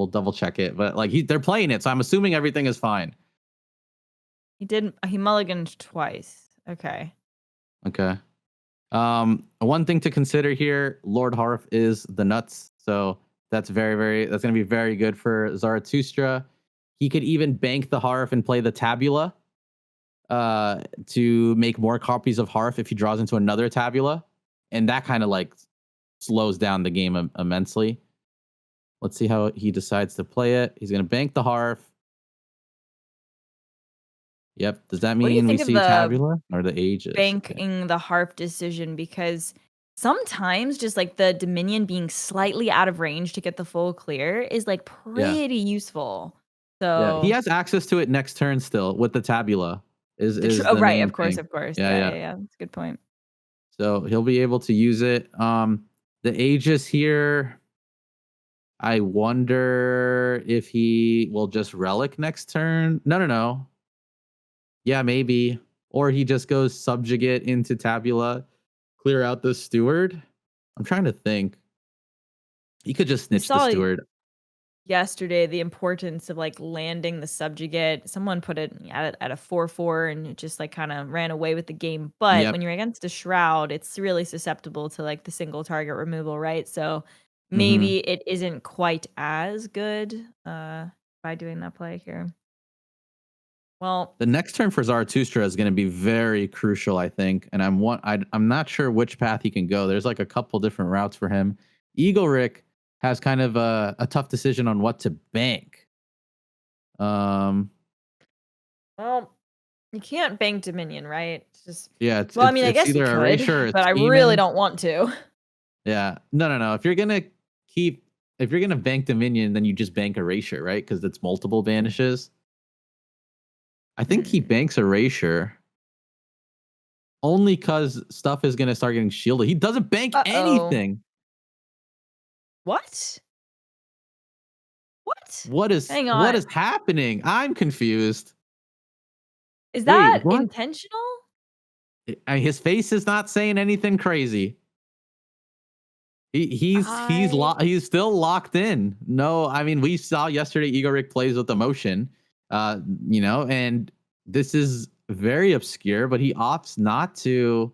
Speaker 6: double check it, but like they're playing it, so I'm assuming everything is fine.
Speaker 2: He mulliganed twice. Okay.
Speaker 6: Okay. One thing to consider here, Lord Harf is the nuts, so that's that's gonna be very good for Zaratustraa. He could even bank the Harf and play the Tabula to make more copies of Harf if he draws into another Tabula, and that kind of like slows down the game immensely. Let's see how he decides to play it. He's gonna bank the Harf. Yep. Does that
Speaker 2: What do you
Speaker 6: mean we
Speaker 2: think of
Speaker 6: see
Speaker 2: the
Speaker 6: Tabula or the Aegis?
Speaker 2: banking the harp decision? Because sometimes just like the Dominion being slightly out of range to get the full clear is like pretty useful.
Speaker 6: Yeah,
Speaker 2: So
Speaker 6: he has access to it next turn still with the Tabula. Is
Speaker 2: oh
Speaker 6: the
Speaker 2: right,
Speaker 6: main
Speaker 2: of course,
Speaker 6: thing.
Speaker 2: of course.
Speaker 6: Yeah.
Speaker 2: Yeah. That's a good point.
Speaker 6: So he'll be able to use it. The Aegis here, I wonder if he will just relic next turn. No. Yeah, maybe. Or he just goes subjugate into Tabula, clear out the steward. I'm trying to think. He could just snitch the
Speaker 2: saw
Speaker 6: steward.
Speaker 2: Yesterday, the importance of like landing the subjugate. Someone put it at a 4/4 and it just like kind of ran away with the game. But when you're against a shroud, it's really susceptible to like the single target removal, right? So maybe it isn't quite as good by doing that play here. Well,
Speaker 6: The next turn for Zaratustraa is going to be very crucial, I think, and I'm not sure which path he can go. There's like a couple different routes for him. Egorik has kind of a tough decision on what to bank.
Speaker 2: well, you can't bank Dominion, right? It's just
Speaker 6: I
Speaker 2: mean, I guess you
Speaker 6: either
Speaker 2: could,
Speaker 6: Erasure or
Speaker 2: but I
Speaker 6: Demon.
Speaker 2: really don't want to.
Speaker 6: Yeah, no. If you're gonna bank Dominion, then you just bank Erasure, right? Because it's multiple banishes. I think he banks Erasure only because stuff is gonna start getting shielded. He doesn't bank anything.
Speaker 2: What?
Speaker 6: What is
Speaker 2: Hang on.
Speaker 6: what is happening? I'm confused.
Speaker 2: Is that
Speaker 6: what?
Speaker 2: intentional?
Speaker 6: His face is not saying anything crazy. He's still locked in. No, I mean, we saw yesterday Egorik plays with emotion, and this is very obscure, but he opts not to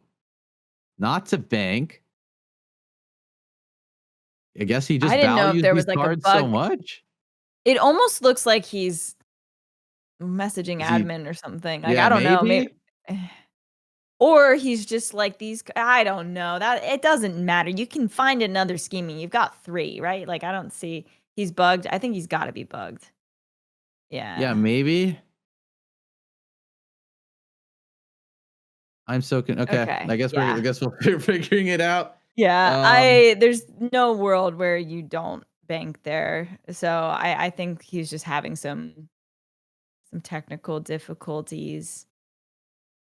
Speaker 6: bank. I guess he just
Speaker 2: I didn't know if
Speaker 6: values
Speaker 2: there
Speaker 6: these
Speaker 2: was like a
Speaker 6: cards so
Speaker 2: bug.
Speaker 6: much.
Speaker 2: It almost looks like he's messaging
Speaker 6: Is he-
Speaker 2: admin or something. Like,
Speaker 6: yeah,
Speaker 2: I don't know.
Speaker 6: maybe.
Speaker 2: Or he's just like these. I don't know. That it doesn't matter. You can find another scheming. You've got 3, right? Like, I don't see he's bugged. I think he's got to be bugged.
Speaker 6: Yeah,
Speaker 2: Yeah.
Speaker 6: maybe. I'm so okay.
Speaker 2: Okay.
Speaker 6: I guess
Speaker 2: Yeah.
Speaker 6: we're figuring it out.
Speaker 2: Yeah. There's no world where you don't bank there. So I think he's just having some technical difficulties.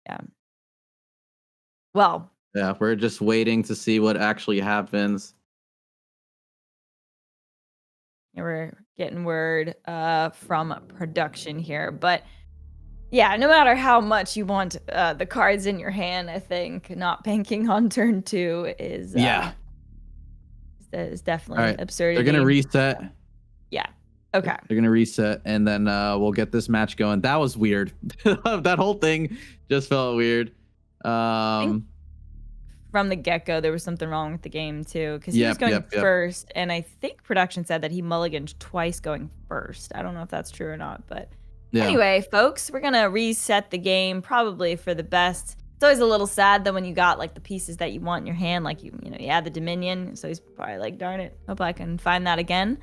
Speaker 2: Yeah. Well,
Speaker 6: Yeah, we're just waiting to see what actually happens.
Speaker 2: we're getting word from production here, but yeah, no matter how much you want the cards in your hand, I think not banking on turn 2 is definitely
Speaker 6: All right.
Speaker 2: absurdity.
Speaker 6: They're gonna reset.
Speaker 2: Yeah. Okay.
Speaker 6: They're gonna reset, and then we'll get this match going. That was weird. That whole thing just felt weird.
Speaker 2: From the get-go, there was something wrong with the game too, because he was going first, and I think production said that he mulliganed twice going first. I don't know if that's true or not, but anyway, folks, we're gonna reset the game probably for the best. It's always a little sad though when you got like the pieces that you want in your hand, like you add the Dominion, so he's probably like, darn it, hope I can find that again,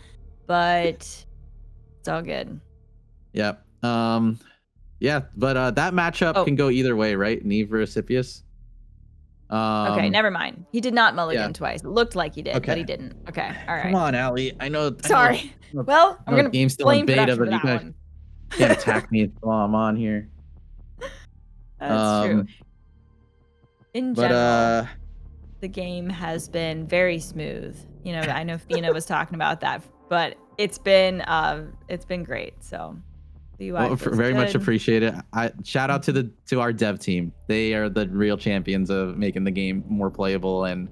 Speaker 2: but it's all good.
Speaker 6: Yep. Yeah, but that matchup can go either way, right? Neve versus Hippias.
Speaker 2: Okay, never mind. He did not mulligan twice. It looked like he did, but he didn't. Okay, all right.
Speaker 6: Come on, Allie. I know.
Speaker 2: Sorry. Well, I'm gonna
Speaker 6: game's still in
Speaker 2: blame
Speaker 6: beta,
Speaker 2: production
Speaker 6: but
Speaker 2: for
Speaker 6: you
Speaker 2: that
Speaker 6: guys
Speaker 2: one.
Speaker 6: can't attack me while I'm on here.
Speaker 2: That's true. In general, the game has been very smooth. I know Fina was talking about that, but it's been great. So the UI
Speaker 6: very much appreciate it. Shout out to our dev team. They are the real champions of making the game more playable and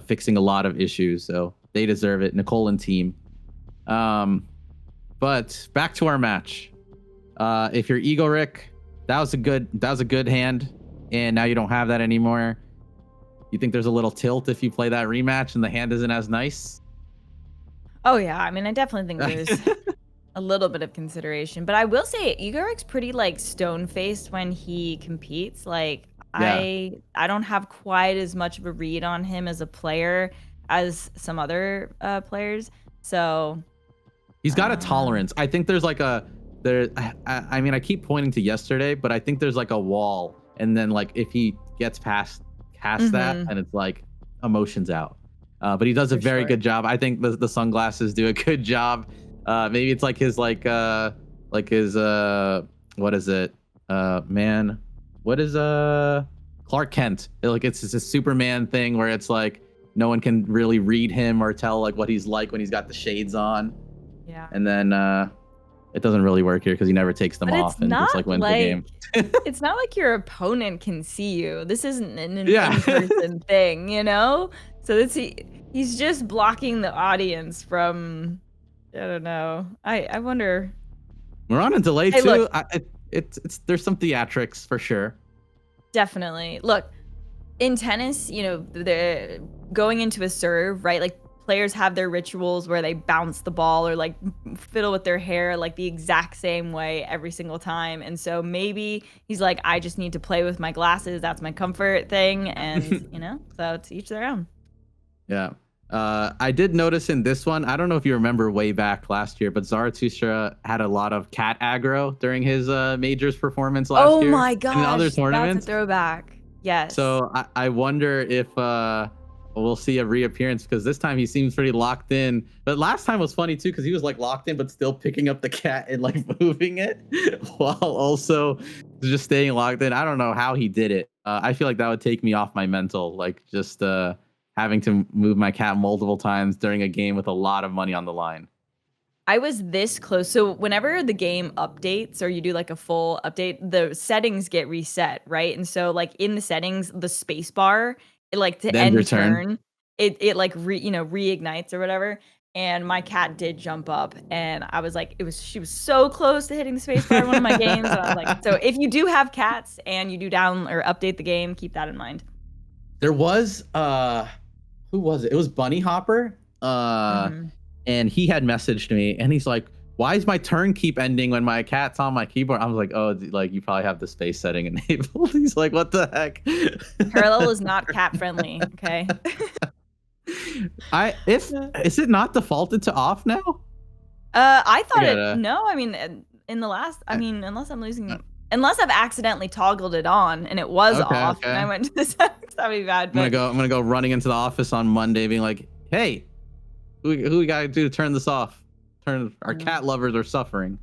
Speaker 6: fixing a lot of issues. So they deserve it. Nicole and team. But back to our match. If you're Egorik, that was a good hand, and now you don't have that anymore. You think there's a little tilt if you play that rematch and the hand isn't as nice?
Speaker 2: Oh yeah, I mean, I definitely think there's a little bit of consideration, but I will say Egorik's pretty like stone-faced when he competes. Like I don't have quite as much of a read on him as a player as some other players. So
Speaker 6: he's got a tolerance. I think there's like I mean, I keep pointing to yesterday, but I think there's like a wall, and then like if he gets past that, and it's like emotions out. But he does a very good job. I think the sunglasses do a good job. Maybe it's like his what is it? What is Clark Kent? Like it's a Superman thing where it's like no one can really read him or tell like what he's like when he's got the shades on.
Speaker 2: Yeah.
Speaker 6: And then it doesn't really work here because he never takes them off and just like wins the game.
Speaker 2: It's not like your opponent can see you. This isn't an in-person thing, So he's just blocking the audience from, I don't know. I wonder.
Speaker 6: We're on a delay too.
Speaker 2: Look,
Speaker 6: there's some theatrics for sure.
Speaker 2: Definitely. Look, in tennis, they're going into a serve, right? Like players have their rituals where they bounce the ball or like fiddle with their hair like the exact same way every single time. And so maybe he's like, I just need to play with my glasses. That's my comfort thing. And, so to each their own.
Speaker 6: Yeah. I did notice in this one, I don't know if you remember way back last year, but Zaratustraa had a lot of cat aggro during his majors performance last year.
Speaker 2: Oh my gosh,
Speaker 6: in other tournaments.
Speaker 2: That's a throwback. Yes.
Speaker 6: So I wonder if we'll see a reappearance because this time he seems pretty locked in. But last time was funny too because he was like locked in but still picking up the cat and like moving it while also just staying locked in. I don't know how he did it. I feel like that would take me off my mental, like just having to move my cat multiple times during a game with a lot of money on the line.
Speaker 2: I was this close. So whenever the game updates or you do like a full update, the settings get reset, right? And so like in the settings, the space bar, it like to
Speaker 6: Then your
Speaker 2: end
Speaker 6: turn.
Speaker 2: turn, it like reignites or whatever. And my cat did jump up and I was like, she was so close to hitting the space bar in one of my games. And I was like, so if you do have cats and you do down or update the game, keep that in mind.
Speaker 6: There was who was it? It was Bunny Hopper.
Speaker 2: Mhm.
Speaker 6: And he had messaged me and he's like, why is my turn keep ending when my cat's on my keyboard? I was like, oh, like you probably have the space setting enabled. He's like, what the heck?
Speaker 2: Parallel is not cat friendly. Okay.
Speaker 6: Is it not defaulted to off now?
Speaker 2: I thought
Speaker 6: gotta-
Speaker 2: no, I mean, in the last, I mean, unless I've accidentally toggled it on and it was
Speaker 6: Okay,
Speaker 2: off and I
Speaker 6: okay.
Speaker 2: went to the settings, that'd be bad.
Speaker 6: I'm gonna go running into the office on Monday being like, hey, who we gotta do to turn this off? Our cat lovers are suffering.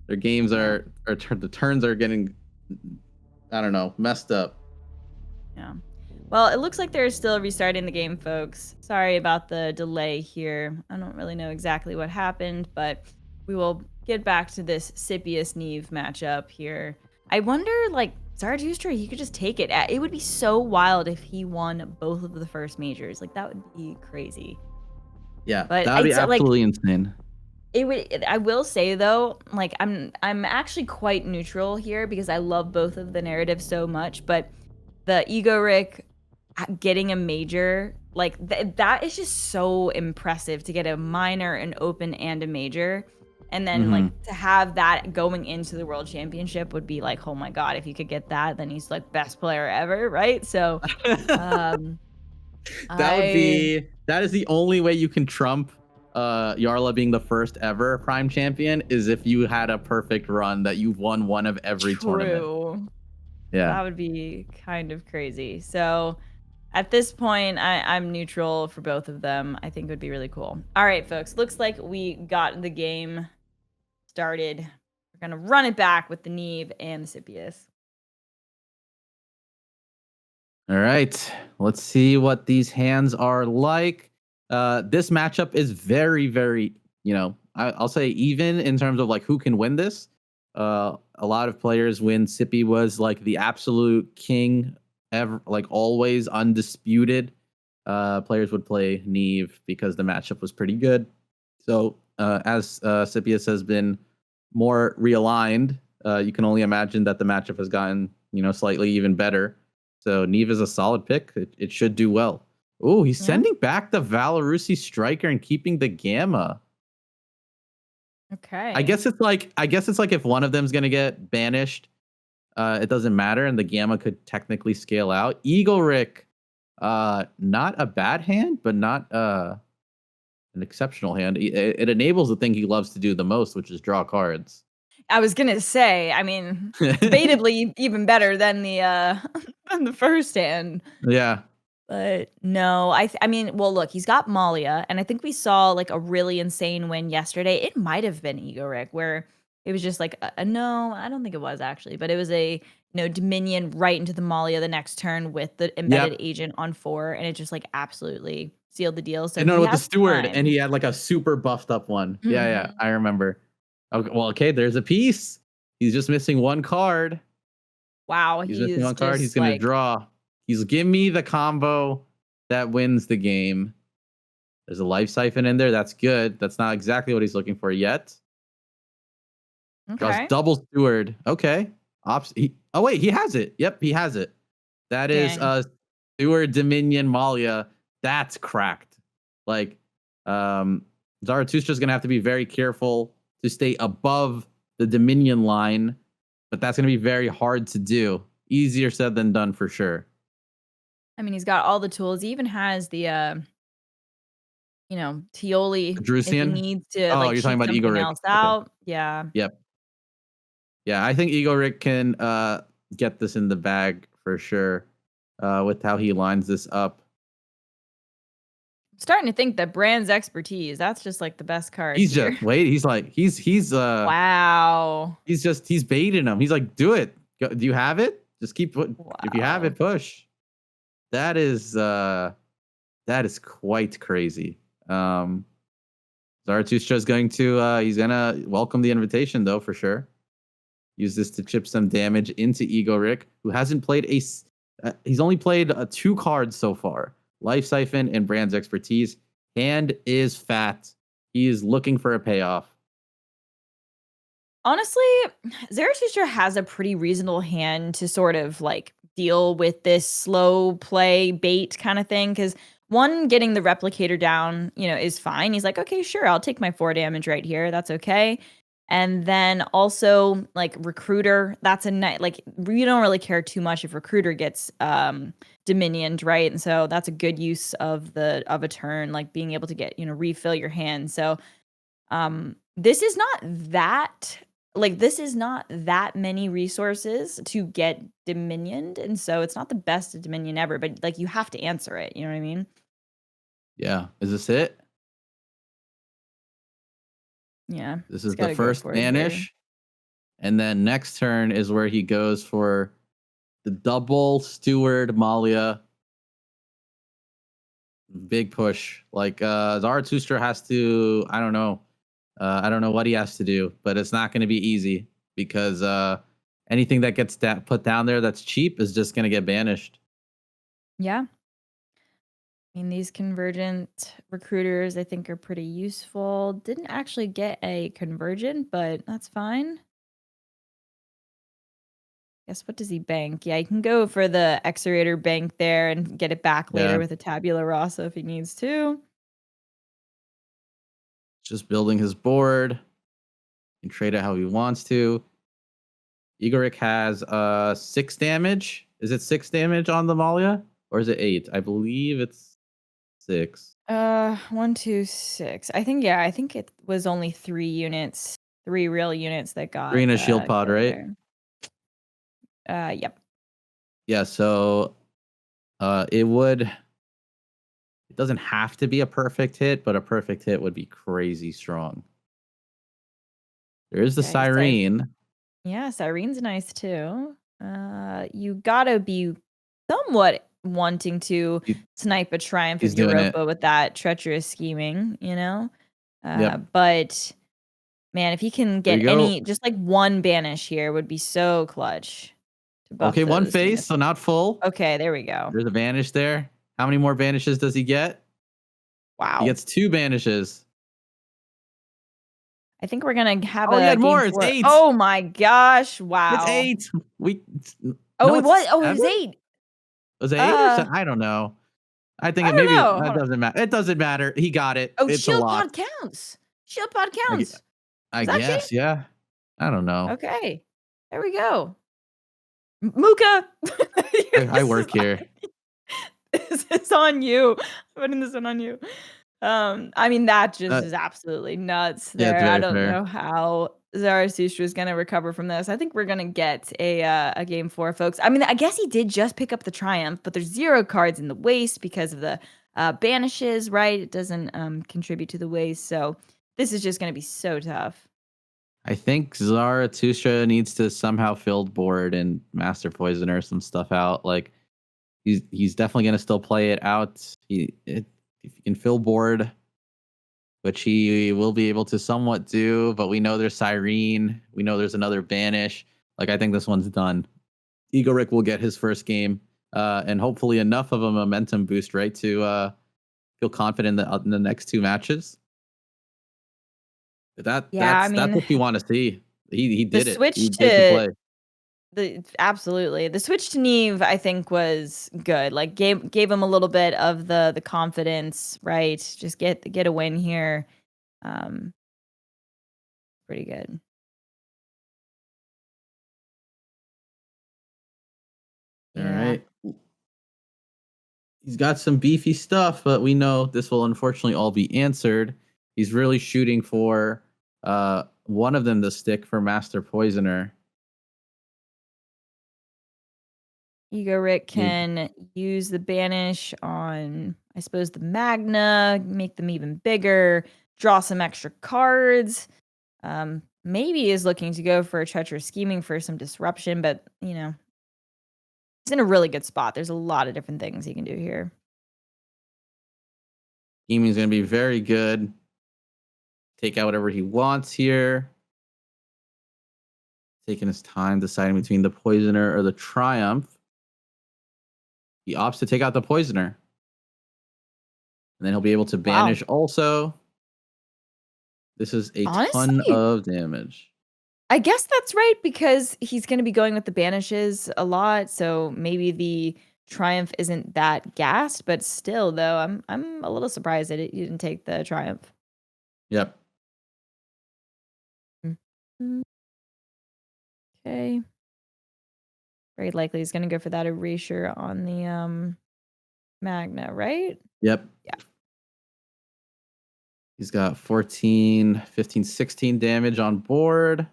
Speaker 6: Their games the turns are getting, I don't know, messed up.
Speaker 2: Yeah. Well, it looks like they're still restarting the game, folks. Sorry about the delay here. I don't really know exactly what happened, but we will get back to this Scipius Neve matchup here. I wonder, like, Zaratustraa, he could just take it. It would be so wild if he won both of the first majors. Like, that would be crazy.
Speaker 6: Yeah,
Speaker 2: But
Speaker 6: that'd be
Speaker 2: it's, like,
Speaker 6: absolutely insane.
Speaker 2: It would. I will say though, like I'm actually quite neutral here because I love both of the narratives so much. But the Egorik getting a major, like that is just so impressive to get a minor, an open, and a major, and then like to have that going into the World Championship would be like, oh my god, if you could get that, then he's like best player ever, right? So,
Speaker 6: that is the only way you can trump Jarla being the first ever Prime champion is if you had a perfect run that you've won one of every tournament. Yeah.
Speaker 2: That would be kind of crazy. So at this point, I'm neutral for both of them. I think it would be really cool. All right, folks. Looks like we got the game started. We're going to run it back with the Neve and the Scipius.
Speaker 6: All right. Let's see what these hands are like. This matchup is very, very, I'll say even in terms of like who can win this. A lot of players when Sippy was like the absolute king ever, like always undisputed. Players would play Neve because the matchup was pretty good. So as Scipius has been more realigned, you can only imagine that the matchup has gotten, slightly even better. So Neve is a solid pick. It should do well. Oh, he's sending back the Valorusi striker and keeping the Gamma.
Speaker 2: Okay.
Speaker 6: I guess it's like if one of them's gonna get banished, it doesn't matter, and the Gamma could technically scale out. Egorik, not a bad hand, but not an exceptional hand. It enables the thing he loves to do the most, which is draw cards.
Speaker 2: I was gonna say, I mean, debatably even better than the first hand.
Speaker 6: Yeah.
Speaker 2: But no, I mean, well, look, he's got Malia, and I think we saw like a really insane win yesterday. It might have been Egorik, where it was just like no, I don't think it was actually, but it was a Dominion right into the Malia the next turn with the embedded agent on 4, and it just like absolutely sealed the deal. So
Speaker 6: with the steward, and he had like a super buffed up one. Mm-hmm. Yeah, I remember. Okay, well, there's a piece. He's just missing one card.
Speaker 2: Wow,
Speaker 6: he's missing one card. He's gonna draw. He's give me the combo that wins the game. There's a life siphon in there. That's good. That's not exactly what he's looking for yet.
Speaker 2: Okay.
Speaker 6: Draws double steward. Okay. He has it. Yep, he has it. That is steward Dominion Malia. That's cracked. Like, Zaratustra's gonna have to be very careful to stay above the Dominion line, but that's gonna be very hard to do. Easier said than done for sure.
Speaker 2: I mean, he's got all the tools. He even has the, Tioli. If he needs to,
Speaker 6: you're talking about Egorik
Speaker 2: else out. Yeah.
Speaker 6: Yep. Yeah, I think Egorik can get this in the bag for sure with how he lines this up.
Speaker 2: I'm starting to think that Brand's expertise, that's just like the best card.
Speaker 6: He's
Speaker 2: wow.
Speaker 6: He's baiting him. He's like, do it. Do you have it? Just keep if you have it, push. That is quite crazy. Zaratustra is going to he's gonna welcome the invitation though for sure. Use this to chip some damage into Egorik, who hasn't played he's only played 2 cards so far: Life Siphon and Brand's Expertise. Hand is fat. He is looking for a payoff.
Speaker 2: Honestly, Zaratustraa has a pretty reasonable hand to sort of like deal with this slow play bait kind of thing. Because one, getting the replicator down, is fine. He's like, okay, sure, I'll take my 4 damage right here. That's okay. And then also like Recruiter, that's a nice, like, we don't really care too much if Recruiter gets dominioned, right? And so that's a good use of a turn, like being able to get, refill your hand. So this is not that many resources to get dominioned, and so it's not the best dominion ever, but like you have to answer it, you know what I mean?
Speaker 6: Yeah. Is this it?
Speaker 2: Yeah.
Speaker 6: This
Speaker 2: he's
Speaker 6: is the
Speaker 2: gotta go
Speaker 6: first
Speaker 2: for it here.
Speaker 6: banish. And then next turn is where he goes for the double Steward Malia. Big push. Like Zaratustraa has to, I don't know. I don't know what he has to do, but it's not going to be easy because anything that gets put down there that's cheap is just going to get banished.
Speaker 2: Yeah. I mean, these convergent recruiters, I think, are pretty useful. Didn't actually get a convergent, but that's fine. Guess what does he bank? Yeah, he can go for the Exorator bank there and get it back later
Speaker 6: Yeah.
Speaker 2: with a Tabula Rasa if he needs to.
Speaker 6: Just building his board. He can trade it how he wants to. Egorik has 6 damage. Is it 6 damage on the Malia? Or is it 8? I believe it's 6.
Speaker 2: 1, 2, 6. I think it was only 3 units, 3 real units that got
Speaker 6: 3 in a shield pod,
Speaker 2: go
Speaker 6: right?
Speaker 2: there. Yep.
Speaker 6: Yeah, so it doesn't have to be a perfect hit, but a perfect hit would be crazy strong. There is the
Speaker 2: Okay,
Speaker 6: Cyrene.
Speaker 2: Yeah, Cyrene's nice too. You gotta be somewhat wanting to
Speaker 6: He-
Speaker 2: snipe a Triumph
Speaker 6: he's
Speaker 2: of
Speaker 6: doing it.
Speaker 2: Europa with that treacherous scheming,
Speaker 6: Yep.
Speaker 2: But man, if he can
Speaker 6: There
Speaker 2: get
Speaker 6: you go.
Speaker 2: just like one banish here would be so clutch to buff
Speaker 6: Okay, one
Speaker 2: those
Speaker 6: face,
Speaker 2: units.
Speaker 6: so not full.
Speaker 2: Okay, there we go.
Speaker 6: There's a banish there. How many more banishes does he get?
Speaker 2: Wow.
Speaker 6: He gets 2 banishes.
Speaker 2: I think we're gonna have
Speaker 6: Oh, he
Speaker 2: a
Speaker 6: had
Speaker 2: game
Speaker 6: more. It's
Speaker 2: 4.
Speaker 6: 8.
Speaker 2: Oh my gosh! Wow.
Speaker 6: It's 8.
Speaker 2: Oh,
Speaker 6: No,
Speaker 2: it
Speaker 6: it's
Speaker 2: was. Oh, it was
Speaker 6: 7?
Speaker 2: 8.
Speaker 6: Was it 8 or 7? I don't know. I think
Speaker 2: I don't
Speaker 6: maybe
Speaker 2: know.
Speaker 6: that
Speaker 2: Hold on.
Speaker 6: doesn't matter. It doesn't matter. He got it.
Speaker 2: Oh,
Speaker 6: It's a
Speaker 2: shield
Speaker 6: lock.
Speaker 2: pod counts. Shield pod
Speaker 6: I
Speaker 2: counts.
Speaker 6: I
Speaker 2: Is that
Speaker 6: guess,
Speaker 2: cheap?
Speaker 6: yeah. I don't know.
Speaker 2: Okay. There we go. Muka.
Speaker 6: I work here.
Speaker 2: This is on you. I'm putting this one on you. I mean, that just is absolutely nuts
Speaker 6: Yeah, it's
Speaker 2: there. I
Speaker 6: very
Speaker 2: don't
Speaker 6: fair.
Speaker 2: know how Zaratustraa is going to recover from this. I think we're going to get a game 4, folks. I mean, I guess he did just pick up the Triumph, but there's 0 cards in the waste because of the banishes, right? It doesn't contribute to the waste. So this is just going to be so tough.
Speaker 6: I think Zaratustraa needs to somehow field board and Master Poisoner some stuff out. Like he's definitely gonna still play it out. If he can fill board, which he will be able to somewhat do, but we know there's Cyrene. We know there's another banish. Like I think this one's done. Egorik will get his first game, and hopefully enough of a momentum boost, right, to feel confident in the next 2 matches. But that's what you want to see. He did it.
Speaker 2: Switch
Speaker 6: He did the play.
Speaker 2: Absolutely. The switch to Neve, I think, was good. Like gave him a little bit of the confidence, right? Just get a win here. Pretty good.
Speaker 6: All right. He's got some beefy stuff, but we know this will unfortunately all be answered. He's really shooting for one of them to stick for Master Poisoner.
Speaker 2: Egorik can use the banish on, I suppose, the Magna, make them even bigger, draw some extra cards. Maybe is looking to go for a treacherous scheming for some disruption, but he's in a really good spot. There's a lot of different things he can do here.
Speaker 6: Scheming is going to be very good. take out whatever he wants here. Taking his time deciding between the Poisoner or the Triumph. He opts to take out the Poisoner. And then he'll be able to banish also. This is a ton of damage.
Speaker 2: I guess that's right, because he's going to be going with the banishes a lot, so maybe the Triumph isn't that gassed, but still, though, I'm a little surprised that you didn't take the Triumph.
Speaker 6: Yep.
Speaker 2: Okay. Very likely he's going to go for that erasure on the Magna, right?
Speaker 6: Yep.
Speaker 2: Yeah.
Speaker 6: He's got 14, 15, 16 damage on board.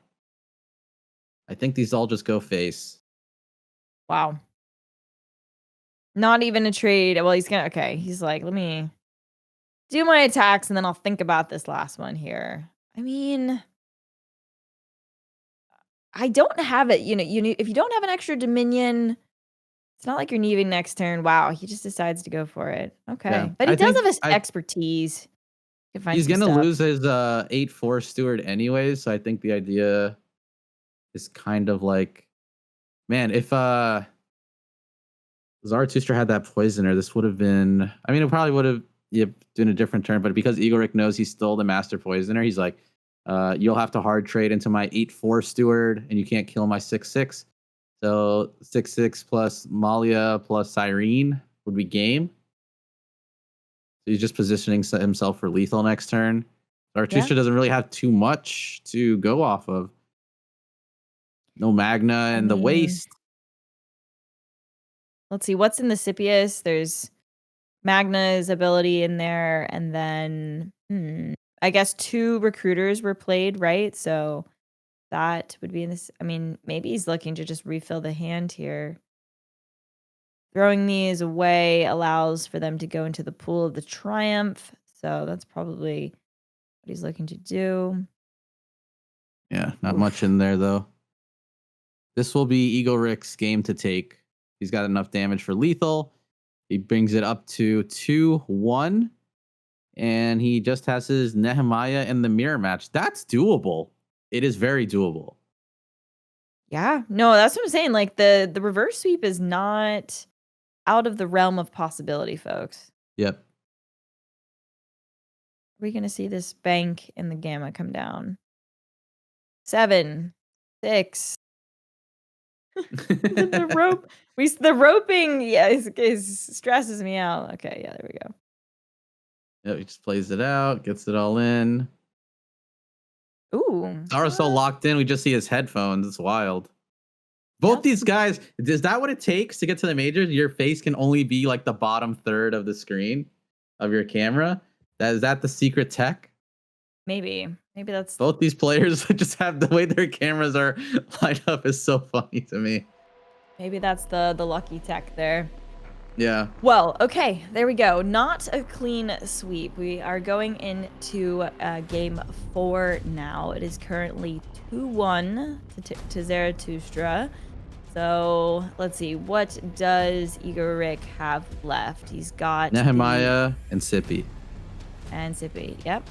Speaker 6: I think these all just go face.
Speaker 2: Wow. Not even a trade. Well, he's like, let me do my attacks and then I'll think about this last one here. I mean, I don't have it. If you don't have an extra Dominion, it's not like you're needing next turn. Wow, he just decides to go for it. Okay.
Speaker 6: Yeah.
Speaker 2: But he does have his expertise.
Speaker 6: He's going to lose his 8-4 Steward anyways, so I think the idea is kind of like, man, if Zaratustraa had that Poisoner, this would have been, I mean, it probably would have done a different turn, but because Egorik knows he's still the Master Poisoner, he's like, you'll have to hard trade into my 8-4 Steward, and you can't kill my 6-6. So 6-6 plus Malia plus Cyrene would be game. So he's just positioning himself for lethal next turn. Zaratustraa doesn't really have too much to go off of. No Magna and the waste.
Speaker 2: Let's see, what's in the Scipius? There's Magna's ability in there, and then I guess 2 recruiters were played, right? So that would be in this. I mean, maybe he's looking to just refill the hand here. Throwing these away allows for them to go into the pool of the Triumph. So that's probably what he's looking to do.
Speaker 6: Yeah, not much in there, though. This will be Egorik's game to take. He's got enough damage for lethal. He brings it up to 2-1. And he just has his Nehemiah in the mirror match. That's doable. It is very doable.
Speaker 2: Yeah. No, that's what I'm saying. Like, the reverse sweep is not out of the realm of possibility, folks.
Speaker 6: Yep.
Speaker 2: Are we going to see this bank in the gamma come down? 7, 6. The rope. The roping, is stresses me out. Okay, yeah, there we go.
Speaker 6: Yeah, he just plays it out, gets it all in.
Speaker 2: Ooh.
Speaker 6: Sora's so locked in, we just see his headphones. It's wild. Both these guys, is that what it takes to get to the majors? Your face can only be like the bottom third of the screen of your camera. Is that the secret tech?
Speaker 2: Maybe that's
Speaker 6: both these players just have the way their cameras are lined up is so funny to me.
Speaker 2: Maybe that's the lucky tech there.
Speaker 6: Yeah.
Speaker 2: Well, okay, there we go. Not a clean sweep. We are going into game 4 now. It is currently 2-1 to Zaratustraa. So let's see. What does Egorik have left? He's got
Speaker 6: Nehemiah and Sippy.
Speaker 2: Yep.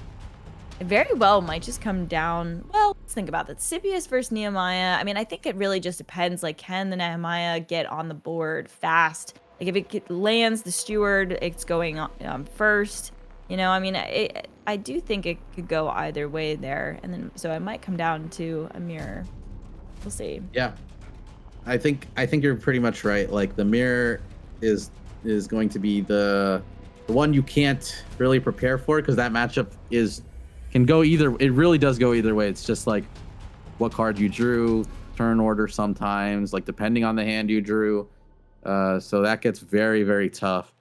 Speaker 2: It very well might just come down. Well, let's think about that. Scipius versus Nehemiah. I mean, I think it really just depends. Like, can the Nehemiah get on the board fast? Like, if it lands the Steward, it's going on first. I mean, I do think it could go either way there. And then, so it might come down to a mirror. We'll see.
Speaker 6: Yeah. I think you're pretty much right. Like, the mirror is going to be the one you can't really prepare for, because that matchup can go either. It really does go either way. It's just like what card you drew, turn order sometimes, like depending on the hand you drew. So that gets very, very tough.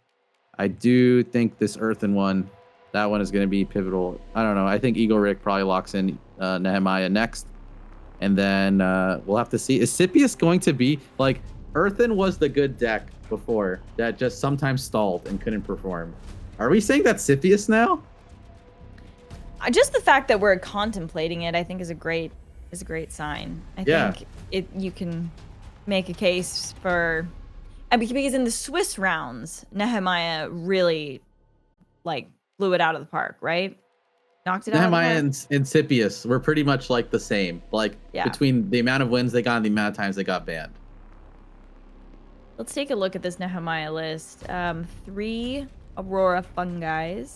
Speaker 6: I do think this Earthen one, that one is going to be pivotal. I don't know. I think Egorik probably locks in Nehemiah next. And then we'll have to see. Is Scipius going to be like, Earthen was the good deck before that just sometimes stalled and couldn't perform. Are we saying that's Scipius now?
Speaker 2: Just the fact that we're contemplating it, I think, is a great sign. I think you can make a case for, because in the Swiss rounds, Nehemiah really blew it out of the park, right? knocked it out of the
Speaker 6: Nehemiah
Speaker 2: park.
Speaker 6: and Scipius were pretty much like the same. Like
Speaker 2: Yeah.
Speaker 6: between the amount of wins they got and the amount of times they got banned.
Speaker 2: Let's take a look at this Nehemiah list. 3 Aurora Fungis.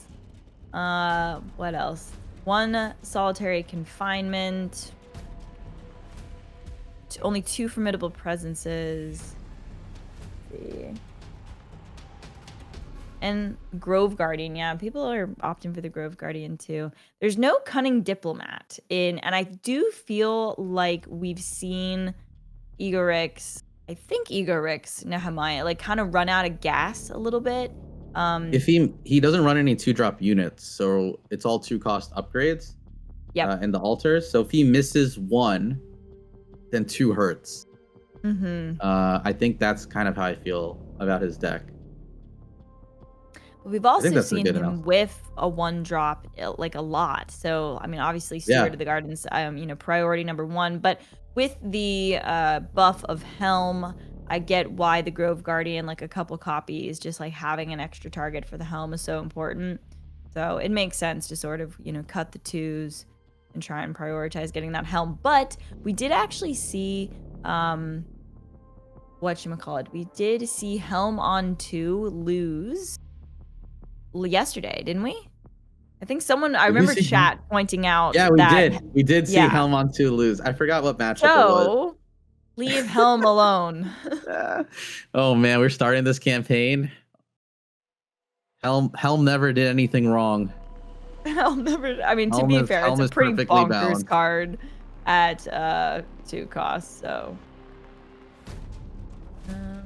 Speaker 2: What else? 1 solitary confinement. Only 2 formidable presences. Let's see. And Grove Guardian, yeah, people are opting for the Grove Guardian too. There's no Cunning Diplomat in, and I do feel like we've seen Egorik's, I think Egorik's Nehemiah, like kind of run out of gas a little bit.
Speaker 6: If he doesn't run any 2-drop units, so it's all 2-cost upgrades.
Speaker 2: Yep.
Speaker 6: In the altars. So if he misses 1, then 2 hurts. I think that's kind of how I feel about his deck.
Speaker 2: We've also
Speaker 6: that's
Speaker 2: seen
Speaker 6: good
Speaker 2: him
Speaker 6: enough.
Speaker 2: with a 1-drop like a lot. So I mean, obviously, Steward of the Gardens, priority number 1. But with the buff of Helm, I get why the Grove Guardian, like a couple copies, just like having an extra target for the Helm is so important. So it makes sense to sort of cut the 2s and try and prioritize getting that Helm. But we did actually see whatchamacallit. We did see Helm on 2 lose yesterday, didn't we? I think someone, I remember chat pointing out
Speaker 6: Yeah,
Speaker 2: that.
Speaker 6: We did see Helm on 2 lose. I forgot what matchup it was.
Speaker 2: So, leave Helm alone.
Speaker 6: Oh man, we're starting this campaign. Helm never did anything wrong.
Speaker 2: Helm never, I mean, to
Speaker 6: Helm
Speaker 2: be
Speaker 6: is-
Speaker 2: fair, it's
Speaker 6: Helm
Speaker 2: a
Speaker 6: is
Speaker 2: pretty
Speaker 6: perfectly
Speaker 2: bonkers
Speaker 6: balanced.
Speaker 2: card at 2 costs, so.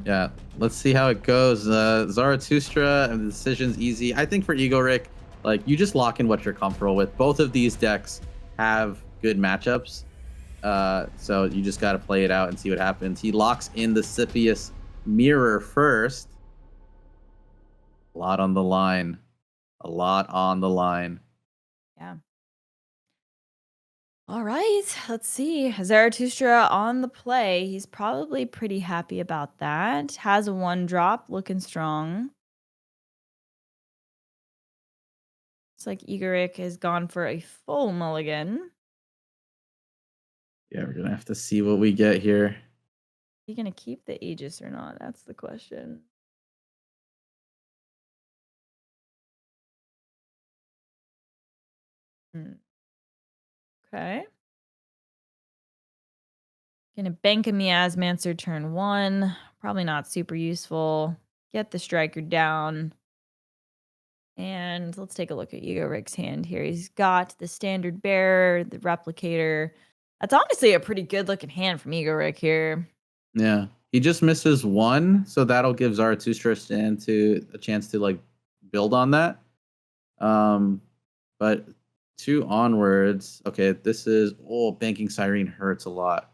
Speaker 6: Yeah, let's see how it goes. Zaratustraa, and the decision's easy. I think for Egorik, like, you just lock in what you're comfortable with. Both of these decks have good matchups. So you just got to play it out and see what happens. He locks in the Scipius mirror first. A lot on the line. A lot on the line.
Speaker 2: Yeah. All right, let's see. Zaratustraa on the play. He's probably pretty happy about that. Has a 1-drop, looking strong. Looks like Egorik has gone for a full mulligan.
Speaker 6: Yeah, we're going to have to see what we get here.
Speaker 2: Is he going to keep the Aegis or not? That's the question. Okay. Gonna bank a Miasmancer turn 1. Probably not super useful. Get the striker down. And let's take a look at Egorik's hand here. He's got the standard bearer, the replicator. That's honestly a pretty good looking hand from Egorik here.
Speaker 6: Yeah, he just misses 1, so that'll give Zaratustraa a chance to like build on that. But 2 onwards. Okay, this is banking Siren hurts a lot,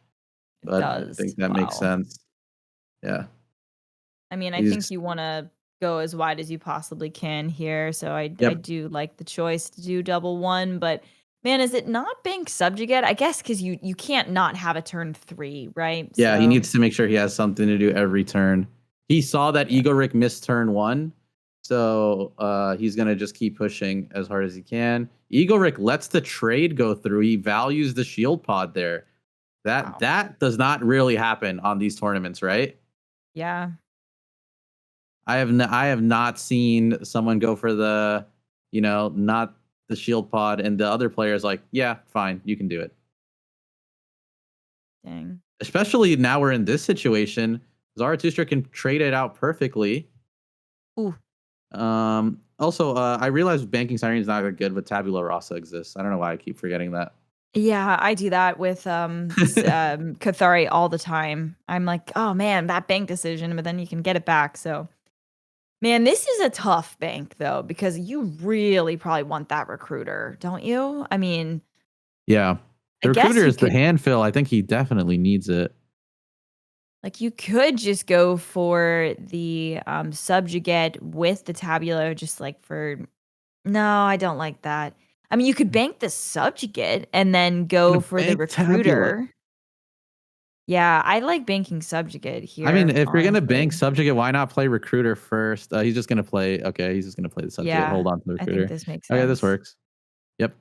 Speaker 6: but I think that makes sense. Yeah.
Speaker 2: I mean, I think you want to go as wide as you possibly can here, so I do like the choice to do double 1, but man, is it not bank subjugate? I guess because you can't not have a turn 3, right?
Speaker 6: Yeah,
Speaker 2: so.
Speaker 6: He needs to make sure he has something to do every turn. He saw that Egorik missed turn 1, so he's gonna just keep pushing as hard as he can. Egorik lets the trade go through. He values the shield pod there. That does not really happen on these tournaments, right?
Speaker 2: Yeah.
Speaker 6: I have not seen someone go for the, not the shield pod, and the other player's like, yeah, fine, you can do it.
Speaker 2: Dang.
Speaker 6: Especially now we're in this situation. Zaratustraa can trade it out perfectly.
Speaker 2: Ooh.
Speaker 6: Also, I realize banking Siren is not good, but Tabula Rasa exists. I don't know why I keep forgetting that.
Speaker 2: Yeah, I do that with Cathari all the time. I'm like, oh man, that bank decision, but then you can get it back. So, man, this is a tough bank though, because you really probably want that recruiter, don't you? I mean,
Speaker 6: yeah, the
Speaker 2: I guess
Speaker 6: recruiter
Speaker 2: you
Speaker 6: is the
Speaker 2: could-
Speaker 6: hand fill. I think he definitely needs it.
Speaker 2: Like you could just go for the subjugate with the tabula, just like for. No, I don't like that. I mean, you could bank the subjugate and then go for the
Speaker 6: bank
Speaker 2: recruiter.
Speaker 6: Tabula.
Speaker 2: Yeah, I like banking subjugate here.
Speaker 6: I mean, if you're gonna bank
Speaker 2: honestly.
Speaker 6: subjugate, why not play recruiter first? He's just gonna play. Okay, he's just gonna play the subjugate.
Speaker 2: Yeah,
Speaker 6: Hold on to the
Speaker 2: I
Speaker 6: recruiter.
Speaker 2: think this makes
Speaker 6: Okay,
Speaker 2: sense.
Speaker 6: this works. Yep.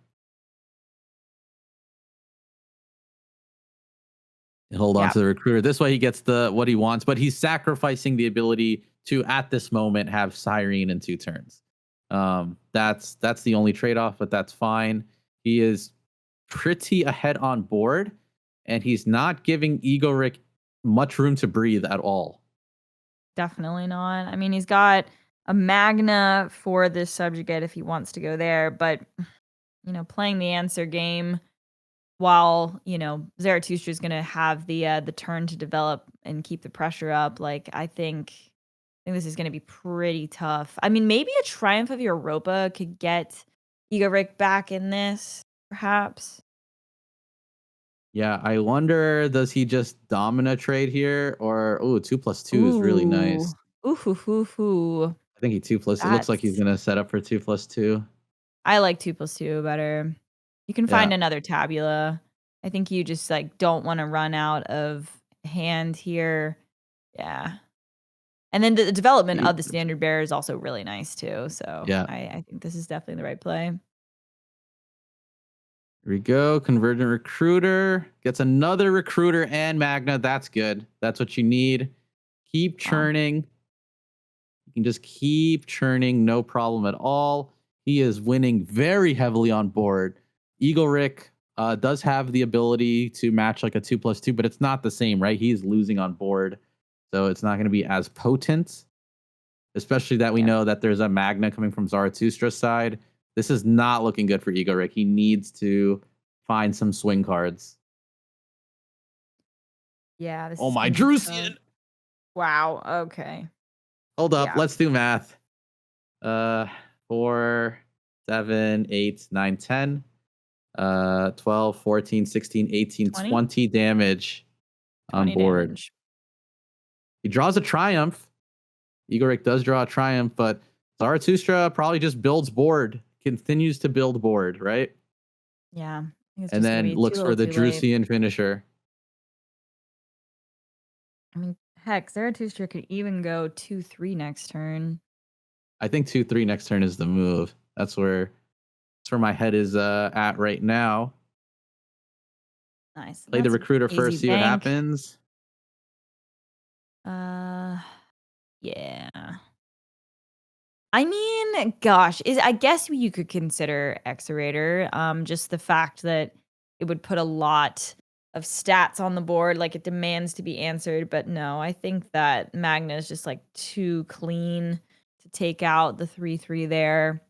Speaker 6: hold on
Speaker 2: Yep.
Speaker 6: to the recruiter. This way he gets what he wants, but he's sacrificing the ability to, at this moment, have Cyrene in 2 turns. That's the only trade-off, but that's fine. He is pretty ahead on board, and he's not giving Egorik much room to breathe at all.
Speaker 2: Definitely not. I mean, he's got a Magna for this subjugate if he wants to go there, but playing the answer game while Zaratustra is going to have the turn to develop and keep the pressure up. Like I think this is going to be pretty tough. I mean, maybe a Triumph of Europa could get Egorik back in this, perhaps.
Speaker 6: Yeah, I wonder, does he just Domina trade here, or 2+2 is really nice.
Speaker 2: Ooh, hoo.
Speaker 6: I think he 2+. It looks like he's gonna set up for 2+2.
Speaker 2: I like 2+2 better. You can find another tabula. I think you just don't want to run out of hand here. Yeah. And then the development of the standard bearer is also really nice too. So
Speaker 6: Yeah.
Speaker 2: I think this is definitely the right play.
Speaker 6: Here we go. Convergent Recruiter gets another Recruiter and Magna. That's good. That's what you need. Keep churning. You can just keep churning. No problem at all. He is winning very heavily on board. Egorik does have the ability to match like a 2+2, but it's not the same, right? He's losing on board. So it's not going to be as potent, especially that we know that there's a Magna coming from Zaratustraa side. This is not looking good for Egorik. He needs to find some swing cards.
Speaker 2: Yeah.
Speaker 6: Oh my, Drusian!
Speaker 2: Wow. Okay.
Speaker 6: Hold up. Let's do math. 4, 7, 8, 9, 10, 12, 14, 16, 18, 20 damage on board.
Speaker 2: Damage.
Speaker 6: He draws a Triumph. Egorik does draw a Triumph, but Zaratustraa probably just builds board, continues to build board, right?
Speaker 2: Yeah.
Speaker 6: And then looks for the Drusian finisher.
Speaker 2: I mean, heck, Zaratustraa could even go 2-3 next turn.
Speaker 6: I think 2-3 next turn is the move. That's where my head is at right now.
Speaker 2: Nice.
Speaker 6: Play the Recruiter first, see what happens.
Speaker 2: Yeah. I mean, gosh, I guess you could consider Exorator. Just the fact that it would put a lot of stats on the board, like it demands to be answered. But no, I think that Magna is just too clean to take out the 3/3 there.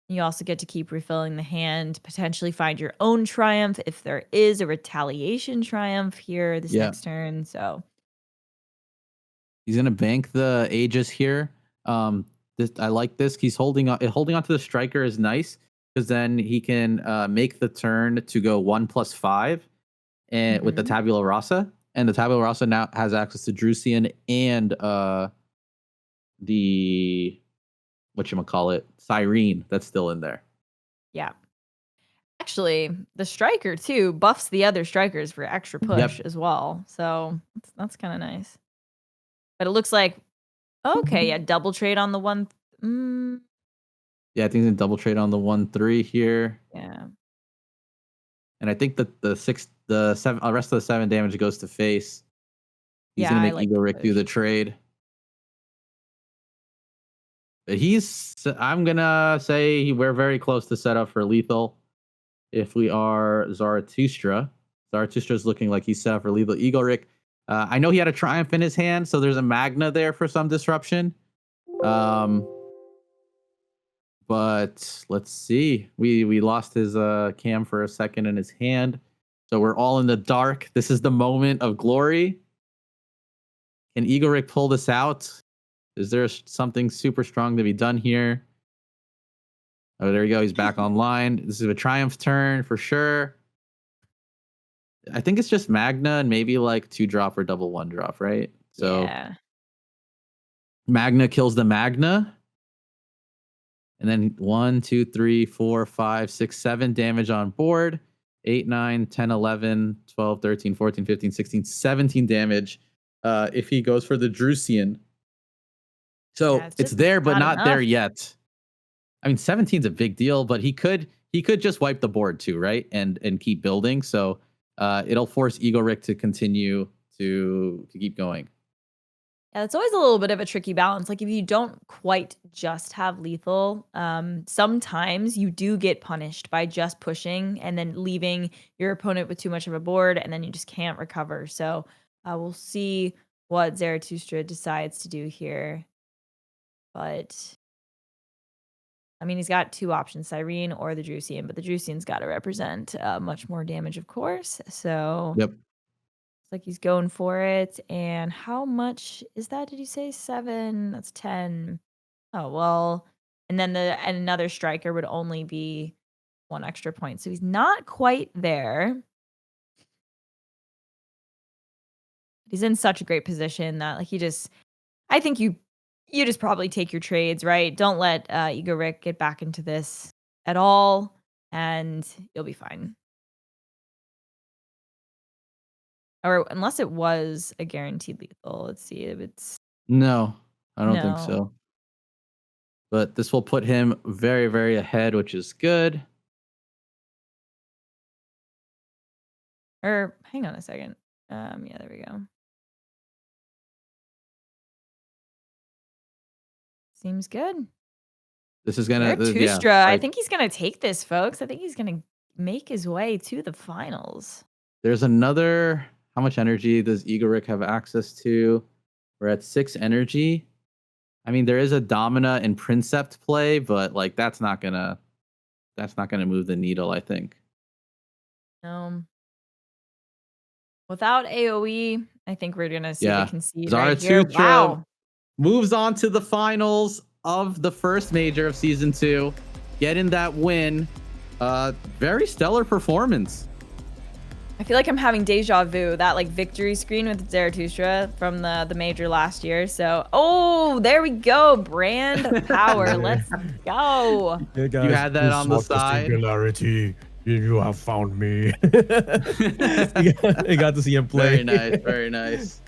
Speaker 2: You also get to keep refilling the hand, potentially find your own Triumph if there is a retaliation Triumph here this next turn. So
Speaker 6: he's gonna bank the Aegis here. I like this. He's holding on to the Striker is nice because then he can make the turn to go 1+5 and with the Tabula Rasa, and the Tabula Rasa now has access to Drusian and the Cyrene that's still in there.
Speaker 2: Yeah. Actually, the Striker too buffs the other Strikers for extra push as well. So that's kind of nice. But it looks like double trade on the one.
Speaker 6: Yeah, I think it's a double trade on the 1/3 here.
Speaker 2: Yeah.
Speaker 6: And I think that the rest of the 7 damage goes to face. He's gonna make Egorik do the trade. But I'm gonna say we're very close to set up for lethal. If we are Zaratustraa. Zaratustra's looking like he's set up for lethal. Egorik, I know he had a Triumph in his hand, so there's a Magna there for some disruption. But let's see. We lost his cam for a second in his hand. So we're all in the dark. This is the moment of glory. Can Egorik pull this out? Is there something super strong to be done here? Oh, there you go. He's back online. This is a Triumph turn for sure. I think it's just Magna and maybe 2-drop or double 1-drop, right? So Magna kills the Magna. And then 1, 2, 3, 4, 5, 6, 7 damage on board. 8, 9, 10, 11, 12, 13, 14, 15, 16, 17 damage if he goes for the Drusian. So it's there, but not there yet. I mean, 17 is a big deal, but he could just wipe the board too, right? And keep building. So it'll force Egorik to continue to keep going.
Speaker 2: Yeah, it's always a little bit of a tricky balance. Like if you don't quite just have lethal, sometimes you do get punished by just pushing and then leaving your opponent with too much of a board, and then you just can't recover. So we'll see what Zaratustraa decides to do here. But I mean, he's got two options, Cyrene or the Drusian, but the Drusian's got to represent much more damage, of course. So
Speaker 6: Yep.
Speaker 2: it's like he's going for it. And how much is that? Did you say 7? That's 10. Oh, well. And then and another striker would only be 1 extra point. So he's not quite there. He's in such a great position that like I think you just probably take your trades, right? Don't let Egorik get back into this at all, and you'll be fine. Or unless it was a guaranteed lethal. Let's see if it's...
Speaker 6: No, I don't think
Speaker 2: No.
Speaker 6: so. But this will put him very, very ahead, which is good.
Speaker 2: Or hang on a second. Yeah, there we go. Seems good.
Speaker 6: This is gonna,
Speaker 2: Zaratustraa, I think he's gonna take this, folks. I think he's gonna make his way to the finals.
Speaker 6: There's another. How much energy does Egorik have access to? We're at 6 energy. I mean, there is a Domina and Princept play, but like that's not gonna move the needle, I think.
Speaker 2: Without AoE, I think we're gonna see the concede right here.
Speaker 6: Zaratustraa
Speaker 2: Wow.
Speaker 6: moves on to the finals of the first major of season 2, getting that win. Very stellar performance.
Speaker 2: I feel like I'm having deja vu, that like victory screen with Zaratustraa from the major last year. So, oh, there we go. Brand power. Let's go.
Speaker 3: Yeah, guys,
Speaker 6: You had that on the
Speaker 3: sought
Speaker 6: side.
Speaker 3: Singularity. You have found me. I got to see him play.
Speaker 6: Very nice. Very nice.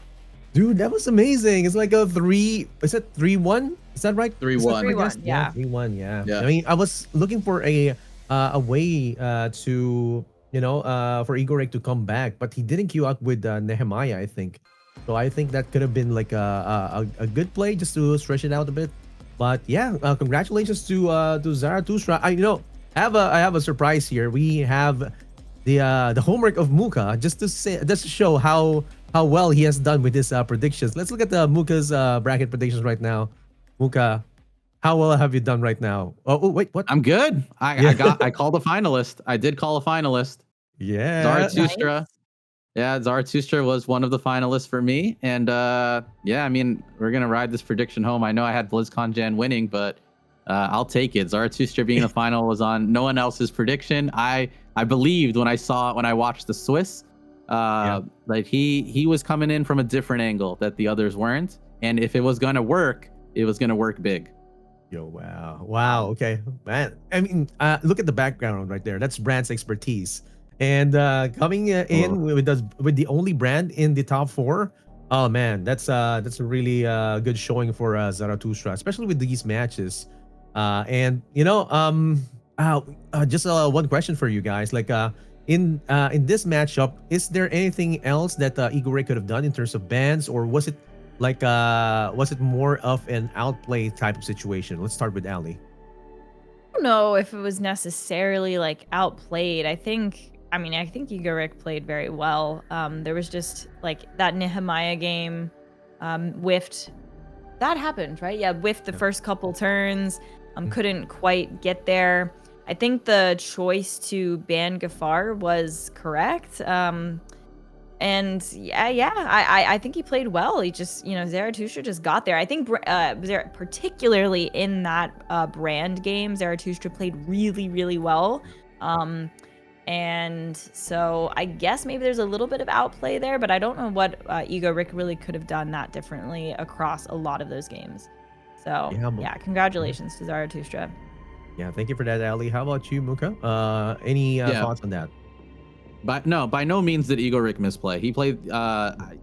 Speaker 3: Dude, that was amazing. It's like a 3. Is it 3-1? Is that right?
Speaker 6: 3-1.
Speaker 2: 3-1, yeah.
Speaker 3: 3-1. Yeah.
Speaker 6: Yeah.
Speaker 3: I mean, I was looking for a way to for Egorik to come back, but he didn't queue up with Nehemiah, I think. So I think that could have been like a good play just to stretch it out a bit. But yeah, congratulations to Zaratustraa. I have a surprise here. We have the homework of Muka just to show how well he has done with his predictions. Let's look at the Muka's bracket predictions right now. Muka, how well have you done right now? Oh wait, what?
Speaker 6: I'm good. I called a finalist. I did call a finalist.
Speaker 3: Yeah.
Speaker 6: Zaratustraa. Yeah, Zaratustraa was one of the finalists for me. And yeah, I mean, we're gonna ride this prediction home. I know I had BlizzCon Jan winning, but I'll take it. Zaratustraa being the final was on no one else's prediction. I believed when I watched the Swiss, like he was coming in from a different angle that the others weren't. And if it was gonna work, it was gonna work big.
Speaker 3: Yo, wow. Okay, man. I mean, look at the background right there. That's Brand's expertise. And coming in with the only Brand in the top 4. Oh man, that's a really good showing for Zaratustraa, especially with these matches. And just one question for you guys. Like in this matchup, is there anything else that Egorik could have done in terms of bans, or was it like was it more of an outplay type of situation? Let's start with Ali.
Speaker 2: I don't know if it was necessarily like outplayed. I think Egorik played very well. There was just like that Nehemiah game, whiffed. That happened, right? Yeah, whiffed the first couple turns. Couldn't quite get there. I think the choice to ban Gafar was correct. And I think he played well. He just, Zaratustraa just got there. I think particularly in that Brand game, Zaratustraa played really, really well. And so I guess maybe there's a little bit of outplay there, but I don't know what Egorik really could have done that differently across a lot of those games. So yeah, congratulations to Zaratustraa.
Speaker 3: Yeah, thank you for that, Ali. How about you, Muka? Any thoughts on that?
Speaker 6: By no means did Egorik misplay. He played.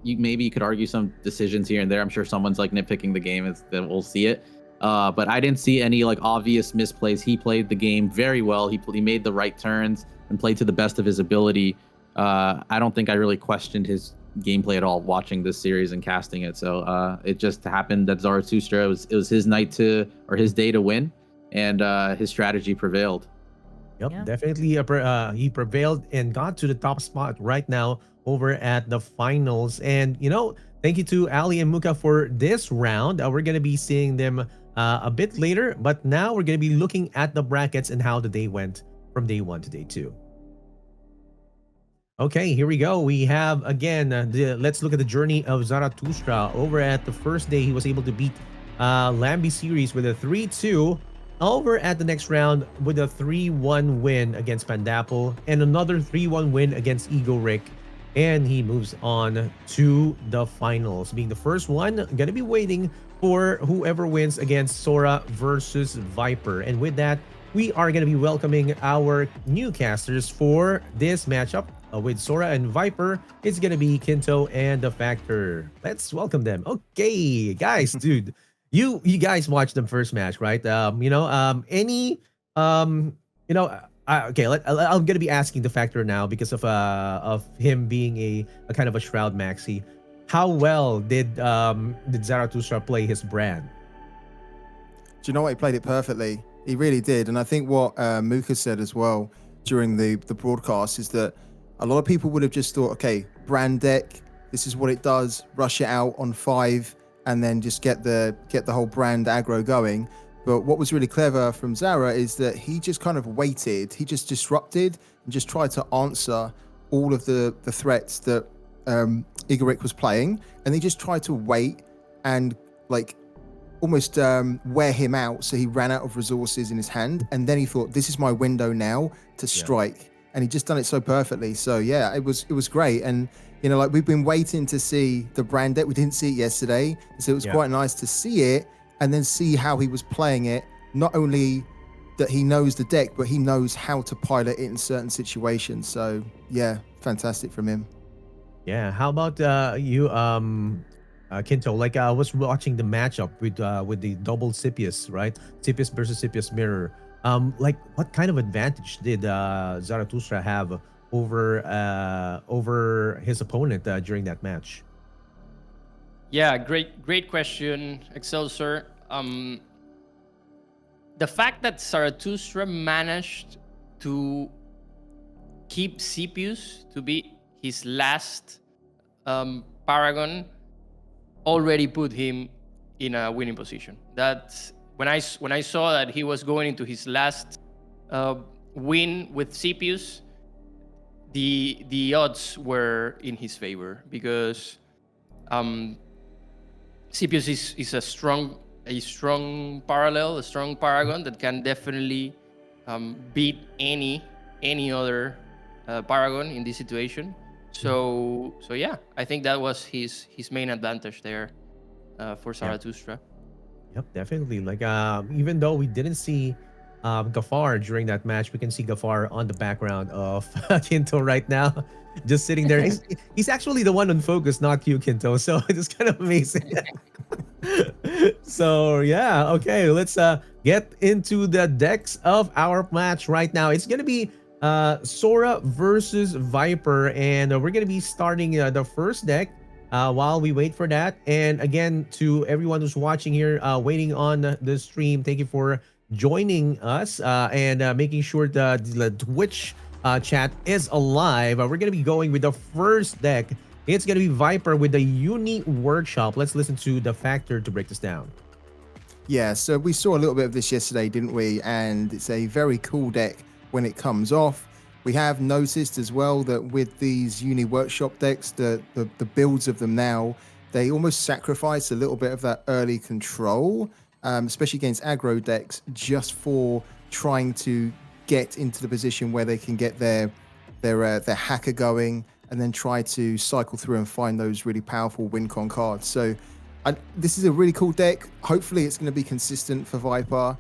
Speaker 6: Maybe you could argue some decisions here and there. I'm sure someone's like nitpicking the game, then we'll see it. But I didn't see any like obvious misplays. He played the game very well. He made the right turns and played to the best of his ability. I don't think I really questioned his gameplay at all watching this series and casting it. So it just happened that Zaratustraa it was his night or his day to win, and his strategy prevailed.
Speaker 3: Yep,
Speaker 2: Yeah.
Speaker 3: definitely. He prevailed and got to the top spot right now over at the finals. And thank you to Ali and Muka for this round. We're gonna be seeing them a bit later, but now we're gonna be looking at the brackets and how the day went from day 1 to day 2. Okay, here we go. We have again let's look at the journey of Zaratustraa. Over at the first day, he was able to beat Lambi series with a 3-2. Over at the next round with a 3-1 win against Pandapple and another 3-1 win against Egorik. And he moves on to the finals, being the first one. Gonna be waiting for whoever wins against Soraa versus Viper. And with that, we are gonna be welcoming our new casters for this matchup with Soraa and Viper. It's gonna be Kinto and the Factor. Let's welcome them. Okay, guys, dude. You guys watched the first match, right? Any okay, I'm gonna be asking the Factor now because of him being a kind of a Shroud Maxi. How well did Zaratustraa play his brand?
Speaker 4: Do you know what? He played it perfectly. He really did. And I think what Muka said as well during the broadcast is that a lot of people would have just thought, okay, brand deck, this is what it does, rush it out on 5 and then just get the whole brand aggro going. But what was really clever from Zara is that he just kind of waited. He just disrupted and just tried to answer all of the threats that Egorik was playing. And he just tried to wait and like almost wear him out. So he ran out of resources in his hand. And then he thought, this is my window now to strike. Yeah. And he just done it so perfectly. So yeah, it was great. And like we've been waiting to see the brand deck. We didn't see it yesterday. So it was quite nice to see it and then see how he was playing it. Not only that he knows the deck, but he knows how to pilot it in certain situations. So yeah, fantastic from him.
Speaker 3: Yeah. How about you, Kinto? Like I was watching the matchup with the double Scipius, right? Scipius versus Scipius Mirror. Like what kind of advantage did Zaratustraa have over his opponent during that match?
Speaker 5: Yeah, great question, Excelsior. The fact that Zaratustraa managed to keep Scipius to be his last Paragon already put him in a winning position. That's when I saw that he was going into his last win with Scipius, the odds were in his favor because Scipius is a strong parallel, a strong Paragon that can definitely beat any other Paragon in this situation. So yeah, I think that was his main advantage there for Zaratustraa.
Speaker 3: Yep, definitely. Like even though we didn't see Gafar during that match, we can see Gafar on the background of Kinto right now, just sitting there. He's actually the one on focus, not you, Kinto. So it's kind of amazing. So yeah, okay, let's get into the decks of our match right now. It's gonna be Soraa versus Viper, and we're gonna be starting the first deck while we wait for that. And again, to everyone who's watching here, waiting on the stream, thank you for joining us and making sure the Twitch chat is alive. We're gonna be going with the first deck. It's gonna be Viper with the Uni Workshop. Let's listen to the Factor to break this down.
Speaker 4: Yeah, so we saw a little bit of this yesterday, didn't we? And it's a very cool deck when it comes off. We have noticed as well that with these Uni Workshop decks, the builds of them now, they almost sacrifice a little bit of that early control, especially against aggro decks, just for trying to get into the position where they can get their hacker going and then try to cycle through and find those really powerful win con cards. So this is a really cool deck. Hopefully it's going to be consistent for Viper.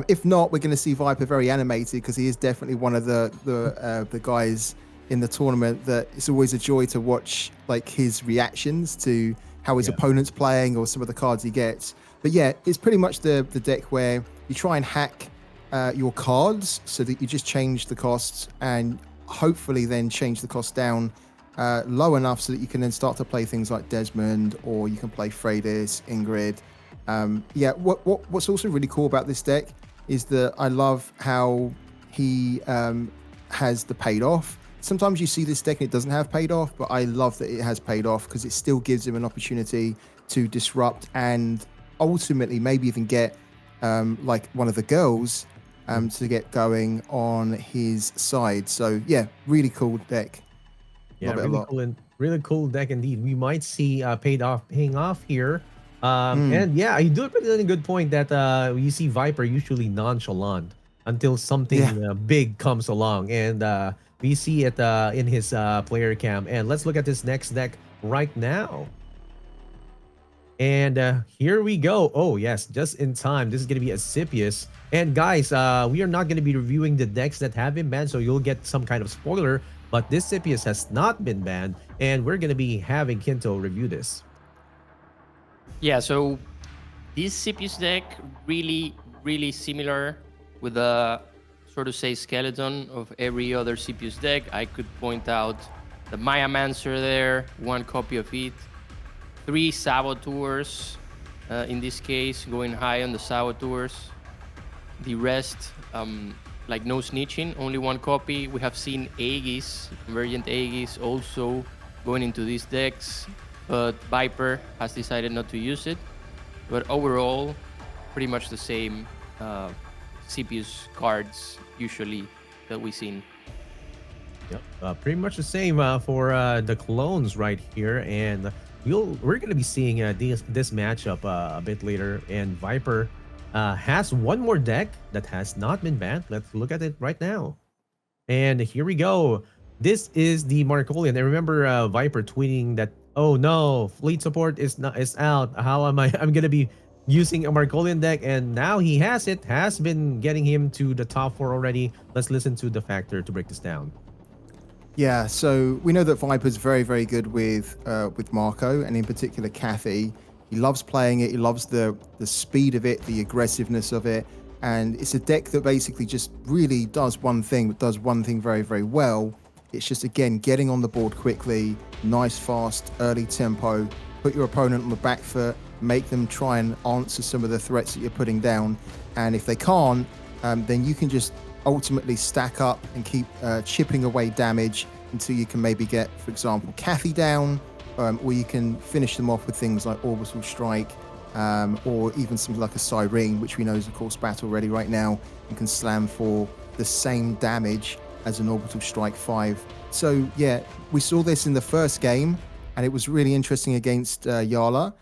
Speaker 4: If not, we're going to see Viper very animated because he is definitely one of the guys in the tournament that it's always a joy to watch, like his reactions to how his opponent's playing or some of the cards he gets. But yeah, it's pretty much the deck where you try and hack your cards so that you just change the costs and hopefully then change the cost down low enough so that you can then start to play things like Desmond, or you can play Freydis, Ingrid. Yeah, what's also really cool about this deck is that I love how he has the paid off. Sometimes you see this deck and it doesn't have paid off, but I love that it has paid off because it still gives him an opportunity to disrupt and ultimately maybe even get like one of the girls to get going on his side. So yeah, really cool deck.
Speaker 3: Yeah,
Speaker 4: Love it a
Speaker 3: really
Speaker 4: lot.
Speaker 3: cool and really cool deck indeed. We might see paying off here. And yeah, you do put in a good point that you see Viper usually nonchalant until something big comes along, and we see it in his player cam. And let's look at this next deck right now. And here we go. Oh yes, just in time. This is gonna be Asclepius. And guys, we are not gonna be reviewing the decks that have been banned, so you'll get some kind of spoiler. But this Asclepius has not been banned, and we're gonna be having Kinto review this.
Speaker 5: Yeah, so this Scipius deck really similar with the sort of say skeleton of every other Scipius deck. I could point out the Maya Mancer there, one copy of it, 3 Saboteurs, in this case, going high on the Saboteurs. The rest, like no snitching, only 1 copy. We have seen Aegis, Convergent Aegis, also going into these decks, but Viper has decided not to use it. But overall, pretty much the same Scipius cards usually that we've seen.
Speaker 3: Yep, pretty much the same for the clones right here, and we're gonna be seeing this matchup a bit later. And Viper has one more deck that has not been banned. Let's look at it right now. And here we go. This is the Markolian. I remember Viper tweeting that, "Oh no, fleet support is out. How am I? I'm gonna be using a Markolian deck," and now he has it. Has been getting him to the top 4 already. Let's listen to the factor to break this down.
Speaker 4: Yeah, so we know that Viper's very, very good with Marco, and in particular Kathy. He loves playing it. He loves the speed of it, the aggressiveness of it, and it's a deck that basically just really does one thing, but does one thing very, very well. It's just, again, getting on the board quickly, nice, fast, early tempo, put your opponent on the back foot, make them try and answer some of the threats that you're putting down, and if they can't, then you can just ultimately stack up and keep chipping away damage until you can maybe get, for example, Kathy down, or you can finish them off with things like Orbital Strike, or even something like a Cyrene, which we know is of course battle ready right now, and can slam for the same damage as an Orbital Strike 5. So yeah, we saw this in the first game, and it was really interesting against Yala.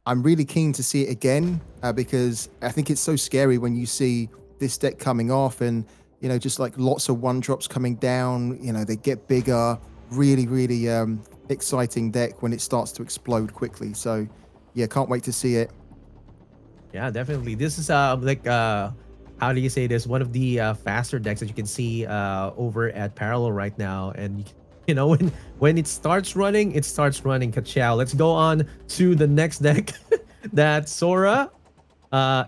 Speaker 4: I'm really keen to see it again, because I think it's so scary when you see this deck coming off and, you know, just like lots of 1-drops coming down, you know, they get bigger, really exciting deck when it starts to explode quickly. So yeah, can't wait to see it.
Speaker 3: Yeah, definitely. This is like how do you say this? One of the faster decks that you can see over at Parallel right now, and you know when it starts running, Ka-chow. Let's go on to the next deck that Soraa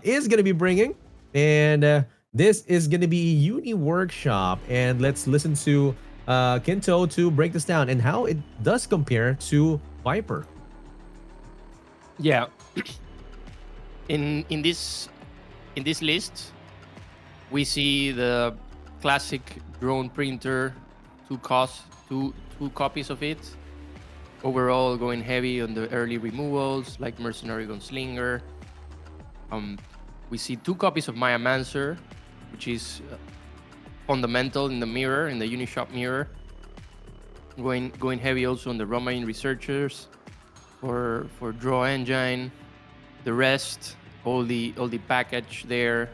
Speaker 3: is gonna be bringing, and this is gonna be Uni Workshop. And let's listen to Kinto to break this down and how it does compare to Viper.
Speaker 5: Yeah. In this list, we see the classic drone printer, two copies of it. Overall, going heavy on the early removals like Mercenary Gunslinger. We see 2 copies of Maya Mancer, which is fundamental in the mirror, in the Unishop mirror. Going heavy also on the Romaine Researchers for Draw Engine. The rest, all the package there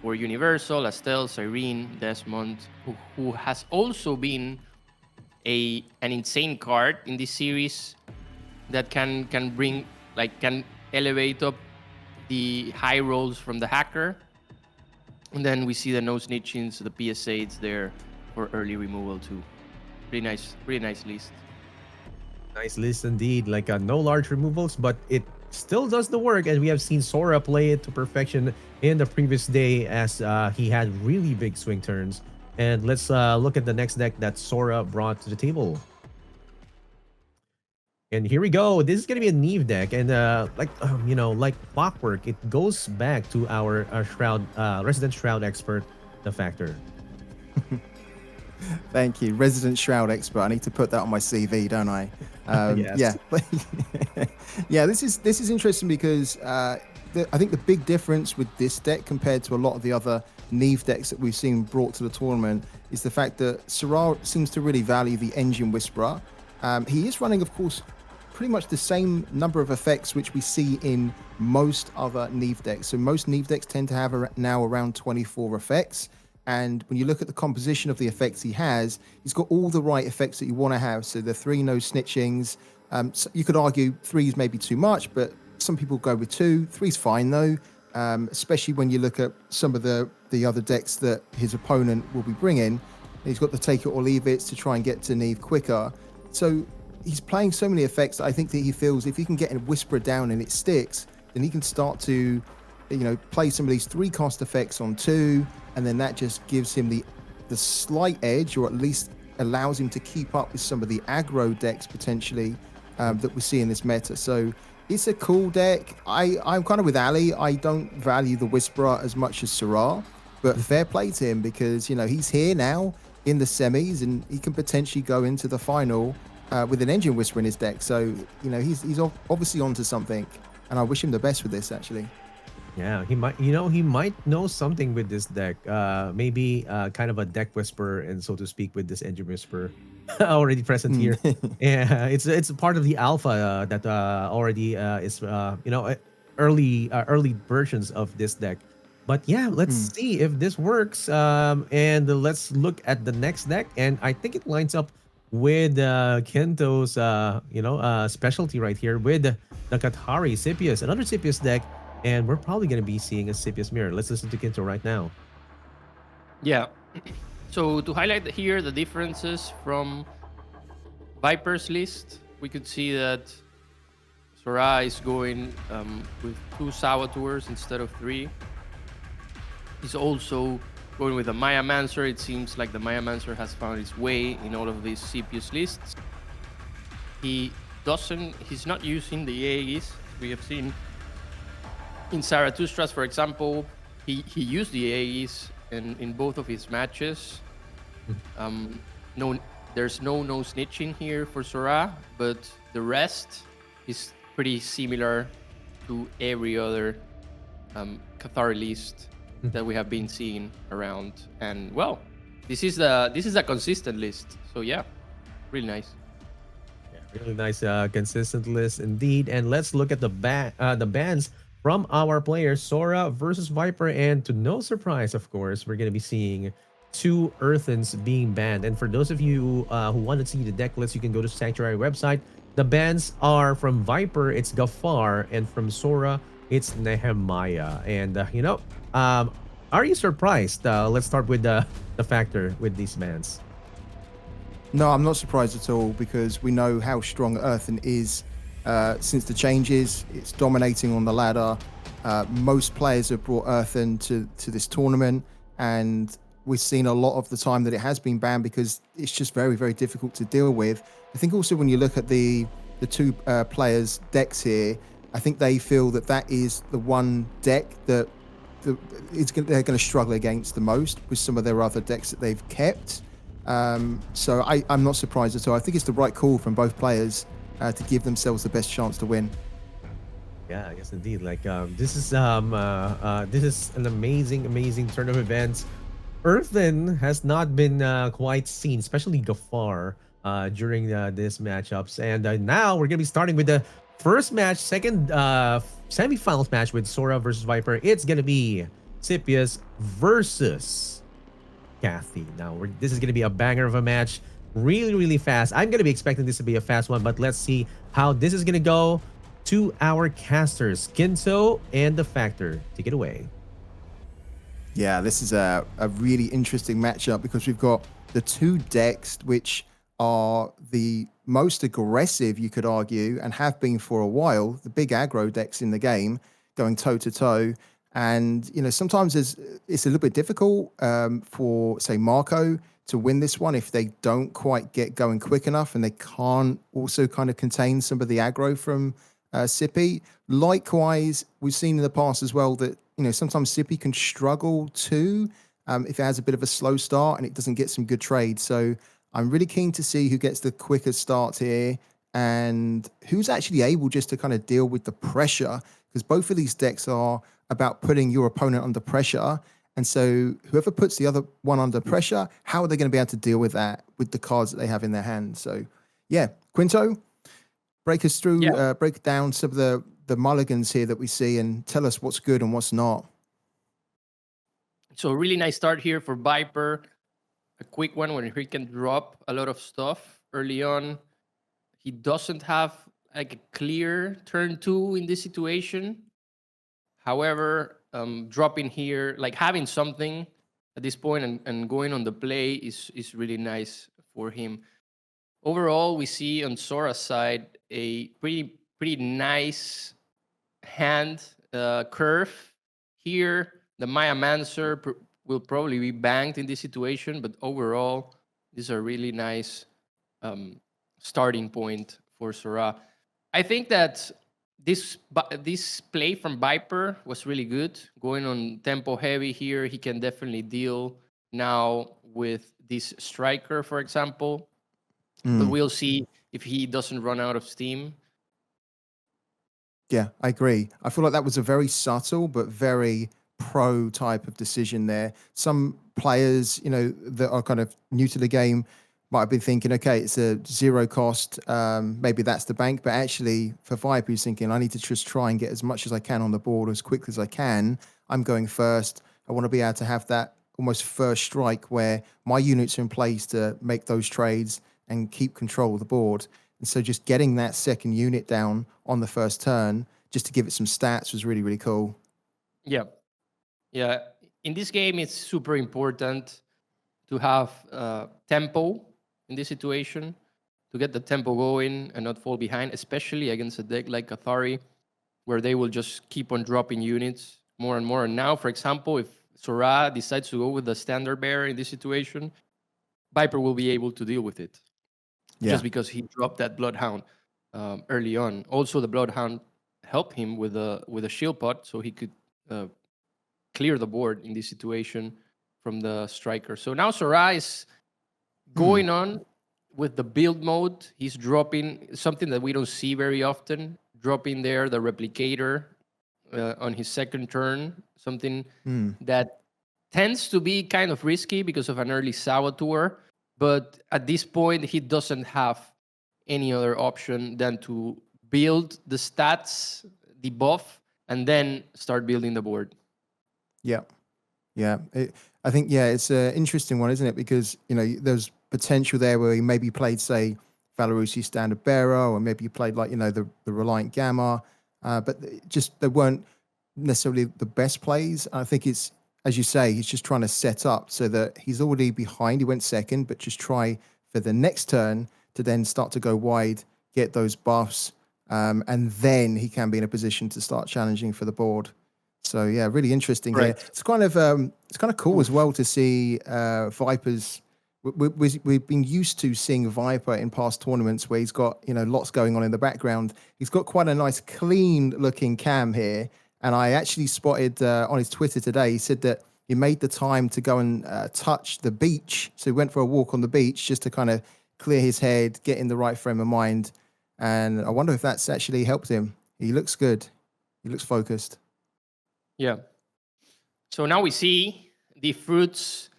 Speaker 5: for Universal, Estelle, Cyrene, Desmond, who has also been an insane card in this series that can elevate up the high rolls from the hacker. And then we see the no snitchings, the PSAs there for early removal too. Pretty nice list.
Speaker 3: Nice list indeed. Like no large removals, but it still does the work, and we have seen Soraa play it to perfection in the previous day as he had really big swing turns. And let's look at the next deck that Soraa brought to the table. And here we go. This is gonna be a Neve deck, and like clockwork, it goes back to our Shroud, resident Shroud expert, the Factor.
Speaker 4: Thank you, resident Shroud expert. I need to put that on my CV, don't I?
Speaker 3: Yes.
Speaker 4: Yeah, yeah. This is interesting because I think the big difference with this deck compared to a lot of the other Neve decks that we've seen brought to the tournament is the fact that Soraa seems to really value the Engine Whisperer. He is running, of course, pretty much the same number of effects which we see in most other Neve decks. So most Neve decks tend to have now around 24 effects. And when you look at the composition of the effects he's got all the right effects that you want to have. So the 3 no snitchings. So you could argue 3 is maybe too much, but some people go with 2. 3's fine though, especially when you look at some of the other decks that his opponent will be bringing. He's got the take it or leave it to try and get to Neve quicker. So he's playing so many effects that I think that he feels if he can get a Whisperer down and it sticks, then he can start to, play some of these 3 cost effects on 2, and then that just gives him the slight edge, or at least allows him to keep up with some of the aggro decks potentially that we see in this meta. So it's a cool deck. I'm kind of with Ali. I don't value the Whisperer as much as Soraa, but fair play to him because he's here now in the semis and he can potentially go into the final with an Engine Whisperer in his deck. So he's obviously onto something, and I wish him the best with this actually.
Speaker 3: Yeah, he might know something with this deck. Maybe kind of a deck whisperer, and so to speak, with this Engine Whisperer already present here. Yeah, it's a part of the alpha that already is early versions of this deck. But yeah, let's see if this works. And let's look at the next deck, and I think it lines up with Kento's specialty right here with the Katari Scipius, another Scipius deck. And we're probably going to be seeing a Scipius mirror. Let's listen to Kinto right now.
Speaker 5: Yeah. So to highlight here the differences from Viper's list, we could see that Soraa is going with 2 Saboteurs instead of 3. He's also going with a Maya Mancer. It seems like the Maya Mancer has found its way in all of these Scipius lists. He's not using the Aegis. We have seen in Zaratustraa, for example, he used the Aegis in both of his matches. There's no snitching here for Soraa, but the rest is pretty similar to every other Cathari list that we have been seeing around. And well, this is a consistent list. So yeah, really nice.
Speaker 3: Yeah, really nice, consistent list indeed. And let's look at the bans from our players, Soraa versus Viper, and to no surprise, of course, we're going to be seeing 2 Earthens being banned. And for those of you who want to see the deck list, you can go to Sanctuary website. The bans are from Viper, it's Gafar, and from Soraa, it's Nehemiah. And are you surprised? Let's start with the Factor with these bans.
Speaker 4: No, I'm not surprised at all because we know how strong Earthen is. Since the changes, it's dominating on the ladder. Most players have brought Earthen to this tournament, and we've seen a lot of the time that it has been banned because it's just very, very difficult to deal with. I think also when you look at the 2 players' decks here, I think they feel that is the one deck that they're going to struggle against the most with some of their other decks that they've kept. So I'm not surprised at all. I think it's the right call from both players to give themselves the best chance to win.
Speaker 3: Yeah, yes, indeed. Like this is an amazing turn of events. Earthen has not been quite seen, especially Gafar, during this matchups. And now we're gonna be starting with the first match, second semifinals match with Soraa versus Viper. It's gonna be Scipius versus Kathy. Now this is gonna be a banger of a match. Really fast. I'm gonna be expecting this to be a fast one, but let's see how this is gonna go. To our casters, Kinto and the Factor. Take it away.
Speaker 4: Yeah, this is a really interesting matchup because we've got the 2 decks which are the most aggressive, you could argue, and have been for a while. The big aggro decks in the game going toe to toe. And sometimes it's a little bit difficult for, say, Marco to win this one if they don't quite get going quick enough and they can't also kind of contain some of the aggro from Sippy. Likewise, we've seen in the past as well that, sometimes Sippy can struggle too if it has a bit of a slow start and it doesn't get some good trades. So I'm really keen to see who gets the quicker start here and who's actually able just to kind of deal with the pressure, because both of these decks are about putting your opponent under pressure. And so whoever puts the other one under pressure, how are they going to be able to deal with that with the cards that they have in their hand? So yeah, Quinto, break us through, break down some of the mulligans here that we see and tell us what's good and what's not.
Speaker 5: So a really nice start here for Viper. A quick one where he can drop a lot of stuff early on. He doesn't have like a clear turn 2 in this situation. However, dropping here, like having something at this point and going on the play is really nice for him. Overall, we see on Soraa's side a pretty nice hand curve here. The Maya Mancer will probably be banked in this situation, but overall, this is a really nice starting point for Soraa. I think that this play from Viper was really good. Going on tempo heavy here, he can definitely deal now with this striker, for example. But we'll see if he doesn't run out of steam.
Speaker 4: Yeah, I agree. I feel like that was a very subtle but very pro type of decision there. Some players, that are kind of new to the game might have been thinking, okay, it's a zero cost. Maybe that's the bank. But actually, for Viper, he's thinking, I need to just try and get as much as I can on the board as quick as I can. I'm going first. I want to be able to have that almost first strike where my units are in place to make those trades and keep control of the board. And so just getting that second unit down on the first turn, just to give it some stats, was really, really cool.
Speaker 5: Yeah. Yeah. In this game, it's super important to have tempo in this situation, to get the tempo going and not fall behind, especially against a deck like Athari, where they will just keep on dropping units more and more. And now, for example, if Soraa decides to go with the standard bearer in this situation, Viper will be able to deal with it. Just because he dropped that Bloodhound early on. Also, the Bloodhound helped him with a shield pot, so he could clear the board in this situation from the striker. So now Soraa is going on with the build mode. He's dropping something that we don't see very often, dropping there the replicator on his second turn, something that tends to be kind of risky because of an early Saboteur. But at this point, he doesn't have any other option than to build the stats, the buff, and then start building the board.
Speaker 4: Yeah. Yeah. I think, it's an interesting one, isn't it? Because, there's potential there where he maybe played, say, Valerusi Standard Bearer, or maybe you played like, the Reliant Gamma, but just they weren't necessarily the best plays. I think it's, as you say, he's just trying to set up so that he's already behind. He went second, but just try for the next turn to then start to go wide, get those buffs, and then he can be in a position to start challenging for the board. So yeah, really interesting here. It's kind of cool as well to see Viper's. We've been used to seeing Viper in past tournaments where he's got lots going on in the background. He's got quite a nice clean looking cam here, and I actually spotted on his Twitter today. He said that he made the time to go and touch the beach. So he went for a walk on the beach just to kind of clear his head, get in the right frame of mind. And I wonder if that's actually helped him. He looks good. He looks focused.
Speaker 5: Yeah. So now we see the fruits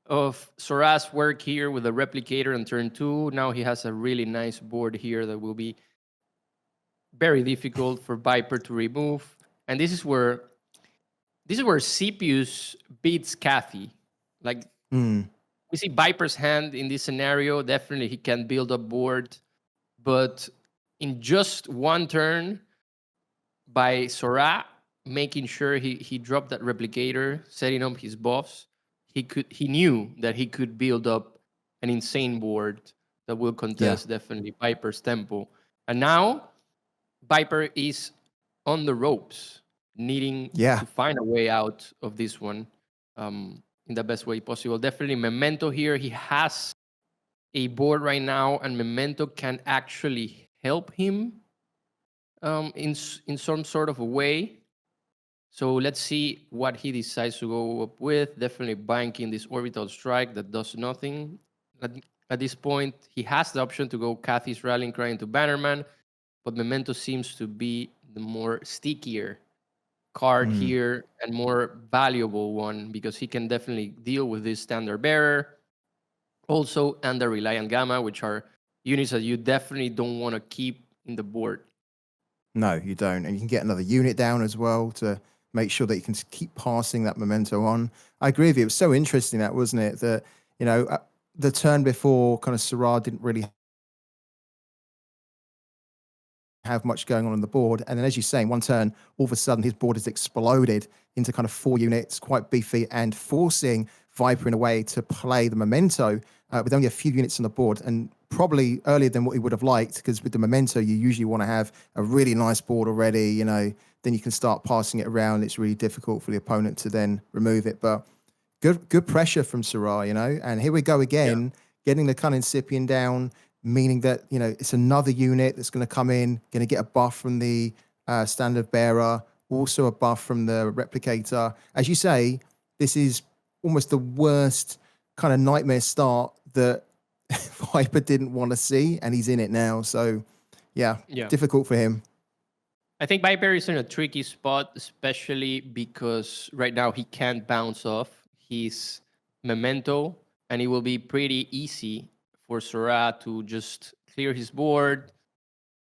Speaker 5: of Soraa's work here with the replicator on turn 2. Now he has a really nice board here that will be very difficult for Viper to remove. And this is where Cipius beats Cathy. Like we see Viper's hand in this scenario. Definitely he can build a board, but in just one turn by Soraa, making sure he dropped that replicator, setting up his buffs, he knew that he could build up an insane board that will contest definitely Viper's tempo. And now Viper is on the ropes, needing to find a way out of this one. in the best way possible. Definitely Memento here. He has a board right now, and Memento can actually help him in some sort of a way. So let's see what he decides to go up with. Definitely banking this orbital strike that does nothing. At this point, he has the option to go Cathy's Rallying Cry into Bannerman, but Memento seems to be the more stickier card here and more valuable one because he can definitely deal with this Standard Bearer. Also, and the Reliant Gamma, which are units that you definitely don't want to keep in the board.
Speaker 4: No, you don't. And you can get another unit down as well to make sure that you can keep passing that memento on. I agree with you. It was so interesting, that, wasn't it? That, the turn before, kind of Soraa didn't really have much going on the board. And then, as you say, in one turn, all of a sudden his board has exploded into kind of 4 units, quite beefy, and forcing Viper in a way to play the memento with only a few units on the board, and probably earlier than what he would have liked, because with the memento, you usually want to have a really nice board already, then you can start passing it around. It's really difficult for the opponent to then remove it. But good pressure from Soraa, and here we go again, getting the Cunning Scipion down, meaning that, it's another unit that's going to come in, going to get a buff from the Standard Bearer, also a buff from the Replicator. As you say, this is almost the worst kind of nightmare start that Viper didn't want to see, and he's in it now. So, yeah, difficult for him.
Speaker 5: I think Viper is in a tricky spot, especially because right now he can't bounce off his memento, and it will be pretty easy for Soraa to just clear his board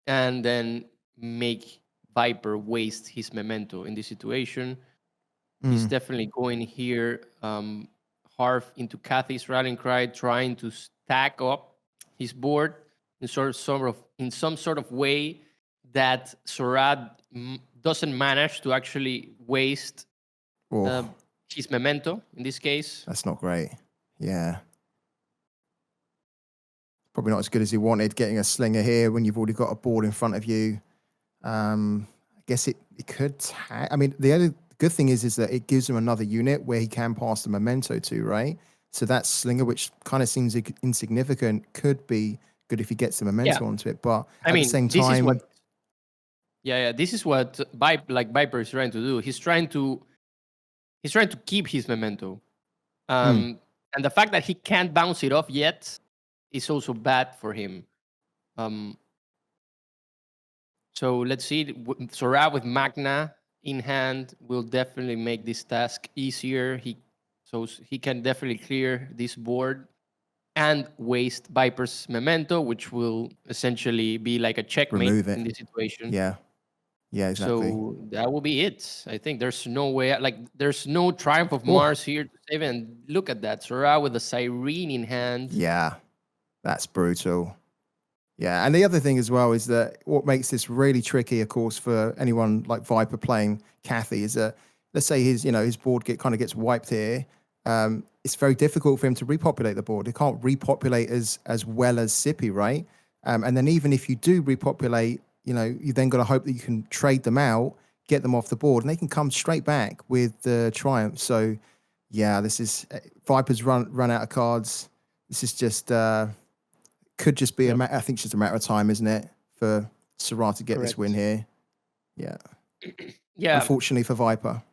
Speaker 5: and then make Viper waste his memento in this situation. He's definitely going here hard into Cathy's Rallying Cry, trying to stack up his board in some sort of way that Soraa doesn't manage to actually waste his memento in this case.
Speaker 4: That's not great. Yeah. Probably not as good as he wanted, getting a slinger here when you've already got a board in front of you. I guess it could I mean, the other good thing is that it gives him another unit where he can pass the memento to, right? So that slinger, which kind of seems insignificant, could be good if he gets the memento onto it. But at the same time,
Speaker 5: this is what Viper is trying to do. He's trying to keep his memento, and the fact that he can't bounce it off yet is also bad for him. So let's see. Soraa with Magna in hand will definitely make this task easier. He can definitely clear this board and waste Viper's memento, which will essentially be like a checkmate in this situation.
Speaker 4: Yeah, exactly.
Speaker 5: So that will be it. I think there's no way, there's no Triumph of Mars here to save it. And look at that, Soraa with the Cyrene in hand.
Speaker 4: Yeah, that's brutal. Yeah, and the other thing as well is that what makes this really tricky, of course, for anyone like Viper playing Cathy is that, let's say his board gets wiped here. It's very difficult for him to repopulate the board. He can't repopulate as well as Sippy, right? And then even if you do repopulate, you then got to hope that you can trade them out, get them off the board, and they can come straight back with the Triumph. So, yeah, this is Viper's run out of cards. This is just could just be I think it's just a matter of time, isn't it, for Soraa to get this win here? Yeah.
Speaker 5: Yeah.
Speaker 4: Unfortunately for Viper.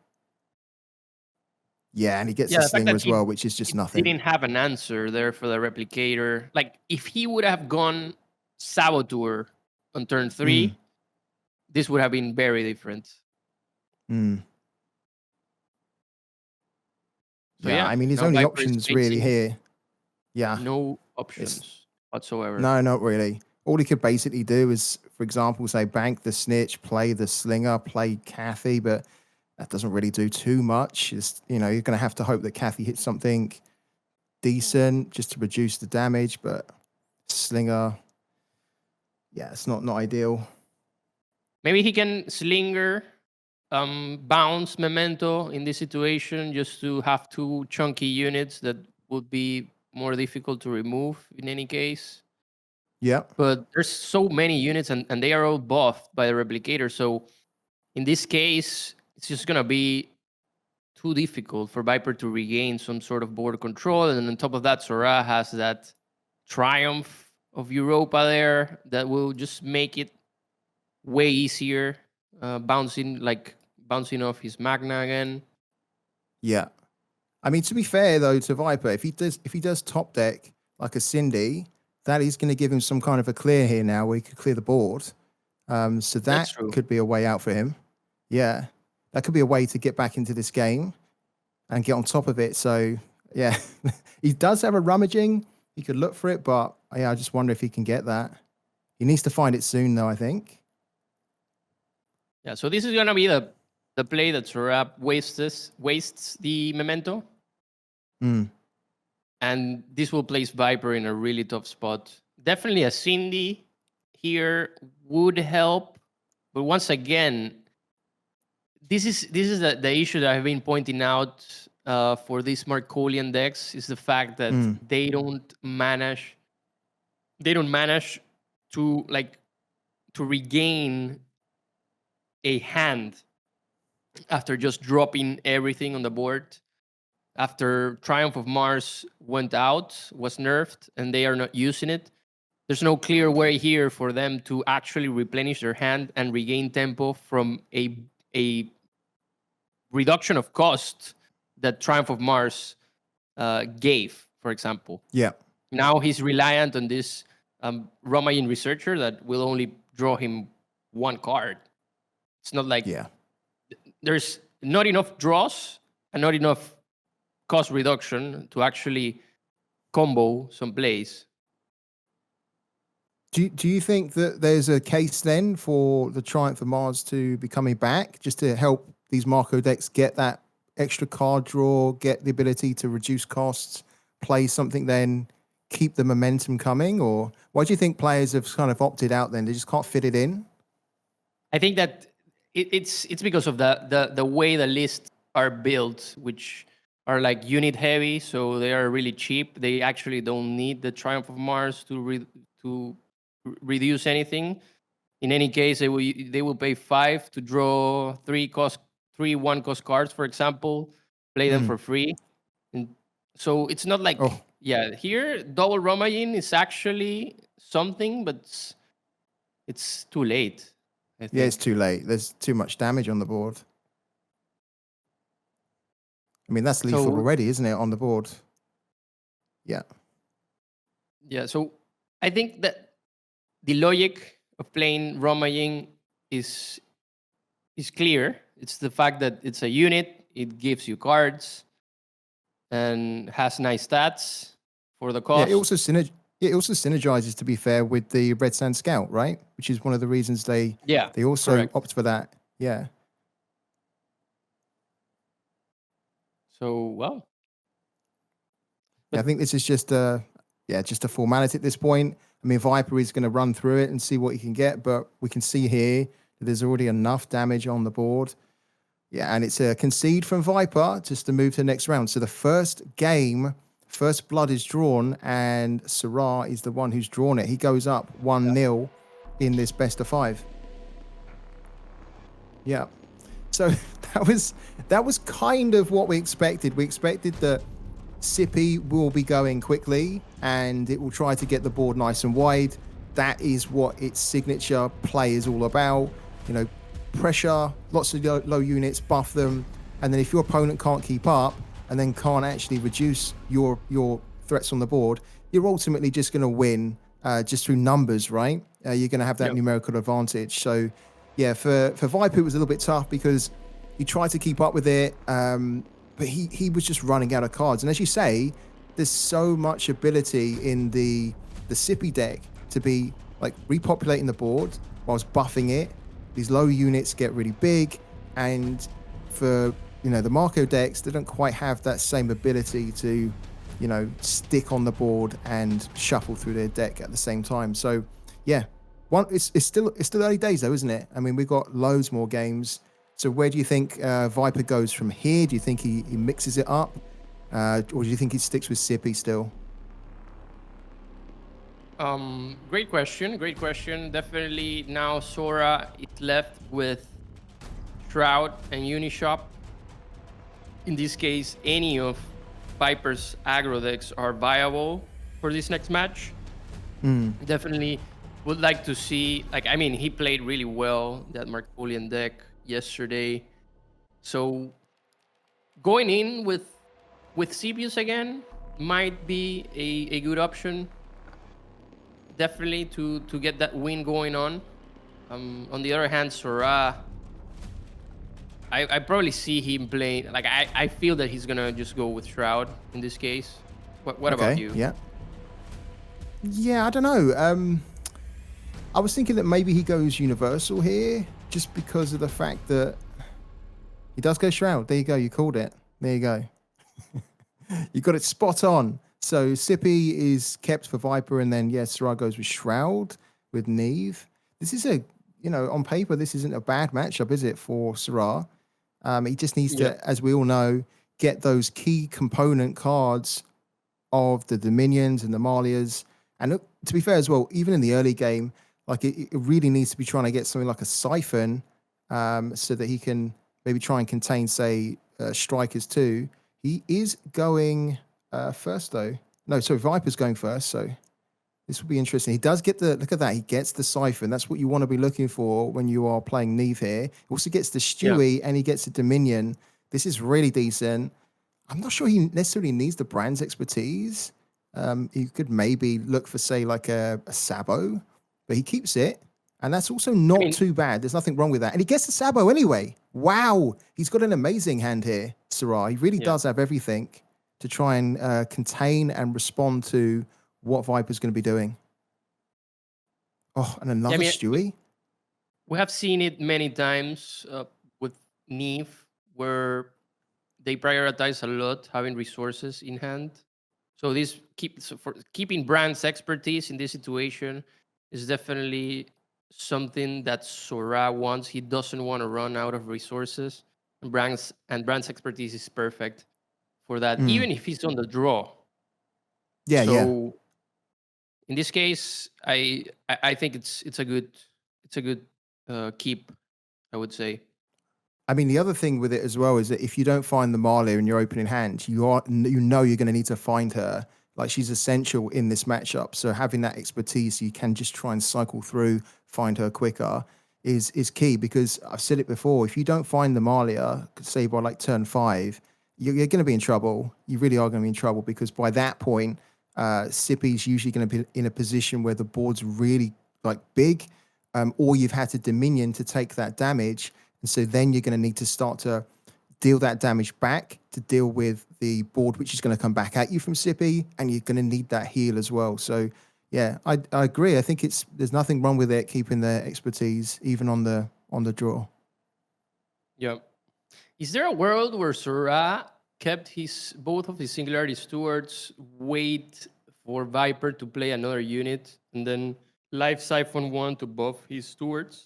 Speaker 4: Yeah, and he gets the slinger as well, which is just nothing.
Speaker 5: He didn't have an answer there for the Replicator. Like, if he would have gone Saboteur on turn 3, this would have been very different. So,
Speaker 4: I mean, his only options really here. Yeah.
Speaker 5: No options whatsoever.
Speaker 4: No, not really. All he could basically do is, for example, say bank the snitch, play the slinger, play Cathy, but that doesn't really do too much. It's, you're going to have to hope that Cathy hits something decent just to reduce the damage, but slinger, it's not ideal.
Speaker 5: Maybe he can slinger, bounce memento in this situation just to have 2 chunky units that would be more difficult to remove in any case.
Speaker 4: Yeah.
Speaker 5: But there's so many units and they are all buffed by the Replicator. So in this case, it's just going to be too difficult for Viper to regain some sort of board control. And on top of that, Soraa has that triumph of Europa there that will just make it way easier, bouncing off his Magna again.
Speaker 4: Yeah. I mean, to be fair though to Viper, if he does top deck like a Cindy, that is going to give him some kind of a clear here now where he could clear the board. So that could be a way out for him. Yeah, that could be a way to get back into this game and get on top of it. So yeah, he does have a rummaging. He could look for it, but yeah, I just wonder if he can get that. He needs to find it soon though, I think.
Speaker 5: Yeah, so this is going to be the play that Soraa wastes the memento.
Speaker 4: Mm.
Speaker 5: And this will place Viper in a really tough spot. Definitely a Cindy here would help. But once again, this is the issue that I've been pointing out for these Markolian decks is the fact that they don't manage to regain a hand after just dropping everything on the board. After Triumph of Mars went out, was nerfed, and they are not using it, there's no clear way here for them to actually replenish their hand and regain tempo from a reduction of cost that Triumph of Mars gave, for example.
Speaker 4: Yeah.
Speaker 5: Now he's reliant on this Romain Researcher that will only draw him one card. It's not like there's not enough draws and not enough cost reduction to actually combo some plays.
Speaker 4: Do you think that there's a case then for the Triumph of Mars to be coming back just to help these Marco decks get that extra card draw, get the ability to reduce costs, play something then, keep the momentum coming? Or why do you think players have kind of opted out then? They just can't fit it in?
Speaker 5: I think that it's because of the way the lists are built, which are like unit heavy, so they are really cheap. They actually don't need the Triumph of Mars to reduce anything. In any case, they will pay 5 to draw 3 1-cost cards, for example, play them for free. And so it's not like here double Romain is actually something, but it's too late. I think.
Speaker 4: Yeah, it's too late. There's too much damage on the board. I mean, that's lethal already, isn't it, on the board? Yeah.
Speaker 5: Yeah, so I think that the logic of playing Romain is clear. It's the fact that it's a unit, it gives you cards, and has nice stats for the cost.
Speaker 4: Yeah, it also synergizes, to be fair, with the Red Sand Scout, right? Which is one of the reasons they also opt for that. Yeah.
Speaker 5: So, well.
Speaker 4: Yeah, I think this is just a formality at this point. I mean, Viper is going to run through it and see what he can get, but we can see here that there's already enough damage on the board. Yeah, and it's a concede from Viper just to move to the next round. So the first blood is drawn, and Soraa is the one who's drawn it. He goes up 1-0 in this best of 5. Yeah. So that was kind of what we expected. We expected that Sippy will be going quickly and it will try to get the board nice and wide. That is what its signature play is all about. You know, pressure, lots of low units, buff them, and then if your opponent can't keep up and then can't actually reduce your threats on the board, you're ultimately just going to win just through numbers, right? You're going to have that numerical advantage. So yeah, for Viper, it was a little bit tough because he tried to keep up with it, but he was just running out of cards. And as you say, there's so much ability in the Sippy deck to be like repopulating the board whilst buffing it. These low units get really big, and for the Marco decks, they don't quite have that same ability to stick on the board and shuffle through their deck at the same time. So yeah, it's still early days though, isn't it? I mean, we've got loads more games. So where do you think Viper goes from here? Do you think he mixes it up? Or do you think he sticks with Sippy still?
Speaker 5: Great question. Definitely now Soraa is left with Shroud and Unishop. in this case, any of Viper's aggro decks are viable for this next match. Definitely would like to see, like, I mean, he played really well, that Markolian deck yesterday. So going in with Cebius again might be a good option. Definitely to get that win going on. On the other hand, Soraa, I probably see him playing. Like I feel that he's gonna just go with Shroud in this case. What about you?
Speaker 4: Yeah, I don't know. I was thinking that maybe he goes Universal here, just because of the fact that he does go Shroud. There you go. You called it. There you go. You got it spot on. So Sippy is kept for Viper, and then Soraa goes with Shroud with Neve. This is on paper, this isn't a bad matchup, is it, for Soraa? He just needs to, as we all know, get those key component cards of the Dominions and the Malias. And look, to be fair as well, even in the early game, like it really needs to be trying to get something like a Siphon, so that he can maybe try and contain, say, Strikers too. He is going first, though. No, sorry, Viper's going first, so this will be interesting. He does get look at that, he gets the Siphon. That's what you want to be looking for when you are playing Neve here. He also gets the Stewie, and he gets the Dominion. This is really decent. I'm not sure he necessarily needs the brand's expertise. You could maybe look for, say, like a Sabo, but he keeps it. And that's also not too bad. There's nothing wrong with that. And he gets the Sabo anyway. Wow. He's got an amazing hand here, Soraa. He really does have everything to try and contain and respond to what Viper's going to be doing. Oh, and another Stewie?
Speaker 5: We have seen it many times with Neve, where they prioritize a lot having resources in hand. So keeping Brand's expertise in this situation is definitely something that Soraa wants. He doesn't want to run out of resources, and Brand's expertise is perfect for that, even if he's on the draw. So in this case, I think it's a good keep, I would say.
Speaker 4: I mean, the other thing with it as well is that if you don't find the Marlia in your opening hand, you're going to need to find her. Like, she's essential in this matchup. So having that expertise, so you can just try and cycle through, find her quicker, is key. Because I've said it before, if you don't find the Marlia, say by like turn 5, you're going to be in trouble. You really are going to be in trouble, because by that point, Sippy's usually going to be in a position where the board's really like big, or you've had to Dominion to take that damage. And so then you're going to need to start to deal that damage back to deal with the board, which is going to come back at you from Sippy, and you're going to need that heal as well. So yeah, I agree. I think there's nothing wrong with it, keeping their expertise even on the draw.
Speaker 5: Yeah. Is there a world where Soraa kept both of his Singularity Stewards, wait for Viper to play another unit, and then live Siphon one to buff his Stewards?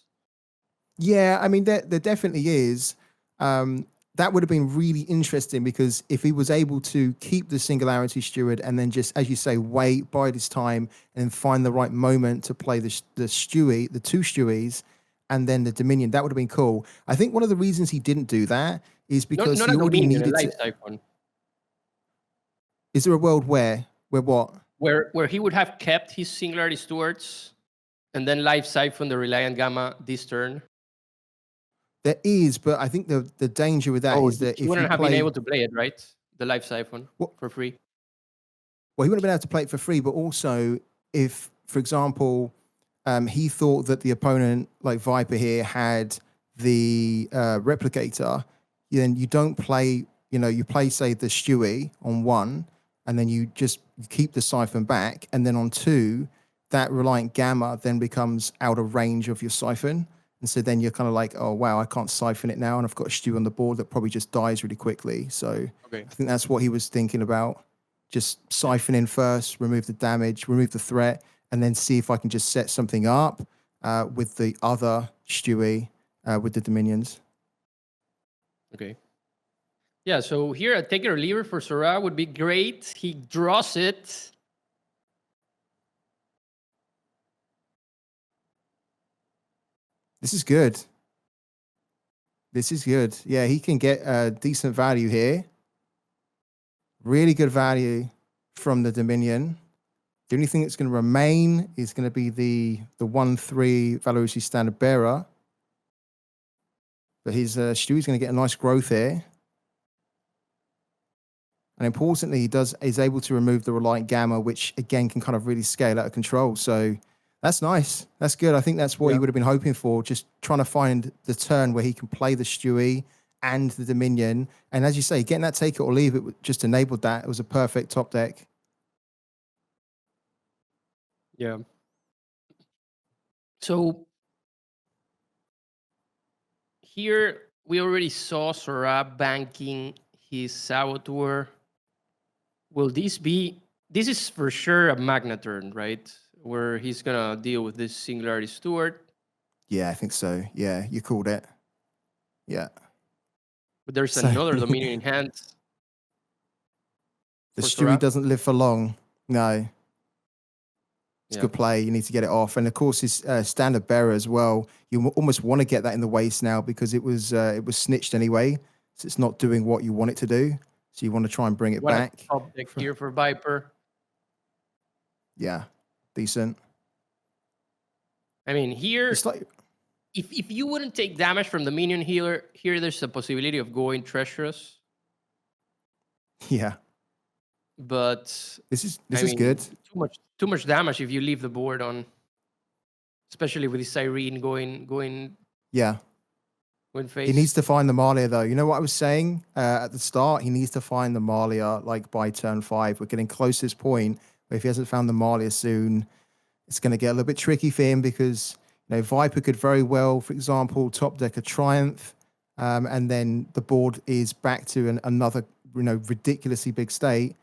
Speaker 4: Yeah, I mean, there definitely is. That would have been really interesting, because if he was able to keep the Singularity Steward and then just, as you say, wait, bide his time, and find the right moment to play the Stewie, the 2 Stewies, and then the Dominion, that would have been cool. I think one of the reasons he didn't do that is because he already needed to.
Speaker 5: Siphon.
Speaker 4: Is there a world where what?
Speaker 5: Where he would have kept his Singularity Stewards and then live Siphon the Reliant Gamma this turn?
Speaker 4: There is, but I think the danger with that is that
Speaker 5: he wouldn't have been able to play it, right? The live Siphon for free.
Speaker 4: Well, he wouldn't have been able to play it for free, but also if, for example, he thought that the opponent, like Viper here, had the Replicator, then you don't play, you play, say, the Stewie on 1, and then you just keep the Siphon back, and then on 2, that Reliant Gamma then becomes out of range of your Siphon. And so then you're kind of like, oh, wow, I can't Siphon it now, and I've got a Stew on the board that probably just dies really quickly. So I think that's what he was thinking about. Just Siphon in first, remove the damage, remove the threat, and then see if I can just set something up with the other Stewie with the Dominions.
Speaker 5: Okay. Yeah, so here a take it or leave it for Soraa would be great. He draws it.
Speaker 4: This is good. Yeah, he can get decent value here. Really good value from the Dominion. The only thing that's going to remain is going to be the 1/3 Valorusi Standard Bearer. But his Stewie's going to get a nice growth here. And importantly, is able to remove the Reliant Gamma, which again can kind of really scale out of control. So that's nice. That's good. I think that's what he would have been hoping for, just trying to find the turn where he can play the Stewie and the Dominion. And as you say, getting that take it or leave it just enabled that. It was a perfect top deck.
Speaker 5: Yeah. So here we already saw Soraa banking his Saboteur. Will this is for sure a Magna turn, right? Where he's gonna deal with this Singularity Steward.
Speaker 4: Yeah, I think so. Yeah, you called it. Yeah.
Speaker 5: But there's another Dominion in hand.
Speaker 4: The
Speaker 5: for
Speaker 4: Stewie
Speaker 5: Soraa.
Speaker 4: doesn't live for long. No. It's
Speaker 5: Yeah.
Speaker 4: good play. You need to get it off. And of course, his Standard Bearer as well. You almost want to get that in the waist now because it was snitched anyway. So it's not doing what you want it to do. So you want to try and bring it
Speaker 5: What
Speaker 4: back.
Speaker 5: a top deck here for Viper.
Speaker 4: Yeah, decent.
Speaker 5: I mean, here,
Speaker 4: It's like,
Speaker 5: if you wouldn't take damage from the minion healer, here there's a possibility of going Treacherous.
Speaker 4: yeah,
Speaker 5: But
Speaker 4: this is
Speaker 5: I mean,
Speaker 4: good.
Speaker 5: Too much damage if you leave the board on, especially with the Cyrene going
Speaker 4: Yeah.
Speaker 5: face.
Speaker 4: He needs to find the Malia, though. You know what I was saying at the start? He needs to find the Malia, like, by turn 5. We're getting close to this point where if he hasn't found the Malia soon, it's going to get a little bit tricky for him because, you know, Viper could very well, for example, top deck a Triumph, and then the board is back to another, you know, ridiculously big state.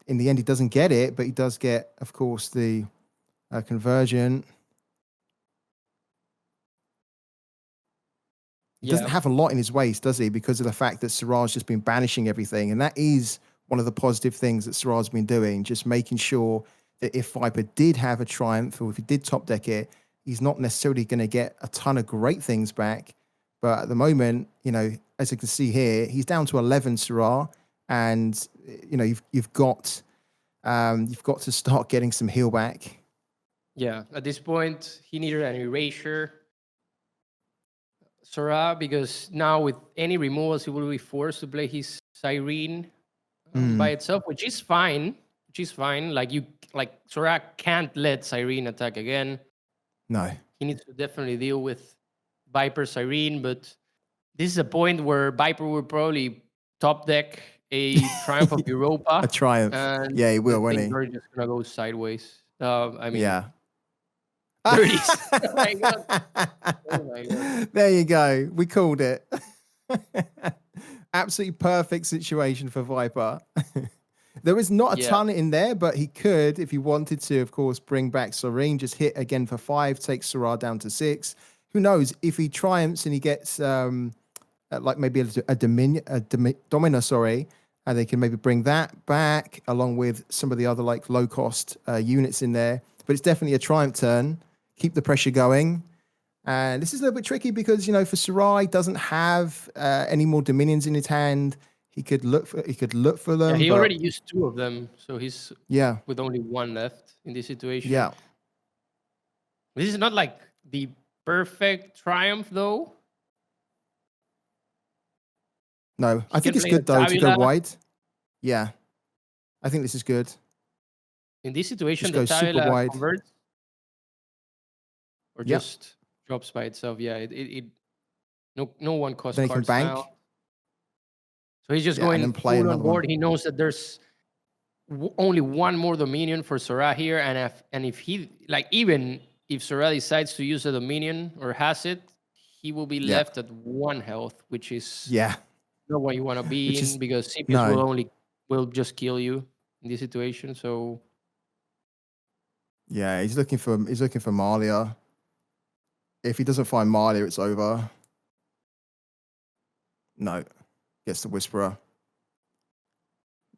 Speaker 4: In the end, he doesn't get it, but he does get, of course, the conversion. He doesn't have a lot in his waist, does he? Because of the fact that Sora's just been banishing everything. And that is one of the positive things that Sora's been doing, just making sure that if Viper did have a Triumph or if he did top deck it, he's not necessarily going to get a ton of great things back. But at the moment, you know, as you can see here, he's down to 11 Soraa. And, you know, you've got to start getting some heal back.
Speaker 5: Yeah, at this point, he needed an erasure. Soraa, because now with any removals, he will be forced to play his Cyrene by itself, which is fine. Like Soraa can't let Cyrene attack again.
Speaker 4: No.
Speaker 5: He needs to definitely deal with Viper Cyrene, but this is a point where Viper will probably top deck a Triumph of Europa.
Speaker 4: A Triumph.
Speaker 5: And
Speaker 4: Yeah, he will, won't he?
Speaker 5: They're just gonna go sideways. I mean,
Speaker 4: Yeah.
Speaker 5: there it is. Oh my god. Oh my god.
Speaker 4: There you go. We called it. Absolutely perfect situation for Viper. There is not a ton in there, but he could, if he wanted to, of course, bring back Cyrene, just hit again for 5, take Soraa down to 6. Who knows? If he triumphs and he gets like maybe a Domino, sorry, and they can maybe bring that back along with some of the other like low cost units in there. But it's definitely a triumph turn. Keep the pressure going. And this is a little bit tricky because, you know, for Soraa, he doesn't have any more Dominions in his hand. He could look for them.
Speaker 5: Yeah, he already used 2 of them, so he's with only 1 left in this situation.
Speaker 4: Yeah.
Speaker 5: This is not like the perfect triumph, though.
Speaker 4: No, I think it's good though to go wide. Yeah, I think this is good.
Speaker 5: In this situation,
Speaker 4: just
Speaker 5: the
Speaker 4: go super wide.
Speaker 5: Converts or just drops by itself. Yeah, no one costs
Speaker 4: then he
Speaker 5: cards
Speaker 4: can bank.
Speaker 5: now. So he's just going full on board. He knows that there's only 1 more Dominion for Soraa here, and if he even if Soraa decides to use a Dominion or has it, he will be left at 1 health, which is not what you want to be in because CPS will just kill you in this situation. So
Speaker 4: yeah, he's looking for Malia. If he doesn't find Malia, it's over. No, gets the Whisperer.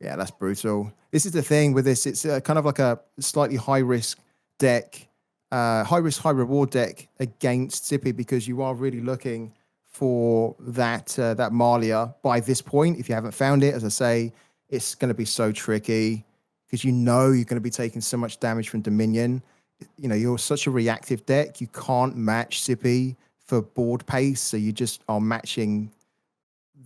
Speaker 4: Yeah, that's brutal. This is the thing with this. It's kind of like a slightly high risk deck, high risk, high reward deck against Sippy because you are really looking for that Malia by this point. If you haven't found it, as I say, it's going to be so tricky because you know you're going to be taking so much damage from Dominion. You know, you're such a reactive deck. You can't match Sippy for board pace, so you just are matching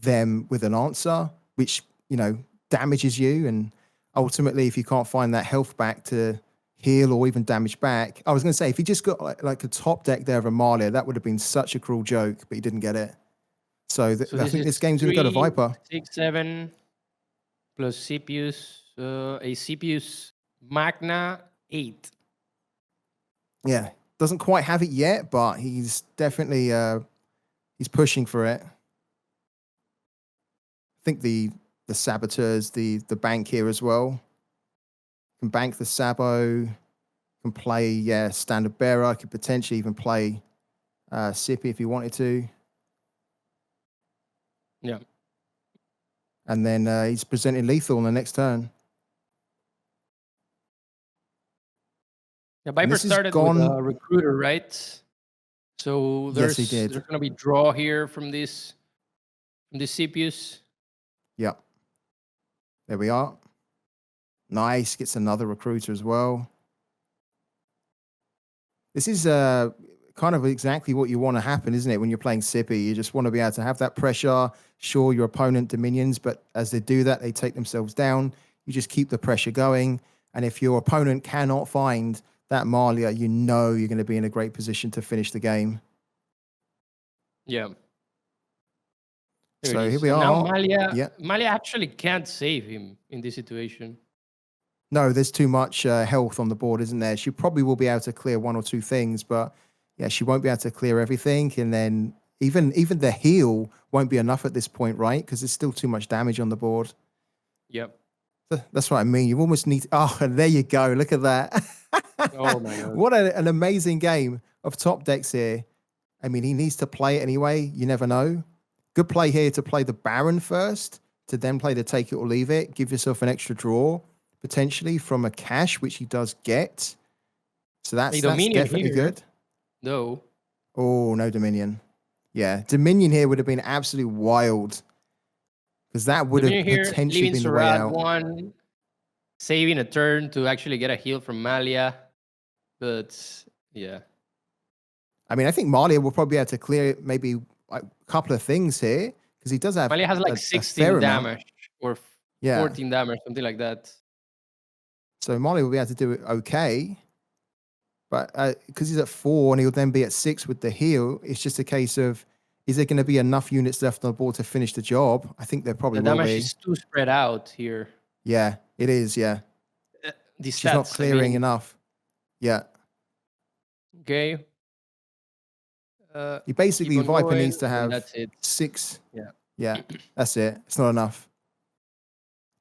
Speaker 4: them with an answer, which, you know, damages you. And ultimately, if you can't find that health back to heal or even damage back, I was going to say, if he just got like a top deck there of Amalia, that would have been such a cruel joke, but he didn't get it. So, I think this game's going to go to Viper.
Speaker 5: 6, 7 plus CPUs, a CPU's Magna 8.
Speaker 4: Yeah, doesn't quite have it yet, but he's definitely he's pushing for it. I think the Saboteurs, the bank here as well. Can bank the Sabo, can play Standard Bearer, could potentially even play Sippy if he wanted to.
Speaker 5: Yeah.
Speaker 4: And then he's presenting lethal on the next turn.
Speaker 5: Yeah, Viper started with a recruiter, right? So
Speaker 4: yes, he did.
Speaker 5: There's gonna be draw here from these CPUs.
Speaker 4: Yep. There we are. Nice. Gets another recruiter as well. This is kind of exactly what you want to happen, isn't it? When you're playing Sippy, you just want to be able to have that pressure. Sure, your opponent dominions, but as they do that, they take themselves down. You just keep the pressure going. And if your opponent cannot find that Malia, you know you're going to be in a great position to finish the game.
Speaker 5: Yeah.
Speaker 4: So here we
Speaker 5: and
Speaker 4: are.
Speaker 5: Now Malia actually can't save him in this situation.
Speaker 4: No, there's too much health on the board, isn't there? She probably will be able to clear one or two things, but yeah, she won't be able to clear everything. And then even the heal won't be enough at this point, right? Because there's still too much damage on the board.
Speaker 5: Yep.
Speaker 4: That's what I mean. You almost need... Oh, and there you go. Look at that.
Speaker 5: Oh, my God.
Speaker 4: What an amazing game of top decks here. I mean, he needs to play it anyway. You never know. Good play here to play the Baron first, to then play the take it or leave it. Give yourself an extra draw, potentially, from a cash, which he does get. So that's definitely
Speaker 5: here,
Speaker 4: good.
Speaker 5: No.
Speaker 4: Oh, no Dominion. Yeah, Dominion here would have been absolutely wild. Because that would have potentially been the way out.
Speaker 5: One, saving a turn to actually get a heal from Malia. But, yeah.
Speaker 4: I mean, I think Malia will probably be able to clear maybe like a couple of things here. Because he does have...
Speaker 5: Malia has like 16 damage or 14 damage, something like that.
Speaker 4: So Malia will be able to do it okay. But because he's at 4 and he'll then be at 6 with the heal, it's just a case of, is there going to be enough units left on the board to finish the job? I think there probably will be.
Speaker 5: The damage is too spread out here.
Speaker 4: Yeah, it is, yeah. She's not clearing enough. Yeah.
Speaker 5: Okay.
Speaker 4: You basically, Viper needs to have 6.
Speaker 5: Yeah.
Speaker 4: Yeah, that's it. It's not enough.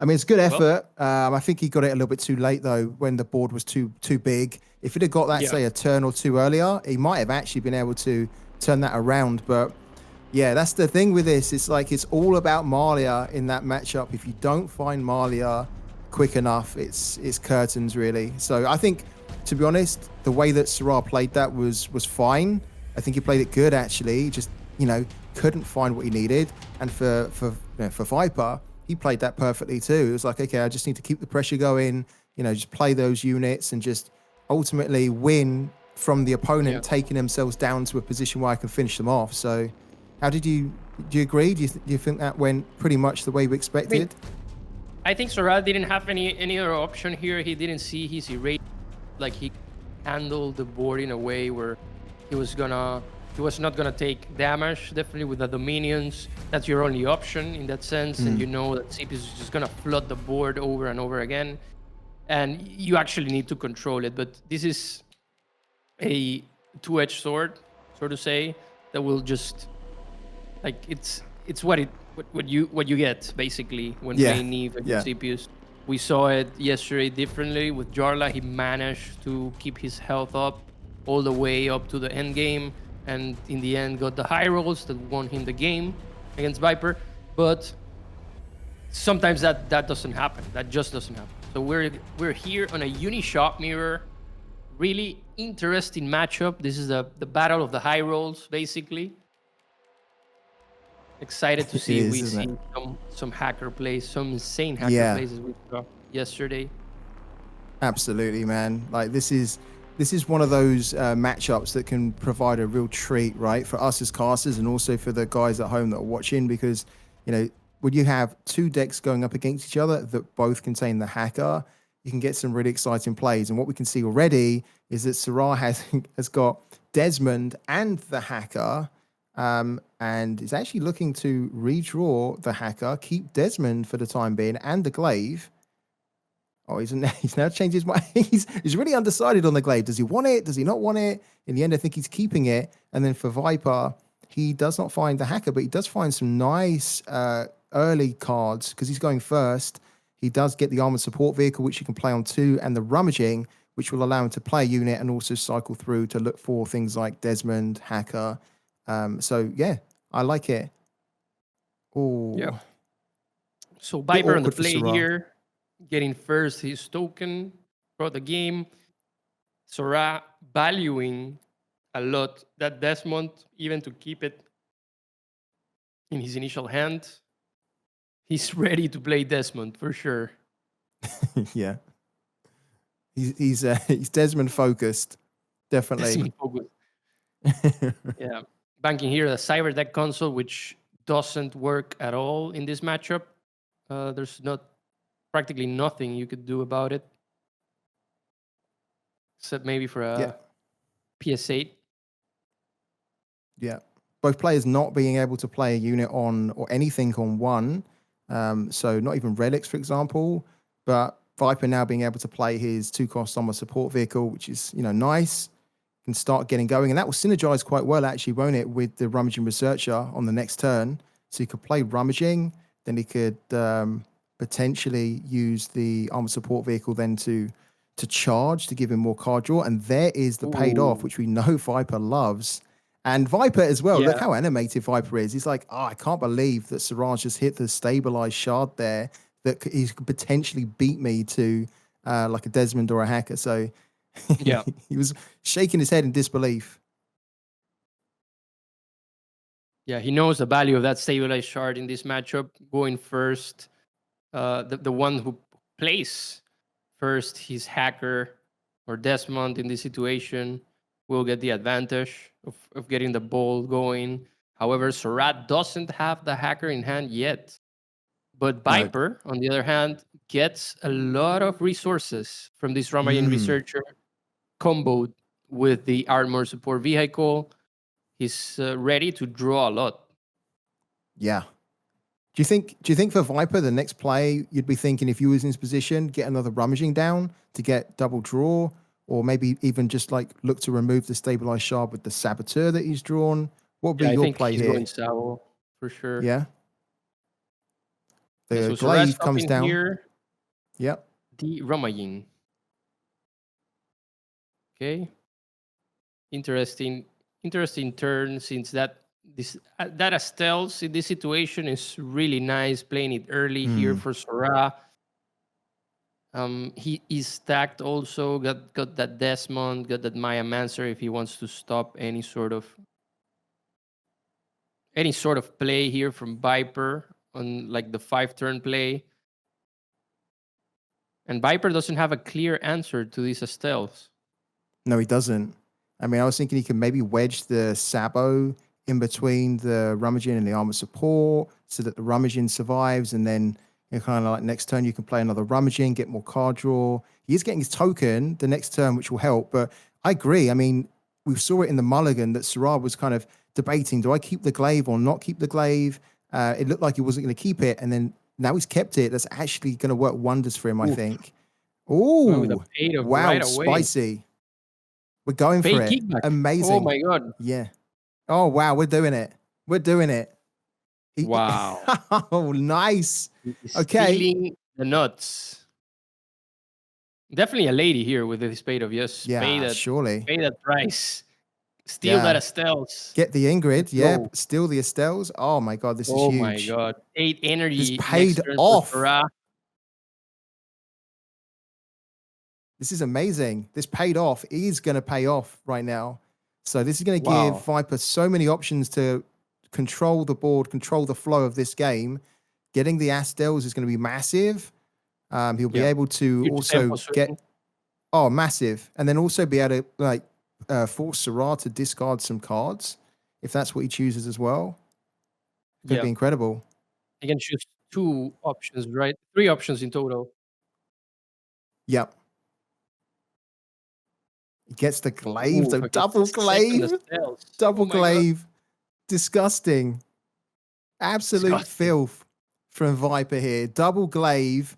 Speaker 4: I mean, it's good effort. I think he got it a little bit too late, though, when the board was too big. If he'd have got that, say, a turn or two earlier, he might have actually been able to turn that around. But, yeah, that's the thing with this. It's like it's all about Malia in that matchup. If you don't find Malia quick enough, it's curtains, really. So I think, to be honest, the way that Soraa played that was fine. I think he played it good, actually. He just, couldn't find what he needed. And for Viper, he played that perfectly too. It was like, okay, I just need to keep the pressure going, just play those units and just ultimately win from the opponent taking themselves down to a position where I can finish them off. So how do you agree? Do you think that went pretty much the way we expected?
Speaker 5: I think Soraa didn't have any other option here. He didn't see his erase, like he handled the board in a way where he was not gonna take damage. Definitely with the Dominions, that's your only option in that sense. And you know that CP is just gonna flood the board over and over again, and you actually need to control it. But this is a two-edged sword, so to say, that will just like it's what you get basically when playing Neve against CPUs. We saw it yesterday differently with Jarla. He managed to keep his health up all the way up to the end game, and in the end got the high rolls that won him the game against Viper. But sometimes that doesn't happen. That just doesn't happen. So we're here on a Unishop mirror. Really interesting matchup. This is the battle of the high rolls, basically. Excited to
Speaker 4: It
Speaker 5: see if
Speaker 4: is,
Speaker 5: we
Speaker 4: isn't
Speaker 5: see
Speaker 4: it?
Speaker 5: some hacker plays, some insane hacker
Speaker 4: Yeah.
Speaker 5: plays as we saw yesterday.
Speaker 4: Absolutely, man. Like this is one of those matchups that can provide a real treat, right, for us as casters and also for the guys at home that are watching, because when you have two decks going up against each other that both contain the hacker, you can get some really exciting plays. And what we can see already is that Soraa has got Desmond and the hacker, and is actually looking to redraw the hacker, keep Desmond for the time being, and the glaive. Oh, he's now changed his mind. He's really undecided on the glaive. Does he want it? Does he not want it? In the end, I think he's keeping it. And then for Viper, he does not find the hacker, but he does find some nice early cards because he's going first. He does get the armored support vehicle, which he can play on 2, and the rummaging, which will allow him to play a unit and also cycle through to look for things like Desmond, hacker. So yeah, I like it. Oh,
Speaker 5: Yeah. So Viper on the
Speaker 4: awkward for
Speaker 5: play
Speaker 4: Soraa.
Speaker 5: here, getting first his token throughout the game. Soraa valuing a lot that Desmond, even to keep it in his initial hand. He's ready to play Desmond for sure.
Speaker 4: Yeah. He's Desmond focused, definitely.
Speaker 5: Desmond focus. Yeah. Banking here the Cyber Deck console, which doesn't work at all in this matchup. There's practically nothing you could do about it. Except maybe for a PS8.
Speaker 4: Yeah. Both players not being able to play a unit on or anything on 1. So not even relics, for example. But Viper now being able to play his 2-cost armor support vehicle, which is nice. Can start getting going, and that will synergize quite well, actually, won't it, with the rummaging researcher on the next turn. So he could play rummaging, then he could potentially use the armor support vehicle then to charge to give him more card draw, and there is the paid off, which we know Viper loves. And Viper as well. Look how animated Viper is. He's like, I can't believe that Soraa just hit the stabilized shard there, that he could potentially beat me to like a Desmond or a hacker. So
Speaker 5: yeah,
Speaker 4: he was shaking his head in disbelief.
Speaker 5: Yeah, he knows the value of that stabilized shard in this matchup. Going first, the one who plays first, his hacker or Desmond in this situation will get the advantage of getting the ball going. However, Soraa doesn't have the hacker in hand yet. But Viper, on the other hand, gets a lot of resources from this Ramayan researcher comboed with the armor support vehicle. He's ready to draw a lot.
Speaker 4: Yeah. Do you think for Viper, the next play, you'd be thinking if you was in his position, get another rummaging down to get double draw, or maybe even just like look to remove the stabilized shard with the saboteur that he's drawn? What would be your play
Speaker 5: he's
Speaker 4: here?
Speaker 5: going Sabo for sure.
Speaker 4: Yeah. The
Speaker 5: So
Speaker 4: glaive comes down.
Speaker 5: Here,
Speaker 4: yep.
Speaker 5: The Ramayin. Okay. Interesting turn, since that Estelles in this situation is really nice, playing it early here for Soraa. He is stacked also, got that Desmond, got that Maya Mancer if he wants to stop any sort of play here from Viper on like the 5-turn play. And Viper doesn't have a clear answer to these Estelles.
Speaker 4: No, he doesn't. I mean, I was thinking he can maybe wedge the Sabo in between the rummaging and the armor support so that the rummaging survives, and then kind of like next turn you can play another rummaging, get more card draw. He is getting his token the next turn, which will help. But I agree. I mean, we saw it in the mulligan that Soraa was kind of debating, do I keep the glaive or not keep the glaive? It looked like he wasn't going to keep it, and then now he's kept it. That's actually going to work wonders for him, I think. Oh, wow,
Speaker 5: right
Speaker 4: spicy. We're going for it.
Speaker 5: Kickback.
Speaker 4: Amazing.
Speaker 5: Oh my God.
Speaker 4: Yeah. Oh, wow. We're doing it.
Speaker 5: Wow.
Speaker 4: Oh, nice.
Speaker 5: Okay. Stealing the nuts. Definitely a lady here with the spade of yes.
Speaker 4: Yeah, surely.
Speaker 5: Pay that price. Steal that Estelles.
Speaker 4: Get the Ingrid. Yeah. Steal the Estelles. Oh my God. This is huge.
Speaker 5: Oh my God. 8 energy.
Speaker 4: This paid off. This is amazing. This paid off. Is going to pay off right now. So this is going to give Viper so many options to control the board, control the flow of this game. Getting the Astels is going to be massive. He'll be able to
Speaker 7: Huge
Speaker 4: also
Speaker 7: tempo swing.
Speaker 4: massive, and then also be able to force Soraa to discard some cards if that's what he chooses as well. Could be incredible.
Speaker 7: He can choose 2 options, right? 3 options in total.
Speaker 4: Yep. He gets the glaive,
Speaker 7: Ooh,
Speaker 4: so
Speaker 7: fucking
Speaker 4: double
Speaker 7: second
Speaker 4: glaive.
Speaker 7: Astels.
Speaker 4: Double
Speaker 7: Oh my God.
Speaker 4: glaive. Disgusting. Absolute
Speaker 7: Disgusting.
Speaker 4: filth from Viper here. Double glaive.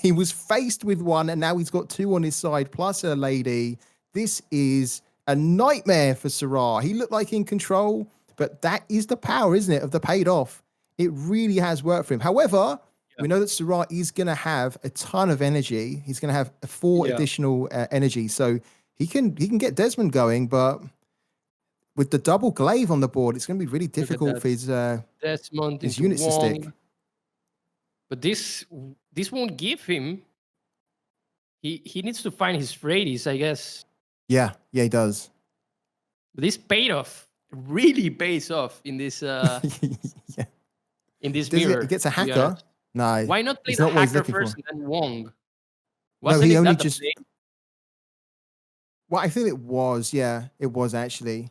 Speaker 4: He was faced with one, and now he's got 2 on his side, plus a lady. This is a nightmare for Soraa. He looked like in control, but that is the power, isn't it, of the paid off. It really has worked for him. However, we know that Soraa is going to have a ton of energy. He's going to have 4 additional energy, so he can get Desmond going, but with the double glaive on the board, it's going to be really difficult for his
Speaker 7: Desmond
Speaker 4: his
Speaker 7: into
Speaker 4: units to stick.
Speaker 7: Wong. But this won't give him. He needs to find his Fradies, I guess.
Speaker 4: Yeah, he does.
Speaker 7: But this paid off. Really pays off in this
Speaker 4: Yeah.
Speaker 7: in this
Speaker 4: Does
Speaker 7: mirror.
Speaker 4: he gets a
Speaker 7: to be
Speaker 4: hacker?
Speaker 7: honest.
Speaker 4: No.
Speaker 7: Why not play
Speaker 4: it's
Speaker 7: the
Speaker 4: not what he's
Speaker 7: hacker
Speaker 4: looking
Speaker 7: first
Speaker 4: for.
Speaker 7: and then Wong?
Speaker 4: No,
Speaker 7: Wasn't
Speaker 4: he
Speaker 7: it
Speaker 4: only
Speaker 7: that the
Speaker 4: just.
Speaker 7: play?
Speaker 4: Well, I think it was. Yeah, it was actually.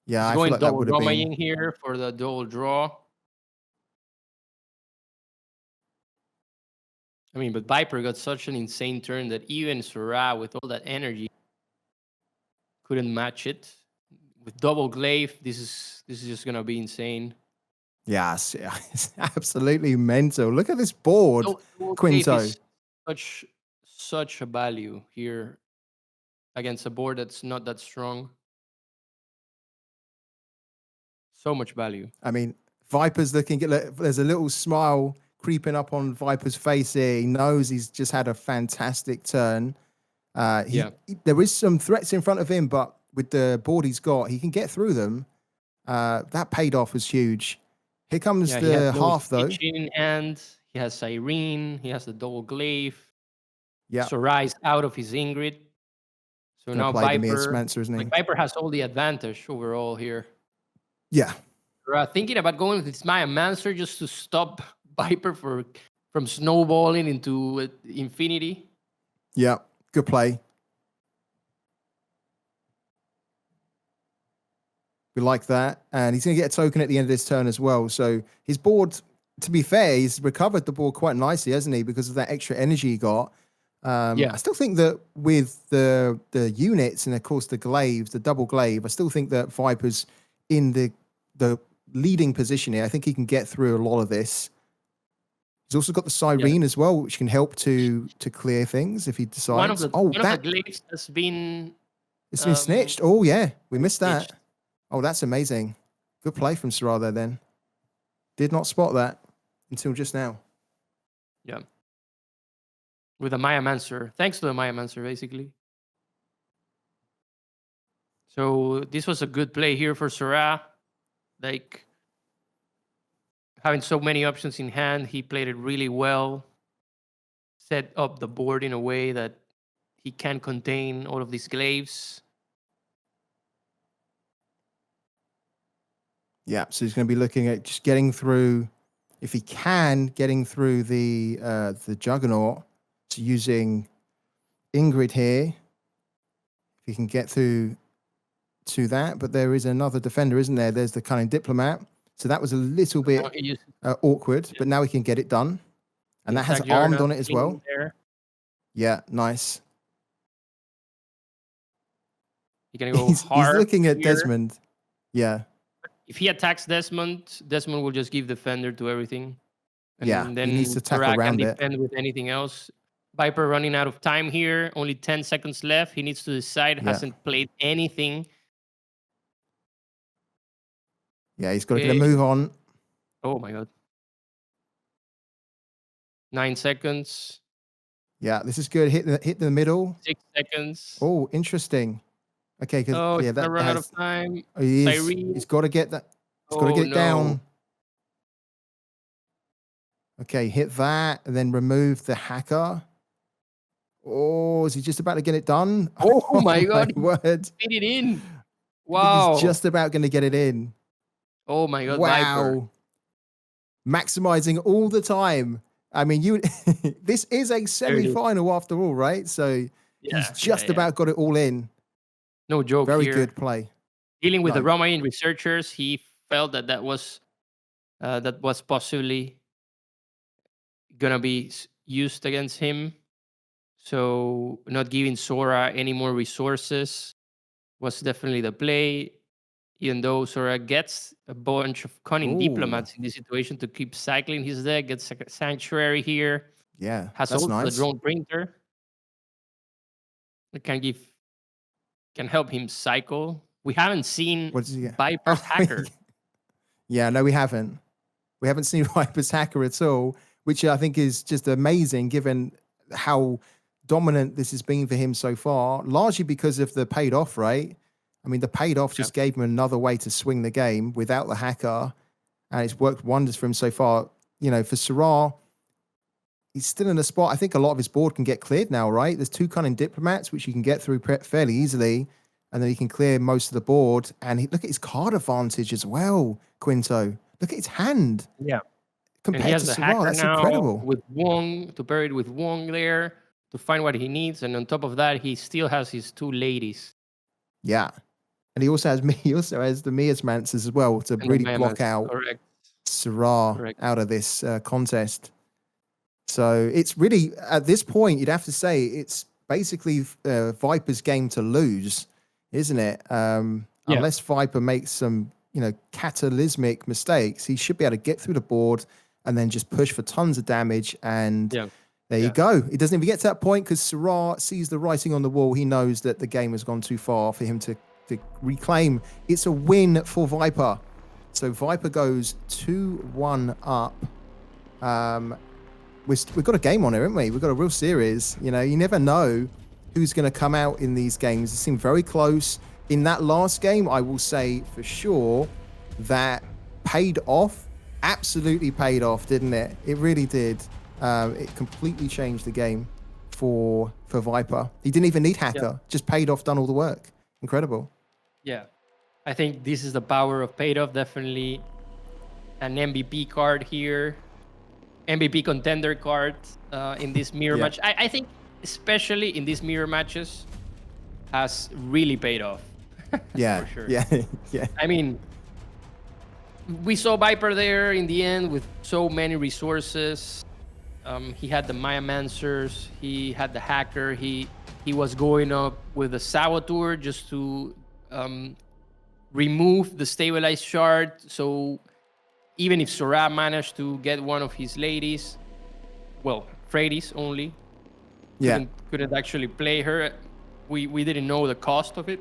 Speaker 4: Yeah,
Speaker 7: He's
Speaker 4: I feel
Speaker 7: going
Speaker 4: like that
Speaker 7: double
Speaker 4: would have been.
Speaker 7: drawing here for the double draw. I mean, but Viper got such an insane turn that even Soraa, with all that energy, couldn't match it. With double glaive, this is just gonna be insane.
Speaker 4: Yes, yeah, it's absolutely mental. Look at this board,
Speaker 7: Double glaive
Speaker 4: Quinto.
Speaker 7: is such a value here against a board that's not that strong. So much value.
Speaker 4: I mean, Viper's looking at. There's a little smile creeping up on Viper's face here. He knows he's just had a fantastic turn. There is some threats in front of him, but with the board he's got, he can get through them. That paid off was huge. Here comes the half, though.
Speaker 7: In hand. He has Irene. He has the double glaive.
Speaker 4: Yeah.
Speaker 7: Soraa is out of his Ingrid. So
Speaker 4: Gonna
Speaker 7: now
Speaker 4: play the
Speaker 7: Viper,
Speaker 4: Spencer, isn't he?
Speaker 7: Viper has all the advantage overall here.
Speaker 4: Yeah.
Speaker 7: Thinking about going with his Maya Mancer just to stop Viper from snowballing into infinity.
Speaker 4: Yeah. Good play. We like that. And he's going to get a token at the end of this turn as well. So his board, to be fair, he's recovered the board quite nicely, hasn't he? Because of that extra energy he got. I still think that with the units and, of course, the glaive, the double glaive, I still think that Viper's in the leading position here. I think he can get through a lot of this. He's also got the Siren as well, which can help to clear things if he decides.
Speaker 7: One of the glaives has been...
Speaker 4: It's been snitched. Oh, yeah. We missed that. Oh, that's amazing. Good play from Soraa there then. Did not spot that until just now.
Speaker 7: Yeah. With a Maya Mancer. Thanks to the Maya Mancer, basically. So this was a good play here for Soraa. Like, having so many options in hand, he played it really well. Set up the board in a way that he can contain all of these glaives.
Speaker 4: Yeah, so he's going to be looking at just getting through, if he can, getting through the Juggernaut. So using Ingrid here, if he can get through to that. But there is another defender, isn't there? There's the Cunning Diplomat. So that was a little bit awkward, but now he can get it done. And that has armed on it as well. Yeah, nice.
Speaker 7: He's going to go
Speaker 4: He's looking at
Speaker 7: here.
Speaker 4: Desmond. Yeah.
Speaker 7: If he attacks Desmond, Desmond will just give Defender to everything. And then
Speaker 4: he needs to tackle around
Speaker 7: can
Speaker 4: it.
Speaker 7: defend with anything else. Viper running out of time here. Only 10 seconds left. He needs to decide. Hasn't played anything.
Speaker 4: Yeah, he's got to get a move on.
Speaker 7: Oh, my God. 9 seconds.
Speaker 4: Yeah, this is good. Hit the middle.
Speaker 7: 6 seconds.
Speaker 4: Oh, interesting. Okay, because
Speaker 7: he's gonna run out of time.
Speaker 4: He's got to get that. He's got to get it down. Okay, hit that and then remove the hacker. Oh, is he just about to get it done?
Speaker 7: Oh my God!
Speaker 4: Word.
Speaker 7: Fit it in. Wow.
Speaker 4: He's just about going to get it in.
Speaker 7: Oh my God, Viper.
Speaker 4: Wow. Maximizing all the time. I mean, this is a
Speaker 7: There it is.
Speaker 4: semi-final after all, right? So he's just about got it all in.
Speaker 7: No joke
Speaker 4: Very
Speaker 7: here.
Speaker 4: good play.
Speaker 7: Dealing with the
Speaker 4: No.
Speaker 7: Romanian researchers, he felt that was possibly gonna be used against him. So not giving Soraa any more resources was definitely the play. Even though Soraa gets a bunch of cunning
Speaker 4: Ooh.
Speaker 7: diplomats in this situation to keep cycling his deck, gets a sanctuary here.
Speaker 4: Yeah,
Speaker 7: Has
Speaker 4: that's
Speaker 7: also the
Speaker 4: nice.
Speaker 7: drone printer. It can help him cycle. We haven't seen
Speaker 4: What does he get?
Speaker 7: Viper's hacker.
Speaker 4: Yeah, no, we haven't. We haven't seen Viper's hacker at all, which I think is just amazing given how dominant this has been for him so far, largely because of the paid off, right? I mean, the paid off just gave him another way to swing the game without the hacker, and it's worked wonders for him so far. You know, for Soraa, he's still in a spot. I think a lot of his board can get cleared now, right? There's two cunning diplomats, which you can get through fairly easily, and then he can clear most of the board. And look at his card advantage as well, Quinto. Look at his hand.
Speaker 7: Yeah. And he
Speaker 4: Compared
Speaker 7: has
Speaker 4: to
Speaker 7: the
Speaker 4: Soraa,
Speaker 7: hacker
Speaker 4: that's
Speaker 7: now
Speaker 4: incredible.
Speaker 7: with Wong to pair it with Wong there to find what he needs. And on top of that, he still has his two ladies.
Speaker 4: Yeah. And he also has the Miasmance as well to
Speaker 7: And
Speaker 4: really
Speaker 7: the
Speaker 4: block
Speaker 7: Mammoths,
Speaker 4: out
Speaker 7: correct.
Speaker 4: Soraa
Speaker 7: Correct.
Speaker 4: out of this contest. So it's really, at this point, you'd have to say it's basically Viper's game to lose, isn't it? Unless Viper makes some, cataclysmic mistakes, he should be able to get through the board and then just push for tons of damage. And there you go. He doesn't even get to that point because Soraa sees the writing on the wall. He knows that the game has gone too far for him to reclaim. It's a win for Viper. So Viper goes 2-1 up. We've got a game on here, haven't we? We've got a real series. You never know who's going to come out in these games. It seemed very close. In that last game, I will say for sure that paid off. Absolutely paid off, didn't it? It really did. It completely changed the game for Viper. He didn't even need hacker. Just paid off, done all the work. Incredible.
Speaker 7: Yeah. I think this is the power of paid off. Definitely an MVP card here. MVP contender card in this mirror match. I think especially in these mirror matches has really paid off.
Speaker 4: Yeah,
Speaker 7: for sure.
Speaker 4: Yeah.
Speaker 7: I mean, we saw Viper there in the end with so many resources. He had the Mayamancers, he had the hacker, he was going up with the Saboteur just to remove the stabilized shard. So even if Soraa managed to get one of his ladies, well, Freddy's only, couldn't actually play her. We didn't know the cost of it.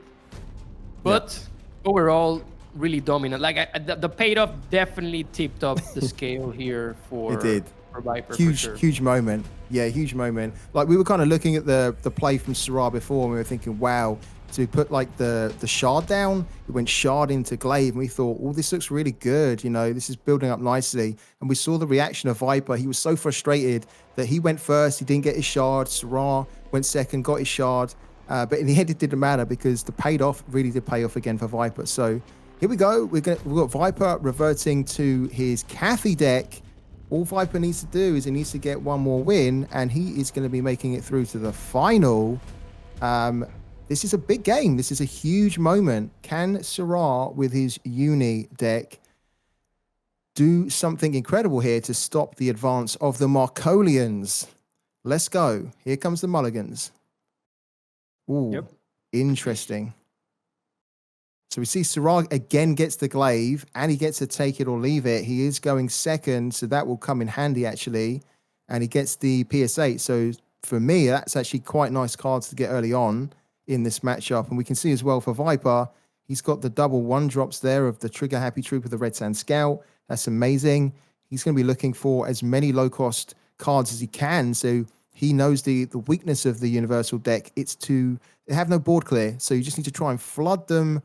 Speaker 7: But overall, really dominant. Like the paid off definitely tipped up the scale here for
Speaker 4: It did.
Speaker 7: For Viper.
Speaker 4: Huge moment. Yeah, huge moment. Like we were kind of looking at the play from Soraa before, and we were thinking, wow. To put like the shard down, it went shard into glaive, and we thought, oh, this looks really good. This is building up nicely. And we saw the reaction of Viper. He was so frustrated that he went first. He didn't get his shard. Soraa went second, got his shard. But in the end, it didn't matter because the paid off really did pay off again for Viper. So here we go. We've got Viper reverting to his Cathy deck. All Viper needs to do is he needs to get one more win, and he is going to be making it through to the final. This is a big game. This is a huge moment. Can Soraa, with his Uni deck, do something incredible here to stop the advance of the Markolians? Let's go. Here comes the Mulligans. Ooh, interesting. So we see Soraa again gets the glaive, and he gets to take it or leave it. He is going second, so that will come in handy, actually. And he gets the PS8. So for me, that's actually quite nice cards to get early on in this matchup. And we can see as well for Viper, he's got the double one drops there of the Trigger Happy Troop with the Red Sand Scout. That's amazing. He's going to be looking for as many low-cost cards as he can. So he knows the weakness of the Universal deck. It's to have no board clear. So you just need to try and flood them,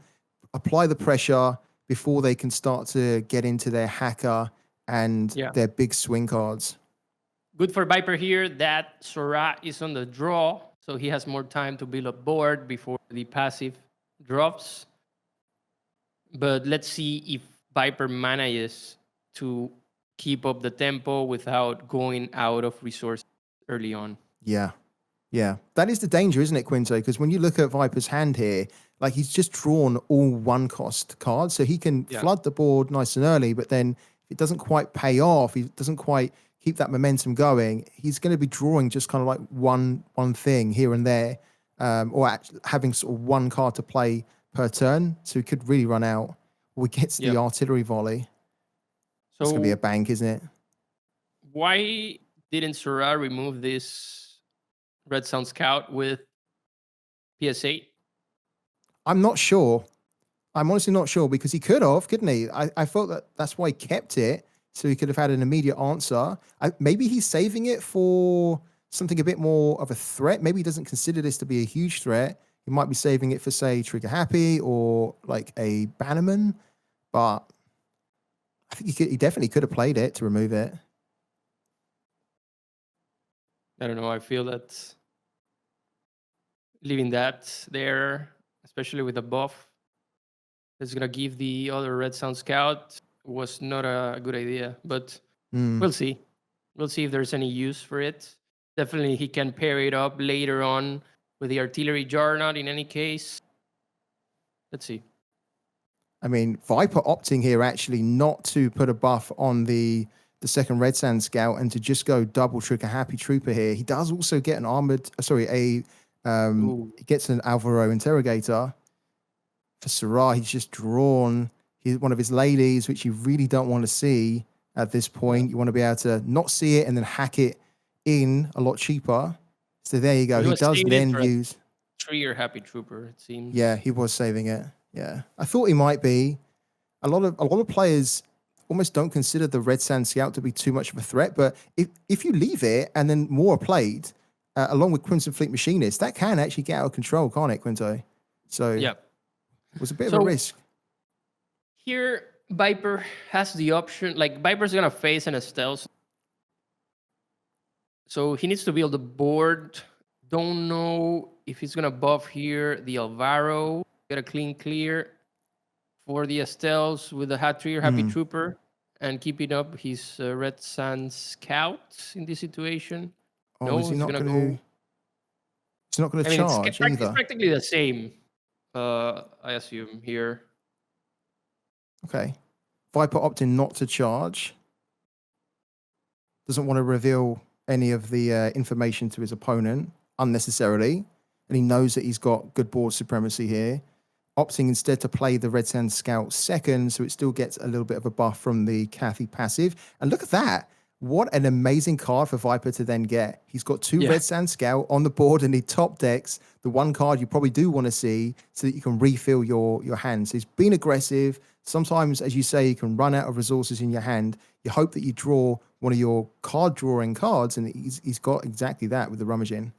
Speaker 4: apply the pressure before they can start to get into their hacker and their big swing cards.
Speaker 7: Good for Viper here that Soraa is on the draw, so he has more time to build a board before the passive drops. But let's see if Viper manages to keep up the tempo without going out of resources early on.
Speaker 4: Yeah. Yeah. That is the danger, isn't it, Quinto? Because when you look at Viper's hand here, like he's just drawn all one cost cards. So he can flood the board nice and early, but then if it doesn't quite pay off, he doesn't quite keep that momentum going, he's going to be drawing just kind of like one thing here and there, or having sort of one card to play per turn. So he could really run out. Or he gets the artillery volley. So it's going to be a bank, isn't it?
Speaker 7: Why didn't Soraa remove this Red Sound Scout with PS8?
Speaker 4: I'm not sure. I'm honestly not sure, because he could have, couldn't he? I thought that's why he kept it, so he could have had an immediate answer. Maybe he's saving it for something a bit more of a threat. Maybe he doesn't consider this to be a huge threat. He might be saving it for, say, Trigger Happy or like a Bannerman. But I think he definitely could have played it to remove it.
Speaker 7: I don't know. I feel that leaving that there, especially with a buff that's going to give the other Red Sound Scout, was not a good idea. But we'll see. We'll see if there's any use for it. Definitely he can pair it up later on with the Artillery Juggernaut in any case. Let's see.
Speaker 4: I mean, Viper opting here actually not to put a buff on the second Red Sand Scout and to just go double Trigger Happy Trooper here. He does also get an armored, he gets an Alvaro Interrogator. For Soraa, he's just drawn one of his ladies, which you really don't want to see at this point. You want to be able to not see it and then hack it in a lot cheaper. So there you go. He does then use
Speaker 7: Trigger Happy Trooper, it seems.
Speaker 4: Yeah, he was saving it. Yeah, I thought he might be. A lot of players almost don't consider the Red Sand Scout to be too much of a threat, but if you leave it and then more are played along with Crimson Fleet Machinist, that can actually get out of control, can't it, Quinto? So it was a bit of a risk.
Speaker 7: Here, Viper has the option, like Viper's gonna face an Estelle, so he needs to build a board. Don't know if he's gonna buff here the Alvaro. Get a clean clear for the Estelles with the Hat Trigger Happy Trooper and keeping up his Red Sand Scout in this situation.
Speaker 4: No, he's not going to. He's not going to charge
Speaker 7: it's
Speaker 4: either.
Speaker 7: practically the same, I assume here.
Speaker 4: Okay, Viper opting not to charge. Doesn't want to reveal any of the information to his opponent unnecessarily, and he knows that he's got good board supremacy here. Opting instead to play the Red Sand Scout second, so it still gets a little bit of a buff from the Cathy passive. And look at that. What an amazing card for Viper to then get. He's got two Red Sand Scout on the board, and he top decks the one card you probably do want to see so that you can refill your hand. So he's been aggressive. Sometimes, as you say, you can run out of resources in your hand. You hope that you draw one of your card drawing cards, and he's got exactly that with the Rummaging.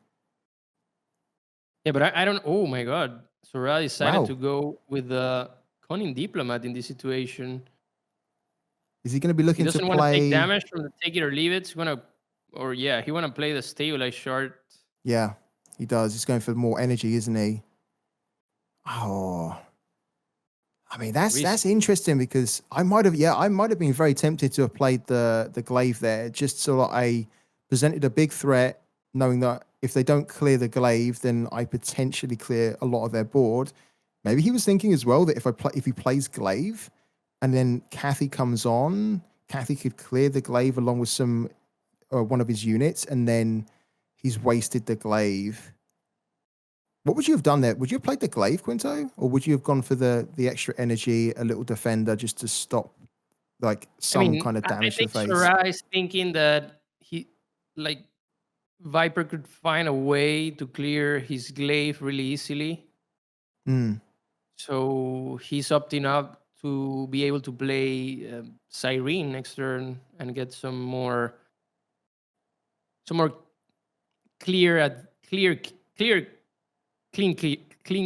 Speaker 7: Yeah, but I don't... Oh, my God. Soraa decided to go with the Cunning Diplomat in this situation.
Speaker 4: Is he going to be looking to play...
Speaker 7: He doesn't want to take damage from the take it or leave it. He's going to... Or, yeah, he want to play the Stabilize Shard.
Speaker 4: Yeah, he does. He's going for more energy, isn't he? Oh... I mean, that's interesting, because I might have been very tempted to have played the glaive there, just so that I presented a big threat, knowing that if they don't clear the glaive, then I potentially clear a lot of their board. Maybe he was thinking as well that if he plays glaive and then Cathy comes on, Cathy could clear the glaive along with one of his units, and then he's wasted the glaive. What would you have done there? Would you have played the glaive, Quinto? Or would you have gone for the extra energy, a little defender, just to stop some kind of damage to the face?
Speaker 7: Soraa is thinking that Viper could find a way to clear his glaive really easily. So he's opting up to be able to play Cyrene next turn and get some more clean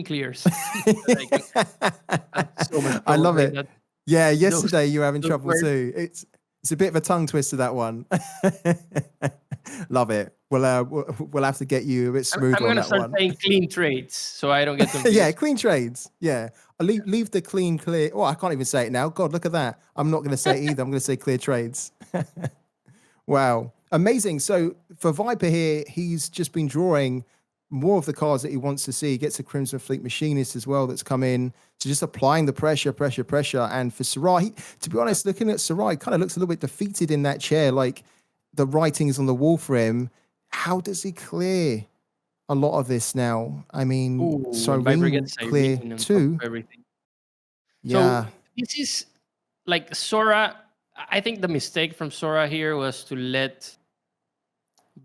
Speaker 7: clears. So
Speaker 4: I love it. Yeah, yesterday you were having trouble too. It's a bit of a tongue twister, that one. Love it. we'll have to get you a bit
Speaker 7: I'm
Speaker 4: smooth on
Speaker 7: gonna
Speaker 4: that
Speaker 7: start
Speaker 4: one.
Speaker 7: saying clean trades so I don't get confused.
Speaker 4: Yeah, clean trades. Yeah, I'll leave the clean clear. Oh, I can't even say it now. God, look at that. I'm not going to say it either. I'm going to say clear trades. Wow, amazing. So for Viper here, he's just been drawing more of the cards that he wants to see. He gets a Crimson Fleet Machinist as well that's come in. So just applying the pressure. And for Soraa, to be honest, looking at Soraa, he kind of looks a little bit defeated in that chair. Like the writing is on the wall for him. How does he clear a lot of this now? I mean,
Speaker 7: Viper
Speaker 4: Serene
Speaker 7: gets
Speaker 4: clear
Speaker 7: Irene on top
Speaker 4: too.
Speaker 7: of everything.
Speaker 4: Yeah.
Speaker 7: So this is like Soraa. I think the mistake from Soraa here was to let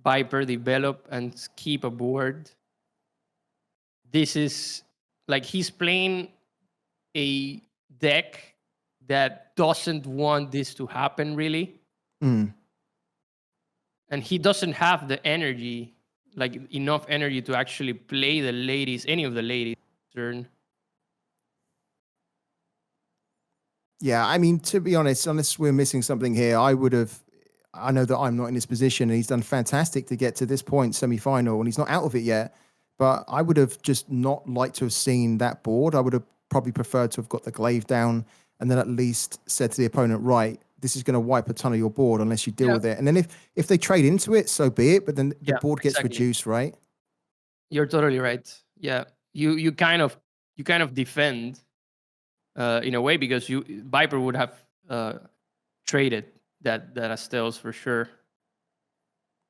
Speaker 7: Viper develop and keep a board. This is like he's playing a deck that doesn't want this to happen really.
Speaker 4: Mm.
Speaker 7: And he doesn't have the energy, like enough energy to actually play any of the ladies turn.
Speaker 4: Yeah, I mean, to be honest, unless we're missing something here, I know that I'm not in this position, and he's done fantastic to get to this point, semi-final, and he's not out of it yet. But I would have just not liked to have seen that board. I would have probably preferred to have got the glaive down and then at least said to the opponent, right, this is going to wipe a ton of your board unless you deal with it. And then if they trade into it, so be it. But then the board gets reduced, right?
Speaker 7: You're totally right. Yeah, you kind of defend in a way because Viper would have traded that Estelles for sure.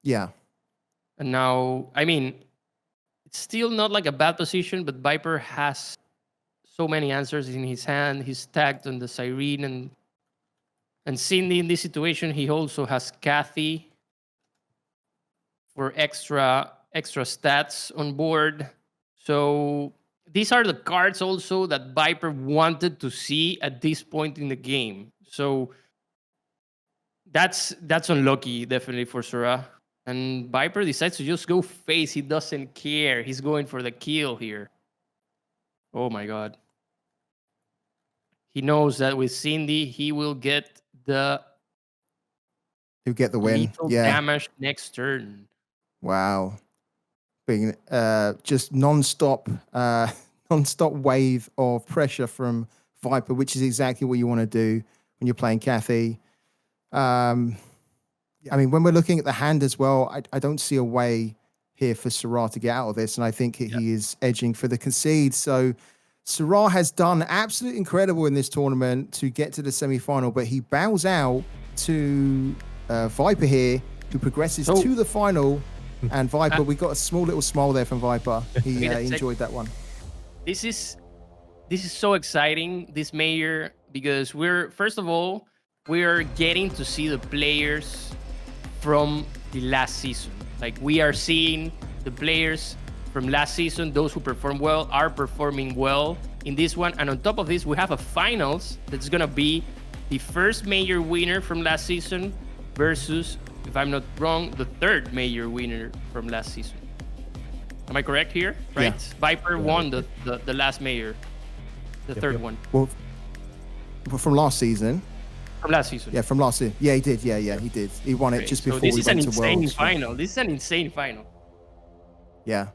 Speaker 4: Yeah.
Speaker 7: And now, I mean, it's still not like a bad position, but Viper has so many answers in his hand. He's tagged on the Siren and Cindy in this situation. He also has Kathy for extra stats on board. So these are the cards also that Viper wanted to see at this point in the game. So that's unlucky, definitely, for Soraa. And Viper decides to just go face. He doesn't care. He's going for the kill here. Oh my god. He knows that with Cindy, he will get the
Speaker 4: win.
Speaker 7: Lethal damage next turn.
Speaker 4: Wow. Being just non-stop wave of pressure from Viper, which is exactly what you want to do when you're playing Kathy. I mean, when we're looking at the hand as well, I don't see a way here for Soraa to get out of this, and I think he is edging for the concede. So Soraa has done absolutely incredible in this tournament to get to the semi-final, but he bows out to Viper here, who progresses to the final. And Viper, we got a small little smile there from Viper. He enjoyed that one.
Speaker 7: This is so exciting, this major, because first of all, we're getting to see the players from the last season. Like, we are seeing the players from last season. Those who perform well are performing well in this one. And on top of this, we have a finals that's going to be the first major winner from last season versus, if I'm not wrong, the third major winner from last season. Am I correct here? Right?
Speaker 4: Yeah.
Speaker 7: Viper won the last major, the third one.
Speaker 4: Well, from last season.
Speaker 7: From last season.
Speaker 4: Yeah, from last season. Yeah, he did. Yeah, he did. He won it just before we went to Worlds.
Speaker 7: This is an insane final. This is an insane final.
Speaker 4: Yeah,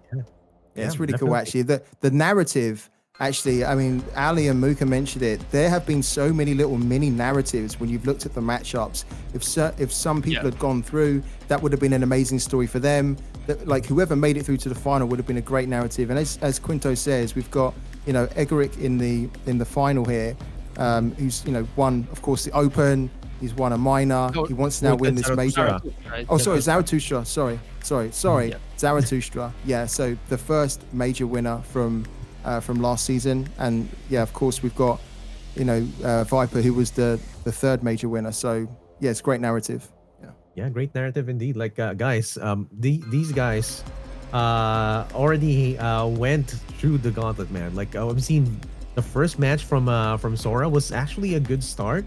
Speaker 4: it's really cool, actually. The narrative, actually, I mean, Ali and Muka mentioned it. There have been so many little mini narratives when you've looked at the matchups. If some people had gone through, that would have been an amazing story for them. That, like, whoever made it through to the final would have been a great narrative. And as Quinto says, we've got, Egorik in the final here, who's won, of course, the Open. He's won a minor. He wants to now win this major. Oh, sorry, Zaratustraa. Sorry. Zaratustraa. Yeah, so the first major winner from last season, and of course we've got Viper, who was the third major winner. So yeah, it's a great narrative.
Speaker 3: Yeah, great narrative indeed. Like guys, these guys already went through the gauntlet, man. Like I've seen the first match from Soraa was actually a good start,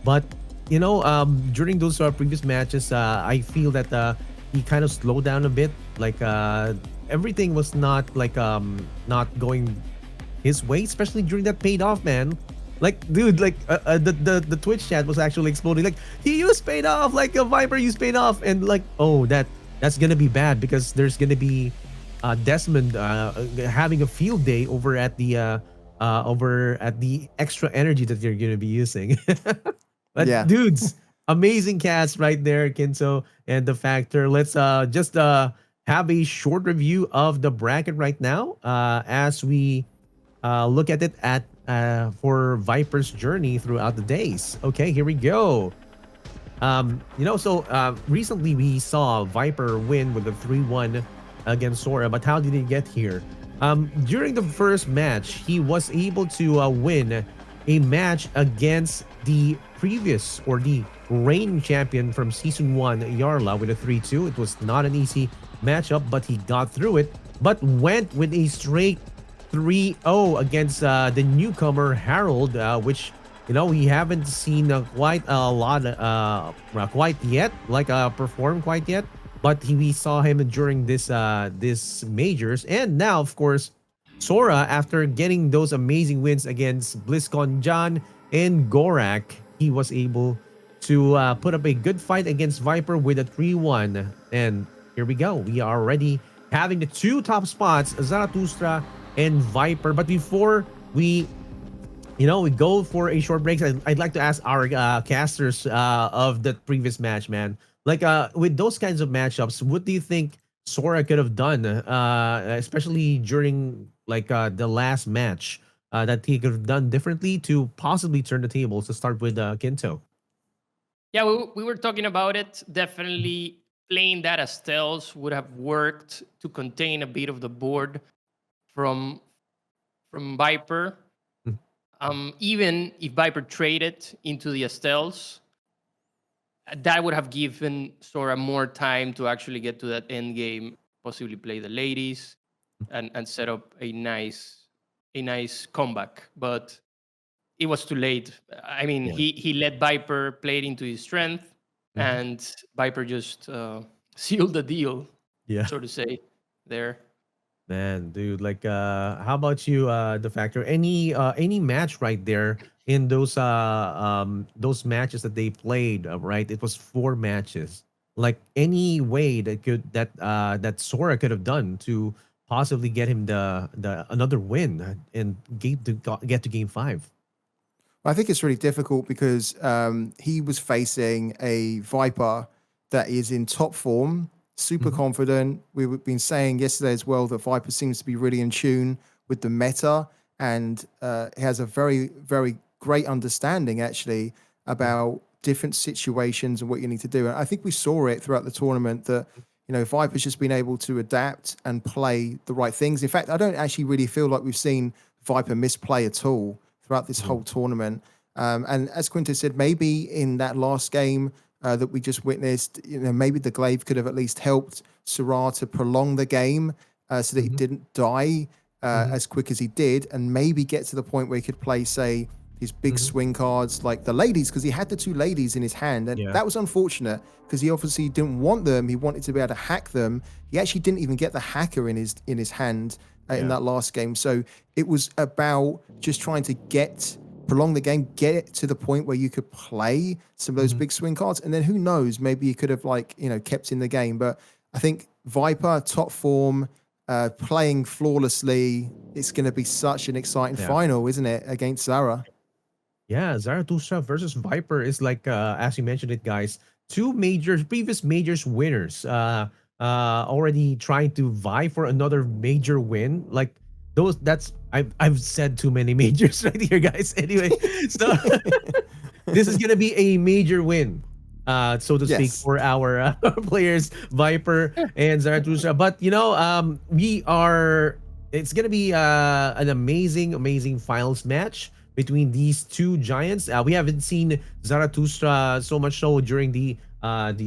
Speaker 3: but during those previous matches, I feel that he kind of slowed down a bit. Like everything was not not going his way, especially during that paid off, man. Like, dude, like the Twitch chat was actually exploding. Like, he used paid off, like a Viper used paid off, and like, oh, that that's gonna be bad because there's gonna be Desmond having a field day over at the extra energy that you're gonna be using. But
Speaker 4: Yeah.
Speaker 3: dudes, amazing cast right there, Kinto and the Factor. Let's just have a short review of the bracket right now as we look at it at for Viper's journey throughout the days. Okay, here we go. Recently we saw Viper win with a 3-1 against Soraa, but how did he get here? During the first match, he was able to win a match against the previous or the reigning champion from season 1, Yarla, with a 3-2. It was not an easy matchup, but he got through it, but went with a straight 3-0 against the newcomer Harold, which we haven't seen quite a lot, quite yet, perform quite yet. But we saw him during this majors, and now, of course, Soraa, after getting those amazing wins against BlizzCon John and Gorak, he was able to put up a good fight against Viper with a 3-1. And here we go. We are already having the two top spots, Zaratustraa and Viper. But before we go for a short break, I'd like to ask our casters of the previous match, man. Like with those kinds of matchups, what do you think Soraa could have done, especially during the last match, that he could have done differently to possibly turn the tables? To start with Kinto.
Speaker 7: Yeah, we were talking about it. Definitely playing that as Stealth would have worked to contain a bit of the board from Viper. Even if Viper traded into the Estelles, that would have given Soraa more time to actually get to that end game, possibly play the ladies, and set up a nice comeback. But it was too late. I mean, he let Viper play it into his strength, and Viper just sealed the deal, so to say, there.
Speaker 3: Man, dude, how about you, the Factor? Any match right there in those matches that they played, right? It was 4 matches. Like any way that Soraa could have done to possibly get him the another win and get to game 5.
Speaker 4: I think it's really difficult because he was facing a Viper that is in top form, super confident. We've been saying yesterday as well that Viper seems to be really in tune with the meta, and he has a very, very great understanding actually about different situations and what you need to do. And I think we saw it throughout the tournament that Viper's just been able to adapt and play the right things. In fact, I don't actually really feel like we've seen Viper misplay at all throughout this whole tournament. And as Quinto said, maybe in that last game that we just witnessed, maybe the glaive could have at least helped Soraa to prolong the game so that he didn't die as quick as he did, and maybe get to the point where he could play, say, his big swing cards like the ladies, because he had the 2 ladies in his hand, and that was unfortunate because he obviously didn't want them. He wanted to be able to hack them. He actually didn't even get the hacker in his hand in that last game. So it was about just trying to prolong the game, get it to the point where you could play some of those big swing cards, and then who knows, maybe you could have kept in the game. But I think Viper, top form, playing flawlessly. It's going to be such an exciting final, isn't it, against Zara?
Speaker 3: Yeah, Zaratustraa versus Viper is as you mentioned it, guys, 2 previous majors winners, already trying to vie for another major win. I've said too many majors right here, guys. Anyway, so this is gonna be a major win, so to speak, for our players, Viper and Zaratustraa. But it's gonna be an amazing finals match between these 2 giants. We haven't seen Zaratustraa so much so during the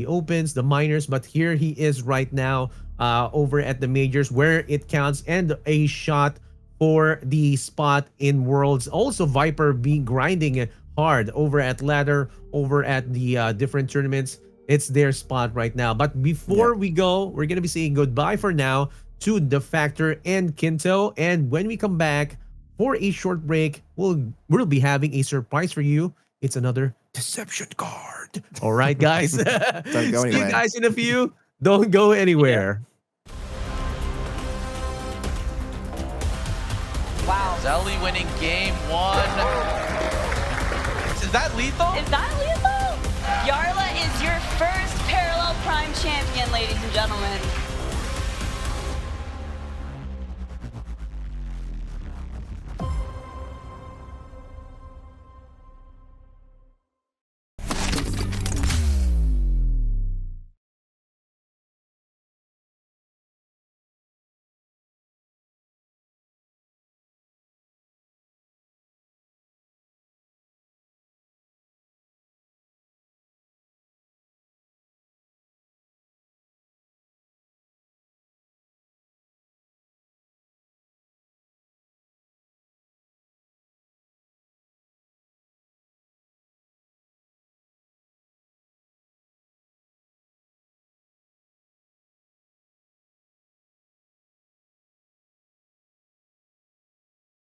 Speaker 3: opens, the minors, but here he is right now over at the majors where it counts, and a shot for the spot in Worlds. Also, Viper being grinding hard over at ladder, over at the different tournaments. It's their spot right now. But before we go, we're gonna be saying goodbye for now to the Factor and Kinto, and when we come back for a short break, we'll be having a surprise for you. It's another deception card. All right, guys.
Speaker 4: Don't go
Speaker 3: See you
Speaker 4: anywhere.
Speaker 3: guys in a few. Don't go anywhere.
Speaker 2: Wow.
Speaker 1: Zelly winning game 1. Is that lethal?
Speaker 8: Is that lethal? Yarla is your first parallel prime champion, ladies and gentlemen.